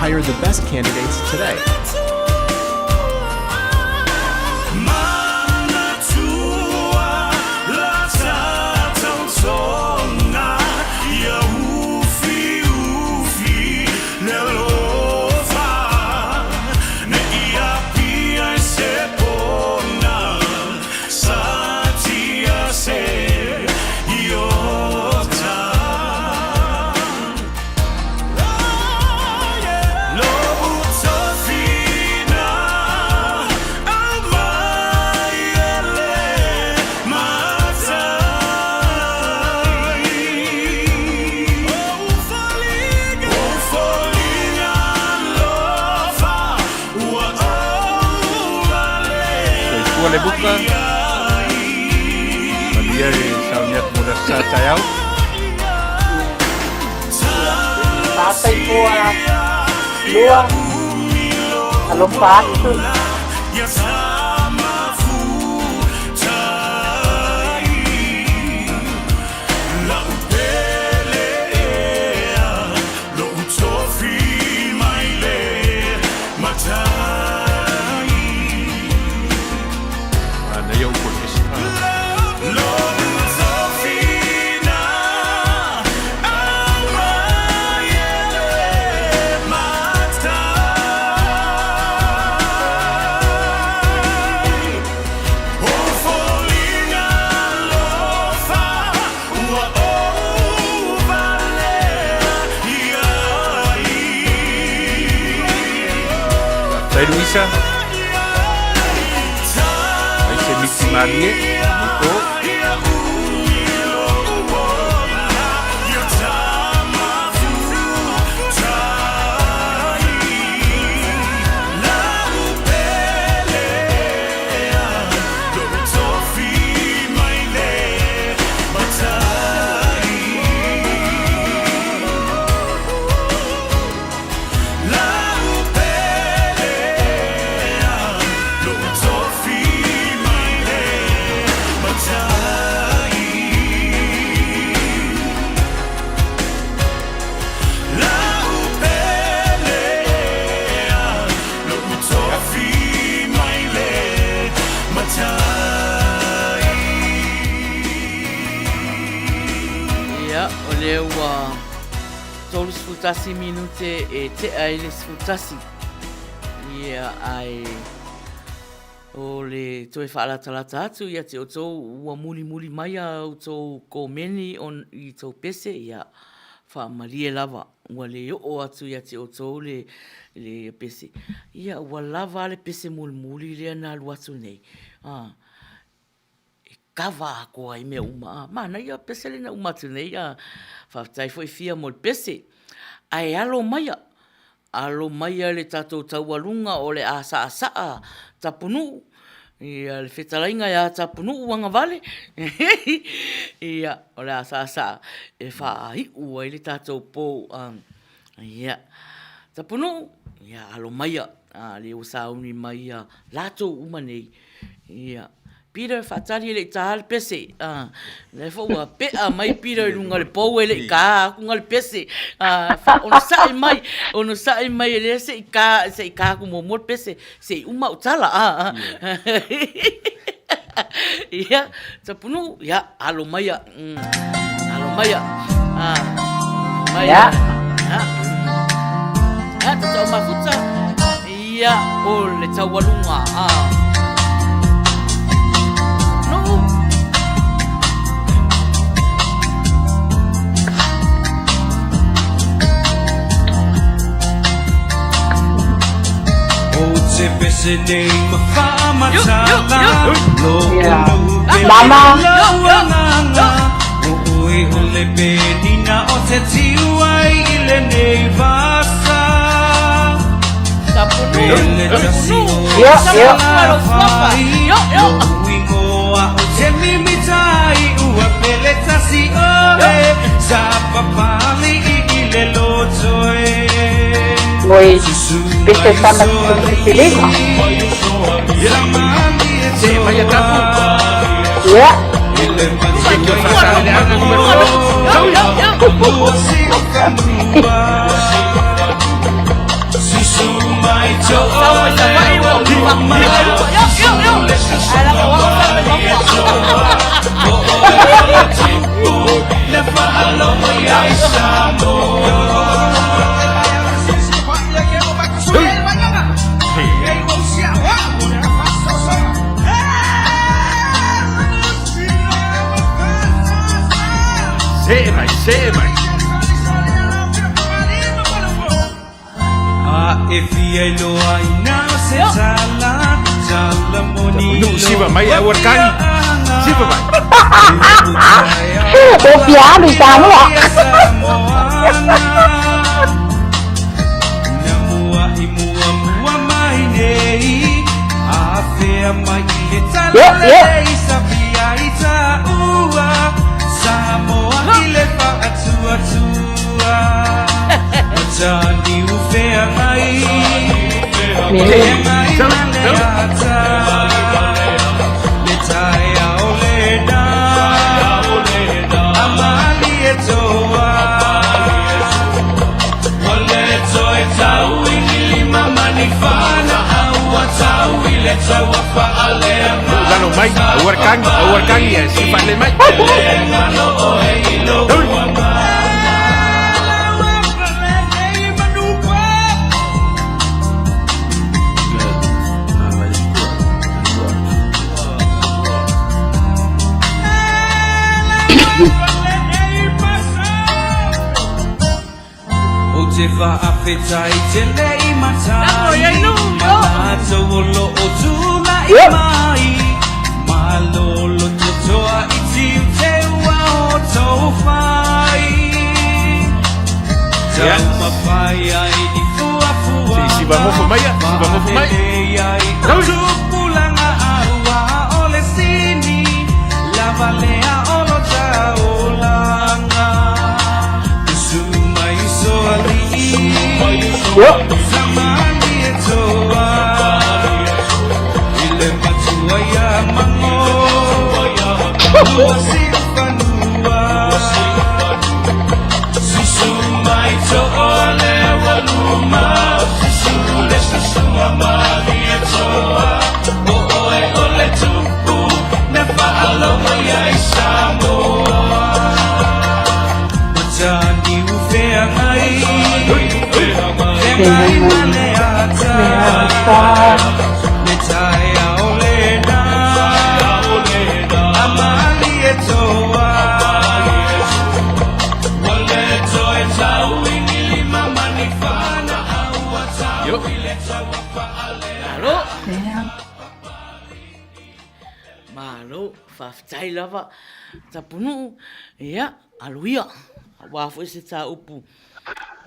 Hire the best candidates today. le buka Manuia e saunia mura sa taiau Tatay ko lua alopatu Luisa ahí se miti Marie Nico sefutasi minute e te ai le sefutasi. Ia ai o le toe whaalatala atu ia te o tōu ua muli mai au tōu kōmeni i tōu pese ia whaamalie lava. Ua le o atu ia te o tōu le pese. Ia ua lava le pese muli lea nā luatu nei. Kawa koa I mea uma. Mana ia pese le na umatu nei. Whaftai foi fia mo le pese. Ai alo maia. Alo maia le tātou taualunga o le asa Tapunuu. Ia le whetarainga ia Tapunuu Agavale. Ia o le asa e whaahi ua I le tātou pō. Ia Tapunuu. Ia alo maia. Le o sauni mai lātou umanei. Ia Peter whatari le tāle pese. Le fōua pea mai Peter lunga le pōu ele I kā kunga le pese. Ono sae mai ele se I kā kumo mor pese. Se I uma utala. Ia, Tapunuu. Ia, alo maia. Alo maia. Maia. Ia, tatau mafuta. Ia, o le taualunga. Se pese nei mawhamatala Mama Oi o le penina o te tiwai I le nei vasa Pele tasi o salawhai Ui ngoa o te mimitai Ua pele tasi o e Sa papali I le lotoe Voi viste sama silima. Maia Tapu. Iya. Se vai. E fia lo ai na se sala moni Tapunuu siva mai a warkani. Siva vai. O piano sama. Namua imua mai nei a fea mai le tala sa fia ita ua Samoa ile fa atua Tani ufea mai Ufea mai na leata Letaya olena Amali etoa Waleto etau Ingilima manifana Aua tau Ileta wafa alea Lalo mai, awarkangi ya si fale mai. O te whaafetai te lei matai Manato o lo o tūna I mai Malolo totoa I tiu te ua o tau whai Tau mawhaiai I fuafua Si vamos mai, Tupulanga aua o le sini Lava lea o lo taolanga Sumai soali Samani etoa Ile matua ya mango Ua sifanua Susumai toole waluma Susule susuma mali etoa Oe ole tupu Nefa aloha ya isamoa Matani ufea ngai Malo, whawhitai lava, Tapunuu, ia, aluia, wafo e se tā upu.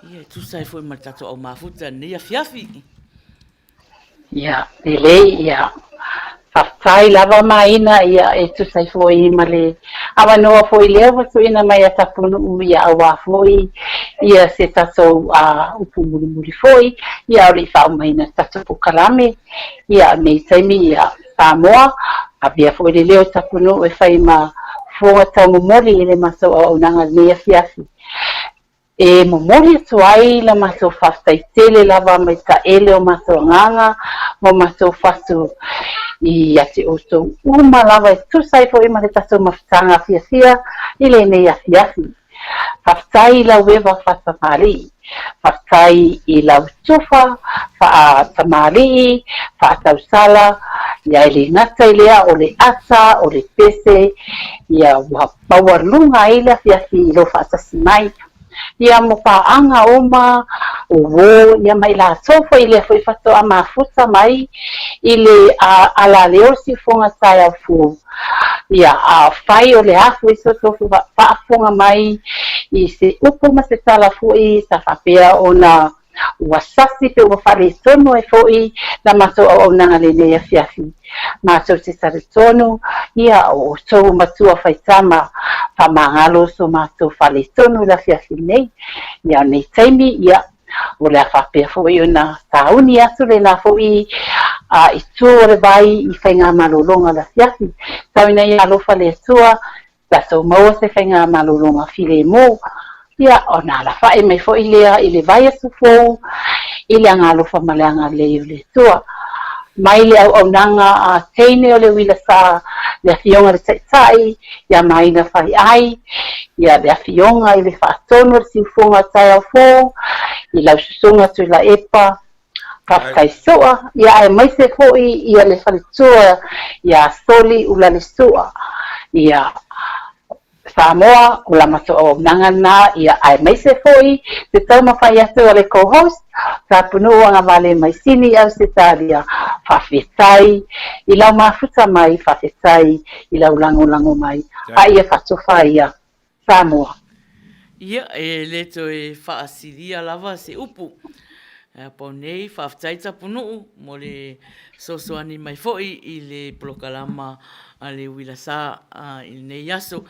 Ia, tusai foi martato au mafuta, nia fiafi. Ia, lei, ia. Whawhitai lava Maina, ia, e tusai foi male. Awa noa foi lewa suina mai a Tapunuu, ia, awa foi, ia se tato upu muri foi, ia, ori whao Maina tato pukalame, ia, nei taimi, ia, Samoa, Avia foi le leo Tapunuu e whai ma fonga tau momori i le maso au nanga nea fiafi. E momori atu ai la maso whaftai tele lava mai ta ele o maso nganga, mo maso whatu i ate o tau uma lava e tusai fo ima le tato mawhtanga fiafia i le nea fiafi. Whaftai la wewa whatamari, whaftai i lau tufa, whaatamari, whaatausala, ia ele ngata i lea o le ata, o le pese, ia wapawarlunga i lea fiafi i lo whaatasi mai. Ia mo paanga oma, o wo, ia mai la sofa i lea fwoi whato a mafuta mai, i le ala leo si fonga tai au fu. Ia whai o le afu i so tofu whaafonga mai, i se upu ma se tala fwoi, sa whapea o na wasasi pe ua whare tonu e fwoi, na maso au nanga le nea fiafi. Maso se sare tonu, ia o tau matua whaitama, whamangalo so maso whare tonu la fiafi nei, ia nei taimi, ia o le whapea fwoi o na tauni atu le na fwoi, i tua le vai i whainga malolonga la fiafi. Tauina ia alofa le tua, tato maua se whainga malolonga file mo, ia o na la whae mai fo i lea i le vai asu fo, i le anga alofa maleanga le i le tua. Mai le au nanga teine o le Uila Sa, le fionga le taitai, ia Maina Faiai, ia le fionga i le whaatono le siufonga tai au fo, i lau susunga tu la epa, Pakai soa, ia e mai se foi, ia le whalitua, ia soli ula le sua, ia Samoa, ula maso o nangana, ia e mai se foi, te tau mawhai atu a le co-host, Tapunuu Agavale mai sini au se taria, whawhetai, i lau mafuta mai, whawhetai, i lau lango mai, a ia whatofa ia, Samoa. Ia, e leto e whaasiria lava se upu. Po nei, whawhitai Tapunuu, mo le sosoani mai foi i le polokalama a le Uila Sa i nei aso.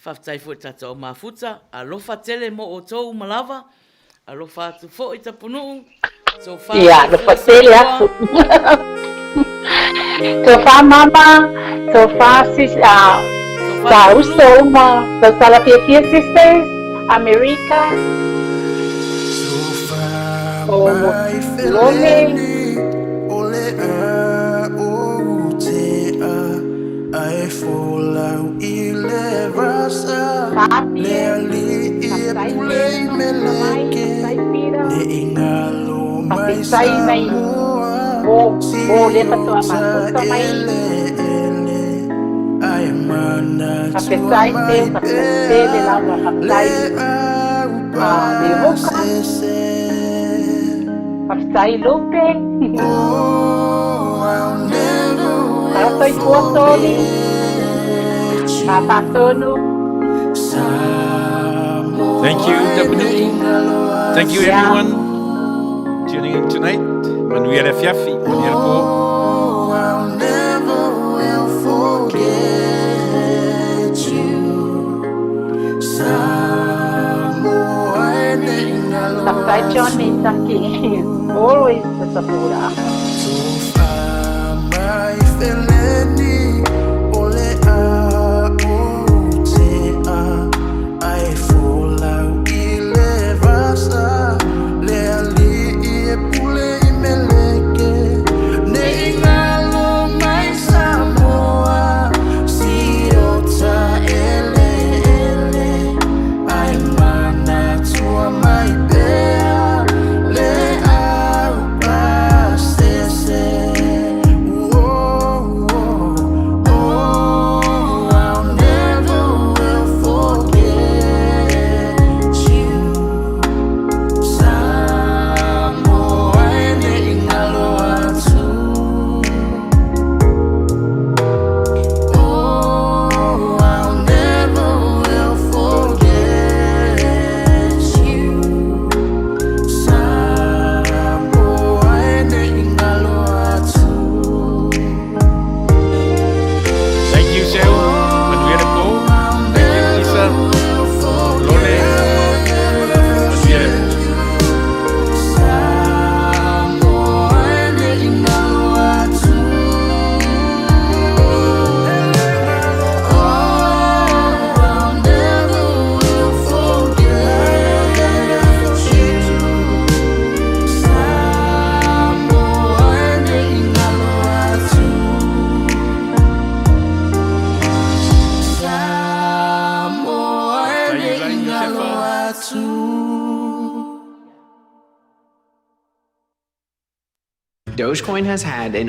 Whawhitai foi tata o mafuta, a lofa tele mo o tau malawa, a lofa atu foi Tapunuu. Ia, lofa tele atu. Tofa mama, tofa sis, sa uso uma, sa salapia sisters, America. Mai feleni ole o te ai folau i le rasa le ali e pulei meleke ne ingalo mai samoa si o ele ai mana tua mai le au Whaftai lupe. Oh, I'll never Paratoi kuatoni. Papatonu. Thank you, Tapunuu. Thank you, everyone, tuning in tonight. Manuia le fiafi, manuia le po. Oh, I'll never will forget you. Whaftai Johnny taki. Always the sapura. Mai feleni ole o te ai folau i le rasa le ali e pule i meleke ne ingalo mai Samoa si o ta ele ai mana tua mai bea le Dogecoin has had an